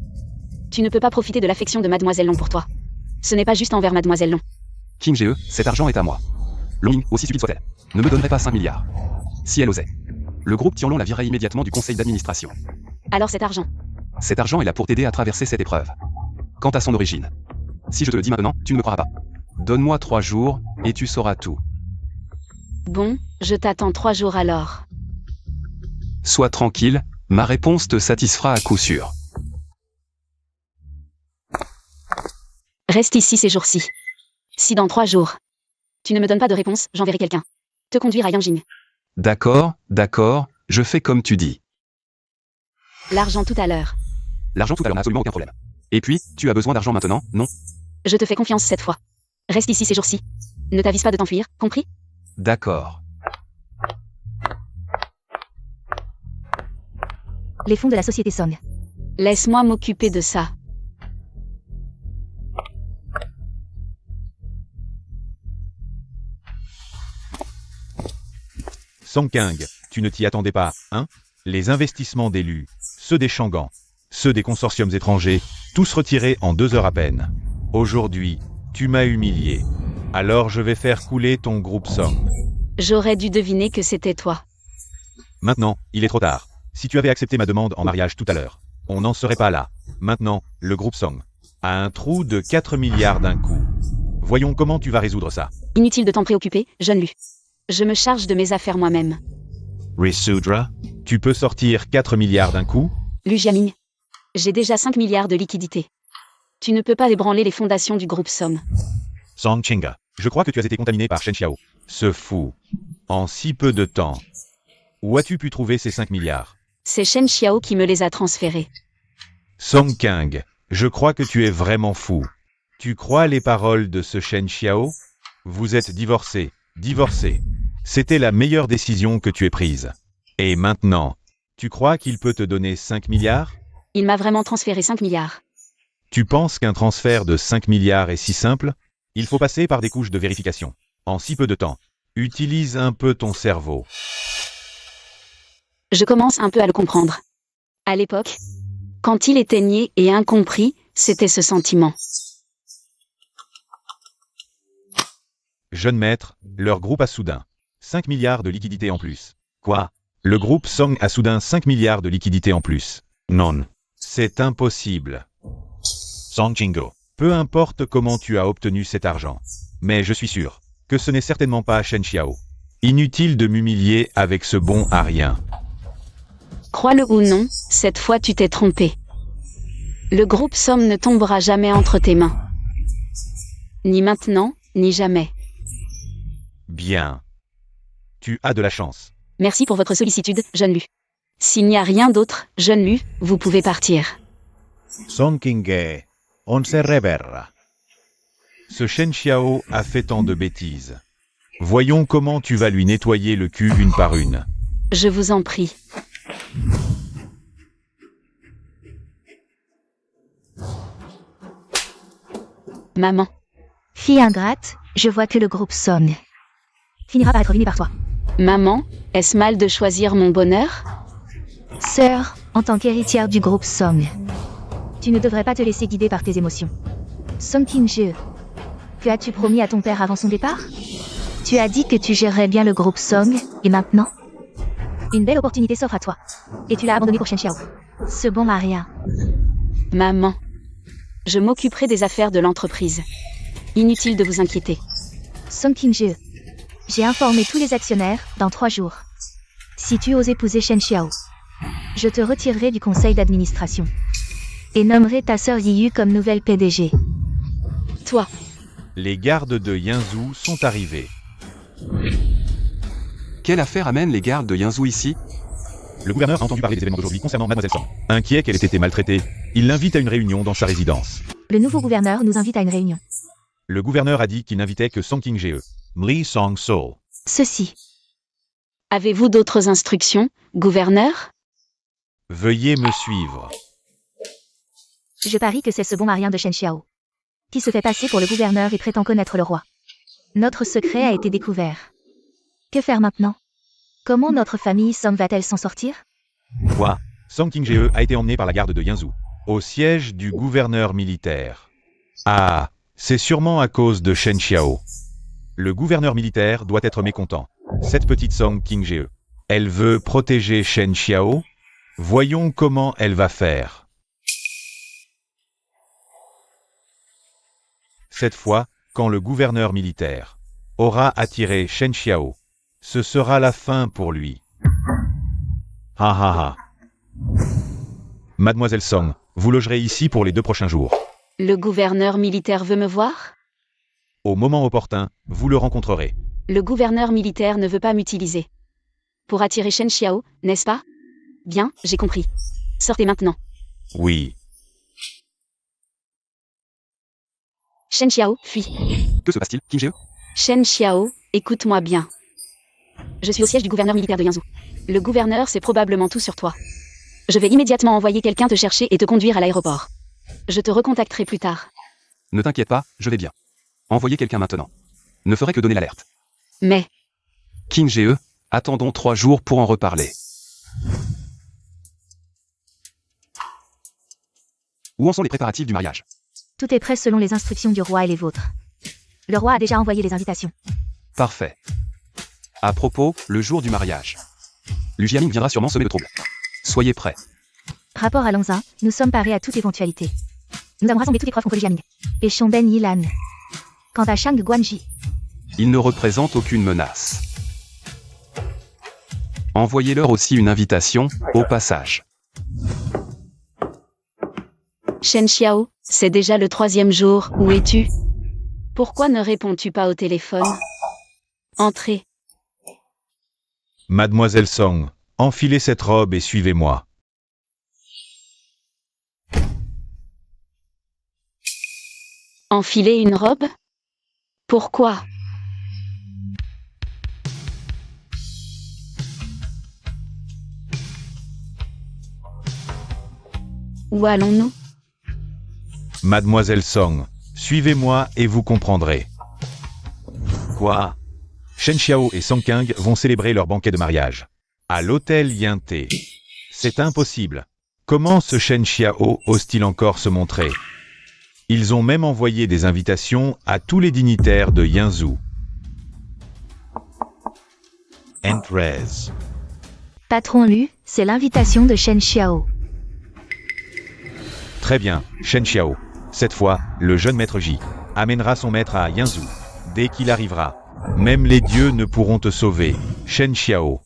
Tu ne peux pas profiter de l'affection de Mademoiselle Long pour toi. Ce n'est pas juste envers Mademoiselle Long. King Ge, cet argent est à moi. Long, aussi stupide soit-elle, ne me donnerait pas 5 milliards. Si elle osait. Le groupe Tianlong la virerait immédiatement du conseil d'administration. Alors cet argent? Cet argent est là pour t'aider à traverser cette épreuve. Quant à son origine. Si je te le dis maintenant, tu ne me croiras pas. Donne-moi 3 jours, et tu sauras tout. Bon, je t'attends 3 jours alors. Sois tranquille, ma réponse te satisfera à coup sûr. Reste ici ces jours-ci. Si dans 3 jours, tu ne me donnes pas de réponse, j'enverrai quelqu'un te conduire à Yanjing. D'accord, d'accord, je fais comme tu dis. L'argent tout à l'heure. L'argent tout à l'heure n'a absolument aucun problème. Et puis, tu as besoin d'argent maintenant, non? Je te fais confiance cette fois. Reste ici ces jours-ci. Ne t'avise pas de t'enfuir, compris? D'accord. Les fonds de la société Song. Laisse-moi m'occuper de ça. Song Kang, tu ne t'y attendais pas, hein? Les investissements d'élus, ceux des Shangan, ceux des consortiums étrangers, tous retirés en 2 heures à peine. Aujourd'hui, tu m'as humilié. Alors je vais faire couler ton groupe Song. J'aurais dû deviner que c'était toi. Maintenant, il est trop tard. Si tu avais accepté ma demande en mariage tout à l'heure, on n'en serait pas là. Maintenant, le groupe Song a un trou de 4 milliards d'un coup. Voyons comment tu vas résoudre ça. Inutile de t'en préoccuper, jeune Lu. Je me charge de mes affaires moi-même. Risudra, Tu peux sortir 4 milliards d'un coup? Lu Jiaming. J'ai déjà 5 milliards de liquidités. Tu ne peux pas ébranler les fondations du groupe Somme. Song Chinga. Je crois que tu as été contaminé par Shen Xiao. Ce fou. En si peu de temps. Où as-tu pu trouver ces 5 milliards? C'est Shen Xiao qui me les a transférés. Song Kang, je crois que tu es vraiment fou. Tu crois les paroles de ce Shen Xiao? Vous êtes divorcés. Divorcé. C'était la meilleure décision que tu aies prise. Et maintenant, tu crois qu'il peut te donner 5 milliards? Il m'a vraiment transféré 5 milliards. Tu penses qu'un transfert de 5 milliards est si simple? Il faut passer par des couches de vérification. En si peu de temps. Utilise un peu ton cerveau. Je commence un peu à le comprendre. À l'époque, quand il était niais et incompris, c'était ce sentiment. Jeune maître, leur groupe a soudain 5 milliards de liquidités en plus. Quoi? Le groupe Song a soudain 5 milliards de liquidités en plus. Non. C'est impossible. Song Chingo. Peu importe comment tu as obtenu cet argent. Mais je suis sûr que ce n'est certainement pas Shen Xiao. Inutile de m'humilier avec ce bon à rien. Crois-le ou non, cette fois tu t'es trompé. Le groupe Somme ne tombera jamais entre tes mains. Ni maintenant, ni jamais. Bien. Tu as de la chance. Merci pour votre sollicitude, jeune Lu. S'il n'y a rien d'autre, jeune Lu, vous pouvez partir. Song King, on se reverra. Ce Shen Xiao a fait tant de bêtises. Voyons comment tu vas lui nettoyer le cul une par une. Je vous en prie. Maman, Fille ingrate, je vois que le groupe Somme finira par être ruiné par toi. maman, est-ce mal de choisir mon bonheur? Sœur, en tant qu'héritière du groupe Somme, tu ne devrais pas te laisser guider par tes émotions. Song King-je, que as-tu promis à ton père avant son départ? Tu as dit que tu gérerais bien le groupe Somme, et maintenant? Une belle opportunité s'offre à toi. Et tu l'as abandonné pour Shen Xiao. Ce bon à rien. Maman, je m'occuperai des affaires de l'entreprise. Inutile de vous inquiéter. Song King-je, j'ai informé tous les actionnaires dans 3 jours. Si tu oses épouser Shen Xiao, je te retirerai du conseil d'administration. Et nommerai ta sœur Yiyu comme nouvelle PDG. Toi, Les gardes de Yinzhou sont arrivés. Quelle affaire amène les gardes de Yinzhou ici? Le gouverneur a entendu parler des événements d'aujourd'hui concernant Mademoiselle Song. Inquiet qu'elle ait été maltraitée, il l'invite à une réunion dans sa résidence. Le nouveau gouverneur nous invite à une réunion. Le gouverneur a dit qu'il n'invitait que Song King-je. Li Song Soul. Ceci. avez-vous d'autres instructions, gouverneur? Veuillez me suivre. Je parie que c'est ce bon à rien de Shen Xiao, qui se fait passer pour le gouverneur et prétend connaître le roi. Notre secret a été découvert. Que faire maintenant? Comment notre famille Somme va-t-elle s'en sortir? Quoi? Song King-je a été emmené par la garde de Yinzhou, au siège du gouverneur militaire. Ah, c'est sûrement à cause de Shen Xiao. Le gouverneur militaire doit être mécontent. Cette petite Song King-je, elle veut protéger Shen Xiao? Voyons comment elle va faire. Cette fois, quand le gouverneur militaire aura attiré Shen Xiao, ce sera la fin pour lui. Ha ha ha. Mademoiselle Song, vous logerez ici pour les 2 prochains jours. Le gouverneur militaire veut me voir? Au moment opportun, vous le rencontrerez. Le gouverneur militaire ne veut pas m'utiliser. Pour attirer Shen Xiao, n'est-ce pas? Bien, j'ai compris. Sortez maintenant. Oui. Shen Xiao, fuis. Que se passe-t-il, King-je? Shen Xiao, écoute-moi bien. Je suis au siège du gouverneur militaire de Yinzhou. Le gouverneur sait probablement tout sur toi. Je vais immédiatement envoyer quelqu'un te chercher et te conduire à l'aéroport. Je te recontacterai plus tard. Ne t'inquiète pas, je vais bien. Envoyez quelqu'un maintenant. Ne ferait que donner l'alerte. Mais, King-je, attendons 3 jours pour en reparler. Où en sont les préparatifs du mariage? Tout est prêt selon les instructions du roi et les vôtres. Le roi a déjà envoyé les invitations. Parfait. À propos, le jour du mariage. Lu Jiaming viendra sûrement semer le trouble. Soyez prêts. Rapport à Longzin, nous sommes parés à toute éventualité. Nous avons rassemblé toutes les preuves contre Li Jiaming et Shongben Yilan. Quant à Shang Guanji, Il ne représente aucune menace. Envoyez-leur aussi une invitation, au passage. Shen Xiao, c'est déjà le 3e jour, où es-tu? Pourquoi ne réponds-tu pas au téléphone? Entrez. Mademoiselle Song, enfilez cette robe et suivez-moi. Enfiler une robe? Pourquoi? Où allons-nous? Mademoiselle Song, suivez-moi et vous comprendrez. Quoi? Shen Xiao et Song King vont célébrer leur banquet de mariage. À l'hôtel Yinté. C'est impossible. Comment ce Shen Xiao ose-t-il encore se montrer? Ils ont même envoyé des invitations à tous les dignitaires de Yinzhou. Entrez. patron Lu, c'est l'invitation de Shen Xiao. Très bien, Shen Xiao. Cette fois, le jeune maître Ji amènera son maître à Yinzhou. Dès qu'il arrivera, même les dieux ne pourront te sauver, Shen Xiao.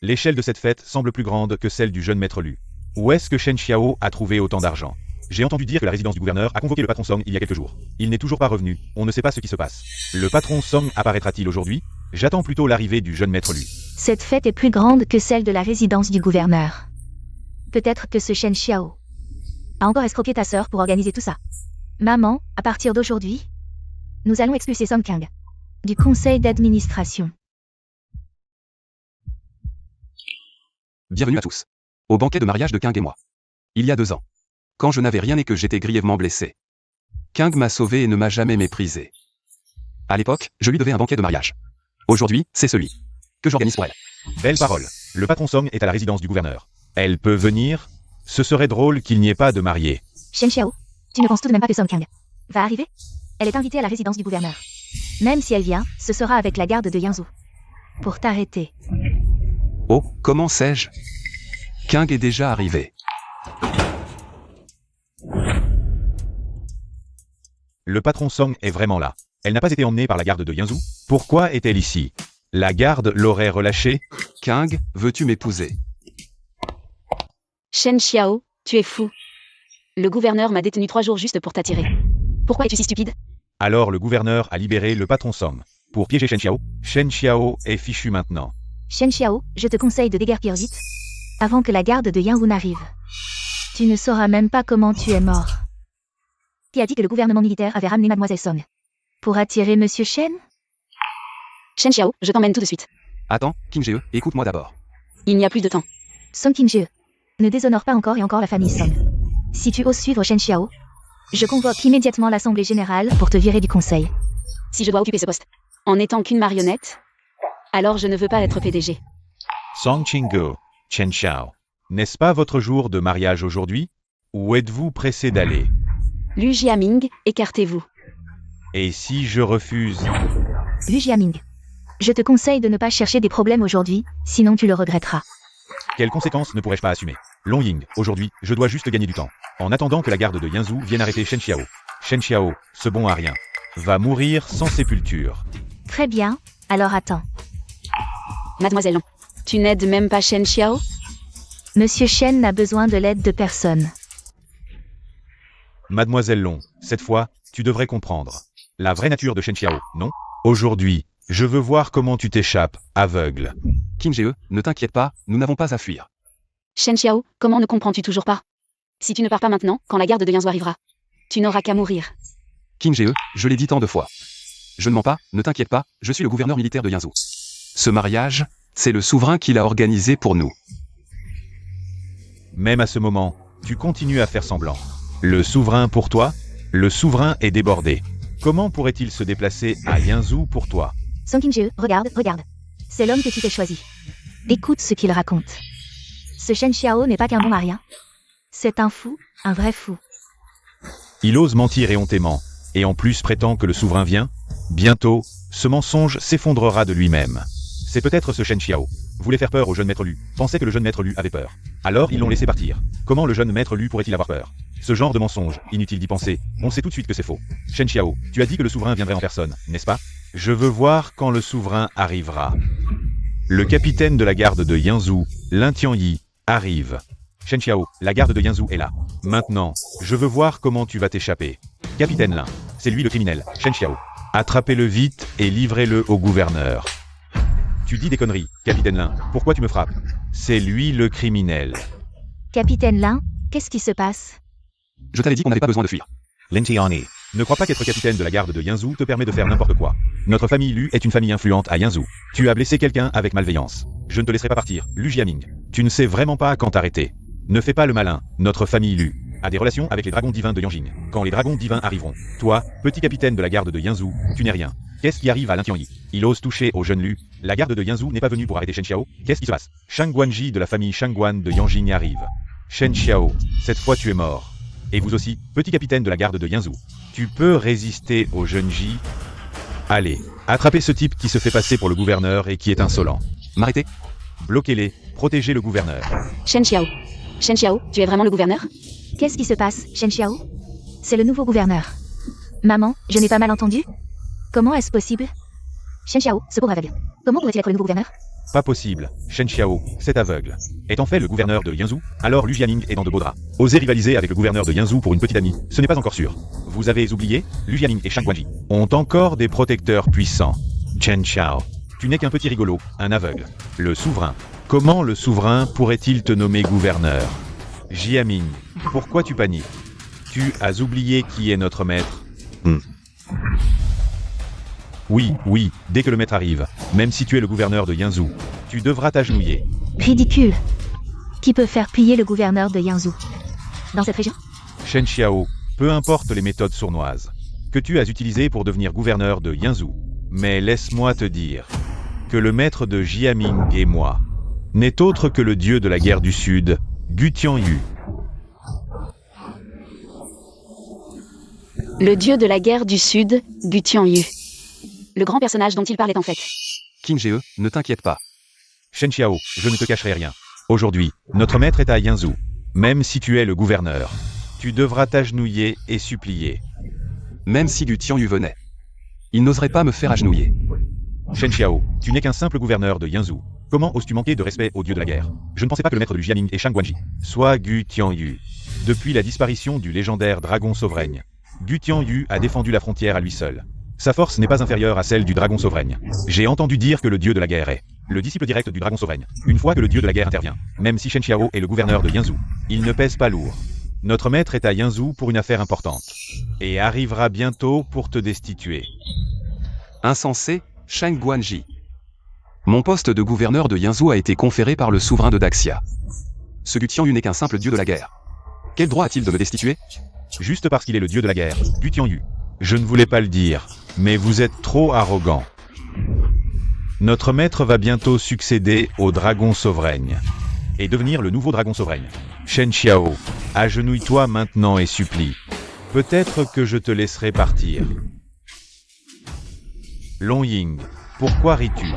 L'échelle de cette fête semble plus grande que celle du jeune maître Lu. Où est-ce que Shen Xiao a trouvé autant d'argent? J'ai entendu dire que la résidence du gouverneur a convoqué le patron Song il y a quelques jours. Il n'est toujours pas revenu, on ne sait pas ce qui se passe. Le patron Song apparaîtra-t-il aujourd'hui? J'attends plutôt l'arrivée du jeune maître Lu. Cette fête est plus grande que celle de la résidence du gouverneur. Peut-être que ce Shen Xiao a encore escroqué ta sœur pour organiser tout ça. Maman, à partir d'aujourd'hui, nous allons expulser Song Kang du conseil d'administration. Bienvenue à tous. Au banquet de mariage de Kang et moi. Il y a 2 ans. Quand je n'avais rien et que j'étais grièvement blessé. Kang m'a sauvé et ne m'a jamais méprisé. À l'époque, je lui devais un banquet de mariage. Aujourd'hui, c'est celui que j'organise pour elle. Belle parole. Le patron Song est à la résidence du gouverneur. Elle peut venir? Ce serait drôle qu'il n'y ait pas de mariée. Shen Xiao, tu ne penses tout de même pas que Song Kang va arriver? Elle est invitée à la résidence du gouverneur. Même si elle vient, ce sera avec la garde de Yangzhou. Pour t'arrêter. Oh, comment sais-je? Kang est déjà arrivé. Le patron Song est vraiment là. Elle n'a pas été emmenée par la garde de Yangzhou. Pourquoi est-elle ici? La garde l'aurait relâchée? Kang, veux-tu m'épouser? Shen Xiao, tu es fou. Le gouverneur m'a détenu 3 jours juste pour t'attirer. Pourquoi es-tu si stupide? Alors le gouverneur a libéré le patron Song. Pour piéger Shen Xiao, Shen Xiao est fichu maintenant. Shen Xiao, je te conseille de déguerpir vite, avant que la garde de Yangzhou n'arrive. Tu ne sauras même pas comment tu es mort. Qui a dit que le gouvernement militaire avait ramené Mademoiselle Song pour attirer Monsieur Shen? Shen Xiao, je t'emmène tout de suite. Attends, King Jie, écoute-moi d'abord. Il n'y a plus de temps. Song King-je, ne déshonore pas encore et encore la famille Song. Si tu oses suivre Shen Xiao, je convoque immédiatement l'assemblée générale pour te virer du conseil. Si je dois occuper ce poste, en n'étant qu'une marionnette, alors je ne veux pas être PDG. Song Qinggu, Chen Xiao. N'est-ce pas votre jour de mariage aujourd'hui? Où êtes-vous pressé d'aller? Lu Jiaming, écartez-vous. Et si je refuse? Lu Jiaming, je te conseille de ne pas chercher des problèmes aujourd'hui, sinon tu le regretteras. Quelles conséquences ne pourrais-je pas assumer? Long Ying, aujourd'hui, je dois juste gagner du temps. En attendant que la garde de Yangzhou vienne arrêter Shen Xiao. Shen Xiao, ce bon à rien, va mourir sans sépulture. Très bien, alors attends. Mademoiselle Long, tu n'aides même pas Shen Xiao? Monsieur Shen n'a besoin de l'aide de personne. Mademoiselle Long, cette fois, tu devrais comprendre la vraie nature de Shen Xiao, non? Aujourd'hui, je veux voir comment tu t'échappes, aveugle. King Jie, ne t'inquiète pas, nous n'avons pas à fuir. Shen Xiao, comment ne comprends-tu toujours pas? Si tu ne pars pas maintenant, quand la garde de Yangzhou arrivera, tu n'auras qu'à mourir. King Jie, je l'ai dit tant de fois. Je ne mens pas, ne t'inquiète pas, je suis le gouverneur militaire de Yangzhou. Ce mariage, c'est le souverain qui l'a organisé pour nous. Même à ce moment, tu continues à faire semblant. Le souverain pour toi? Le souverain est débordé. Comment pourrait-il se déplacer à Yangzhou pour toi? Song King-je, regarde. C'est l'homme que tu t'es choisi. Écoute ce qu'il raconte. Ce Shen Xiao n'est pas qu'un bon à rien. C'est un fou, un vrai fou. Il ose mentir éhontément, et en plus prétend que le souverain vient. Bientôt, ce mensonge s'effondrera de lui-même. C'est peut-être ce Shen Xiao voulait faire peur au jeune maître Lu, pensait que le jeune maître Lu avait peur. Alors ils l'ont laissé partir. Comment le jeune maître Lu pourrait-il avoir peur? Ce genre de mensonge, inutile d'y penser, on sait tout de suite que c'est faux. Shen Xiao, tu as dit que le souverain viendrait en personne, n'est-ce pas? Je veux voir quand le souverain arrivera. Le capitaine de la garde de Yangzhou, Lin Tianyi, arrive. Shen Xiao, la garde de Yangzhou est là. Maintenant, je veux voir comment tu vas t'échapper. Capitaine Lin, c'est lui le criminel, Shen Xiao. Attrapez-le vite et livrez-le au gouverneur. Tu dis des conneries, Capitaine Lin, pourquoi tu me frappes? C'est lui le criminel. Capitaine Lin, qu'est-ce qui se passe? Je t'avais dit qu'on n'avait pas besoin de fuir. Lin Tianyi. Ne crois pas qu'être capitaine de la garde de Yangzhou te permet de faire n'importe quoi. Notre famille Lu est une famille influente à Yangzhou. Tu as blessé quelqu'un avec malveillance. Je ne te laisserai pas partir, Lu Jiaming. Tu ne sais vraiment pas quand t'arrêter. Ne fais pas le malin, notre famille Lu a des relations avec les dragons divins de Yanjing. Quand les dragons divins arriveront, toi, petit capitaine de la garde de Yangzhou, tu n'es rien. Qu'est-ce qui arrive à Lin Tianyi? Il ose toucher au jeune Lu. La garde de Yangzhou n'est pas venue pour arrêter Shen Xiao. Qu'est-ce qui se passe? Shang Guanji de la famille Shangguan de Yanjing arrive. Shen Xiao, cette fois tu es mort. Et vous aussi, petit capitaine de la garde de Yangzhou. Tu peux résister au jeune Ji? Allez, attrapez ce type qui se fait passer pour le gouverneur et qui est insolent. M'arrêter? Bloquez-les, protégez le gouverneur. Shen Xiao, tu es vraiment le gouverneur? Qu'est-ce qui se passe, Shen Xiao? C'est le nouveau gouverneur. Maman, je n'ai pas mal entendu? Comment est-ce possible? Shen Xiao, ce pauvre aveugle. Comment pourrait-il être le nouveau gouverneur? Pas possible, Shen Xiao, c'est aveugle. Est en fait le gouverneur de Yanzhou? Alors Lu Jiaming est dans de beaux draps. Oser rivaliser avec le gouverneur de Yanzhou pour une petite amie, ce n'est pas encore sûr. Vous avez oublié, Lu Jiaming et Shang Guanji ont encore des protecteurs puissants. Chen Xiao, tu n'es qu'un petit rigolo, un aveugle. Le souverain. Comment le souverain pourrait-il te nommer gouverneur? Jiaming, pourquoi tu paniques? Tu as oublié qui est notre maître? Oui, dès que le maître arrive, même si tu es le gouverneur de Yanzhou, tu devras t'agenouiller. Ridicule. Qui peut faire plier le gouverneur de Yanzhou? Dans cette région? Shen Xiao, peu importe les méthodes sournoises que tu as utilisées pour devenir gouverneur de Yanzhou, mais laisse-moi te dire que le maître de Jiaming et moi n'est autre que le dieu de la guerre du Sud, Gu Tianyu. Le dieu de la guerre du Sud, Gu Tianyu. Le grand personnage dont il parlait en fait. King Ge, ne t'inquiète pas. Shen Xiao, je ne te cacherai rien. Aujourd'hui, notre maître est à Yanzhou. Même si tu es le gouverneur, tu devras t'agenouiller et supplier. Même si Gu Tianyu venait. Il n'oserait pas me faire agenouiller. Shen Xiao, tu n'es qu'un simple gouverneur de Yanzhou. Comment oses-tu manquer de respect au dieu de la guerre? Je ne pensais pas que le maître du Jiaming et Shang Guanji soit Gu Tianyu. Depuis la disparition du légendaire dragon sauvraigne, Gu Tianyu a défendu la frontière à lui seul. Sa force n'est pas inférieure à celle du dragon sauvraigne. J'ai entendu dire que le dieu de la guerre est le disciple direct du dragon sauvraigne. Une fois que le dieu de la guerre intervient, même si Shen Xiao est le gouverneur de Yanzhou, il ne pèse pas lourd. Notre maître est à Yanzhou pour une affaire importante, et arrivera bientôt pour te destituer. Insensé, Shang Guanji. Mon poste de gouverneur de Yanzhou a été conféré par le souverain de Daxia. Ce Gu Tianyu n'est qu'un simple dieu de la guerre. Quel droit a-t-il de me destituer? Juste parce qu'il est le dieu de la guerre, Gu Tianyu. Je ne voulais pas le dire, mais vous êtes trop arrogant. Notre maître va bientôt succéder au dragon sauvraigne et devenir le nouveau dragon sauvraigne. Shen Xiao, agenouille-toi maintenant et supplie. Peut-être que je te laisserai partir. Long Ying, pourquoi ris-tu?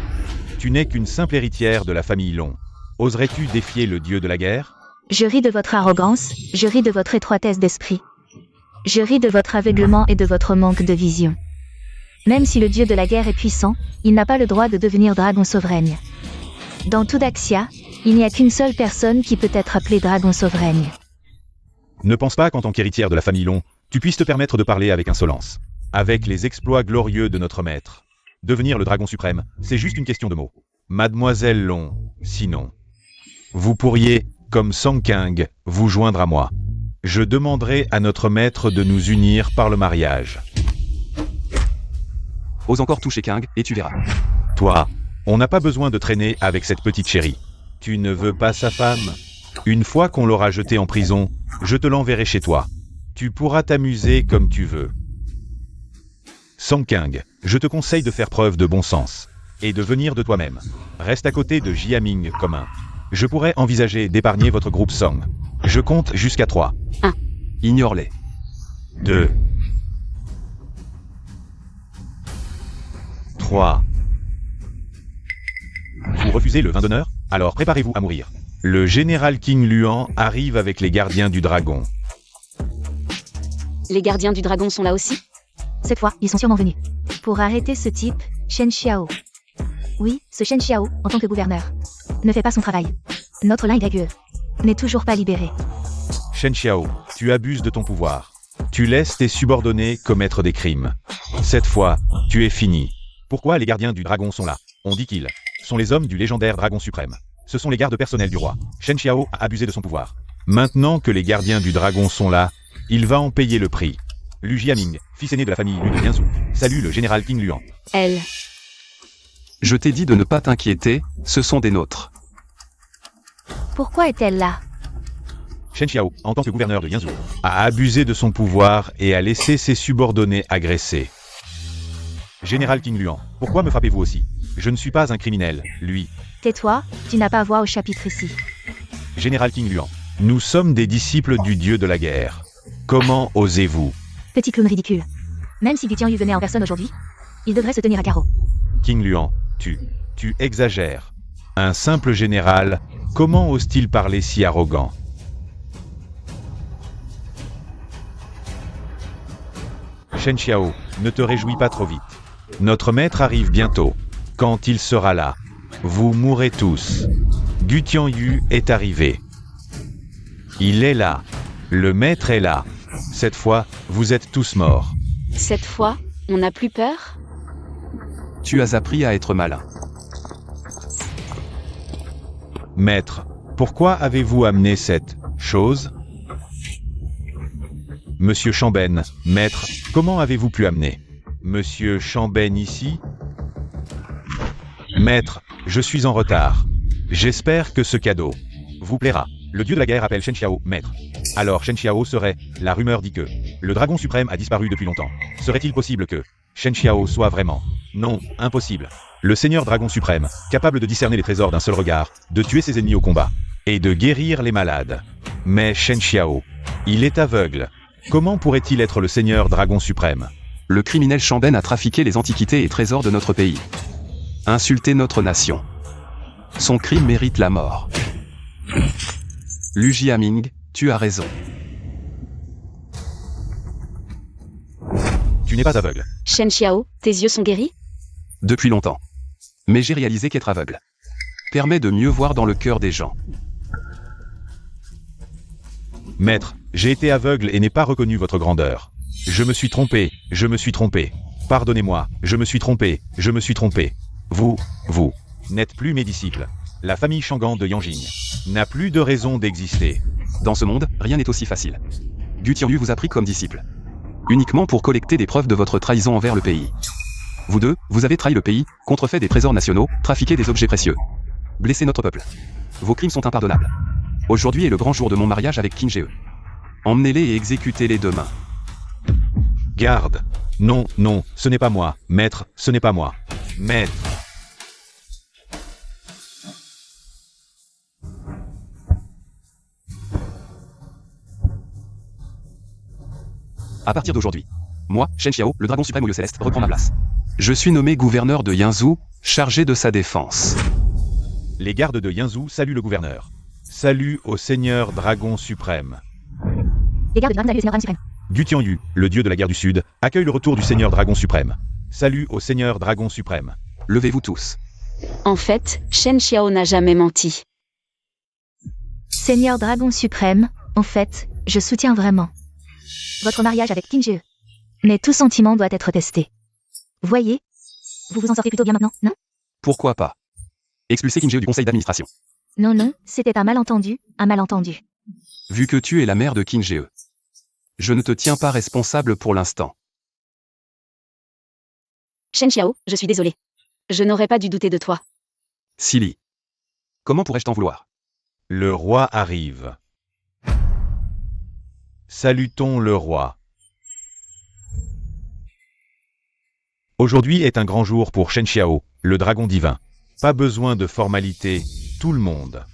Tu n'es qu'une simple héritière de la famille Long. Oserais-tu défier le dieu de la guerre? Je ris de votre arrogance, je ris de votre étroitesse d'esprit. Je ris de votre aveuglement et de votre manque de vision. Même si le dieu de la guerre est puissant, il n'a pas le droit de devenir dragon sauvraigne. Dans tout Daxia, il n'y a qu'une seule personne qui peut être appelée dragon sauvraigne. Ne pense pas qu'en tant qu'héritière de la famille Long, tu puisses te permettre de parler avec insolence. Avec les exploits glorieux de notre maître. Devenir le dragon suprême, c'est juste une question de mots. Mademoiselle Long, sinon. Vous pourriez, comme Song Kang, vous joindre à moi. Je demanderai à notre maître de nous unir par le mariage. Ose encore toucher Kang, et tu verras. Toi, on n'a pas besoin de traîner avec cette petite chérie. Tu ne veux pas sa femme? Une fois qu'on l'aura jetée en prison, je te l'enverrai chez toi. Tu pourras t'amuser comme tu veux. Song Kang, je te conseille de faire preuve de bon sens. Et de venir de toi-même. Reste à côté de Jiaming commun. Je pourrais envisager d'épargner votre groupe Song. Je compte jusqu'à 3. 1. Ignore-les. 2. 3. Vous refusez le vin d'honneur? Alors préparez-vous à mourir. Le général King Luan arrive avec les gardiens du dragon. Les gardiens du dragon sont là aussi? Cette fois, ils sont sûrement venus. Pour arrêter ce type, Shen Xiao. Oui, ce Shen Xiao, en tant que gouverneur, ne fait pas son travail. Notre Lin Dague n'est toujours pas libéré. Shen Xiao, tu abuses de ton pouvoir. Tu laisses tes subordonnés commettre des crimes. Cette fois, tu es fini. Pourquoi les gardiens du dragon sont là? On dit qu'ils sont les hommes du légendaire dragon suprême. Ce sont les gardes personnels du roi. Shen Xiao a abusé de son pouvoir. Maintenant que les gardiens du dragon sont là, il va en payer le prix. Lu Jiaming, fils aîné de la famille Lu de Yanzhou, salue le général King Luan. Elle. Je t'ai dit de ne pas t'inquiéter, ce sont des nôtres. Pourquoi est-elle là? Shen Xiao, en tant que gouverneur de Yanzhou, a abusé de son pouvoir et a laissé ses subordonnés agresser. Général King Luan, pourquoi me frappez-vous aussi? Je ne suis pas un criminel, lui. Tais-toi, tu n'as pas voix au chapitre ici. Général King Luan, nous sommes des disciples du dieu de la guerre. Comment osez-vous? Petit clown ridicule. Même si Gu Tianyu venait en personne aujourd'hui, il devrait se tenir à carreau. King Luan, tu exagères. Un simple général, comment ose-t-il parler si arrogant? Shen Xiao, ne te réjouis pas trop vite. Notre maître arrive bientôt. Quand il sera là, Vous mourrez tous. Gu Tianyu est arrivé. Il est là. Le maître est là. Cette fois, vous êtes tous morts. Cette fois, on n'a plus peur? Tu as appris à être malin. Maître, pourquoi avez-vous amené cette chose? Monsieur Chamben, maître, comment avez-vous pu amener Monsieur Chamben ici? Maître, je suis en retard. J'espère que ce cadeau vous plaira. Le dieu de la guerre appelle Shen Xiao, maître. Alors Shen Xiao serait, la rumeur dit que, le dragon suprême a disparu depuis longtemps. Serait-il possible que Shen Xiao soit vraiment? Non, impossible. Le seigneur dragon suprême, capable de discerner les trésors d'un seul regard, de tuer ses ennemis au combat, et de guérir les malades. Mais Shen Xiao, il est aveugle. Comment pourrait-il être le seigneur dragon suprême? Le criminel Chamben a trafiqué les antiquités et trésors de notre pays. Insulté notre nation. Son crime mérite la mort. Lu Jiaming, tu as raison. Tu n'es pas aveugle. Shen Xiao, tes yeux sont guéris? Depuis longtemps. Mais j'ai réalisé qu'être aveugle permet de mieux voir dans le cœur des gens. Maître, j'ai été aveugle et n'ai pas reconnu votre grandeur. Je me suis trompé, je me suis trompé. Pardonnez-moi, je me suis trompé, je me suis trompé. Vous n'êtes plus mes disciples. La famille Shangan de Yanjing n'a plus de raison d'exister. Dans ce monde, rien n'est aussi facile. Gu Tianyu vous a pris comme disciple. Uniquement pour collecter des preuves de votre trahison envers le pays. Vous deux, vous avez trahi le pays, contrefait des trésors nationaux, trafiqué des objets précieux. Blessé notre peuple. Vos crimes sont impardonnables. Aujourd'hui est le grand jour de mon mariage avec Qin Jie. Emmenez-les et exécutez-les demain. Garde. Non, non, ce n'est pas moi. Maître, ce n'est pas moi. Maître. À partir d'aujourd'hui, moi, Shen Xiao, le dragon suprême au lieu céleste, reprend ma place. Je suis nommé gouverneur de Yanzhou, chargé de sa défense. Les gardes de Yanzhou saluent le gouverneur. Salut au seigneur dragon suprême. Les gardes de Dragon saluent le seigneur dragon suprême. Gu Tianyu, le dieu de la guerre du Sud, accueille le retour du seigneur dragon suprême. Salut au seigneur dragon suprême. Levez-vous tous. En fait, Shen Xiao n'a jamais menti. Seigneur dragon suprême, en fait, je soutiens vraiment votre mariage avec Qin Jie. Mais tout sentiment doit être testé. Voyez, vous vous en sortez plutôt bien maintenant, non? Pourquoi pas? Expulser Qin Jie du conseil d'administration. Non, non, c'était un malentendu, un malentendu. Vu que tu es la mère de Qin Jie. Je ne te tiens pas responsable pour l'instant. Shen Xiao, je suis désolé. Je n'aurais pas dû douter de toi. Silly. Comment pourrais-je t'en vouloir? Le roi arrive. Salutons le roi. Aujourd'hui est un grand jour pour Shen Xiao, le dragon divin. Pas besoin de formalités, tout le monde.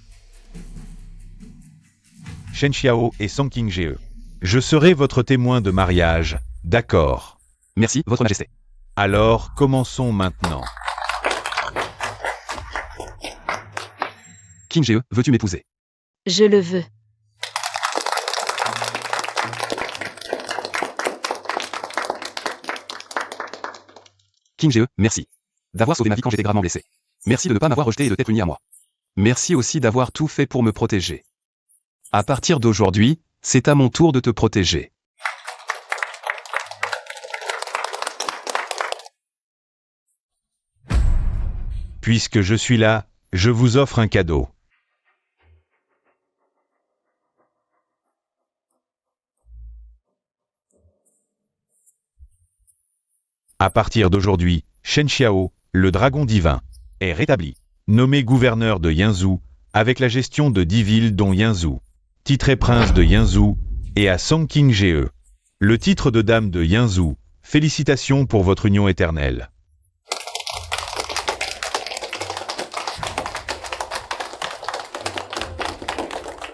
Shen Xiao et Song Qing Jie. Je serai votre témoin de mariage, d'accord. Merci, votre majesté. Alors, commençons maintenant. Qin Jie, veux-tu m'épouser? Je le veux. Qin Jie, merci. D'avoir sauvé ma vie quand j'étais gravement blessé. Merci de ne pas m'avoir rejeté et de t'être uni à moi. Merci aussi d'avoir tout fait pour me protéger. À partir d'aujourd'hui, c'est à mon tour de te protéger. Puisque je suis là, je vous offre un cadeau. À partir d'aujourd'hui, Shen Xiao, le dragon divin, est rétabli, nommé gouverneur de Yanzhou, avec la gestion de 10 villes dont Yanzhou, titré prince de Yanzhou, et à Song Qing Jie, le titre de dame de Yanzhou. Félicitations pour votre union éternelle.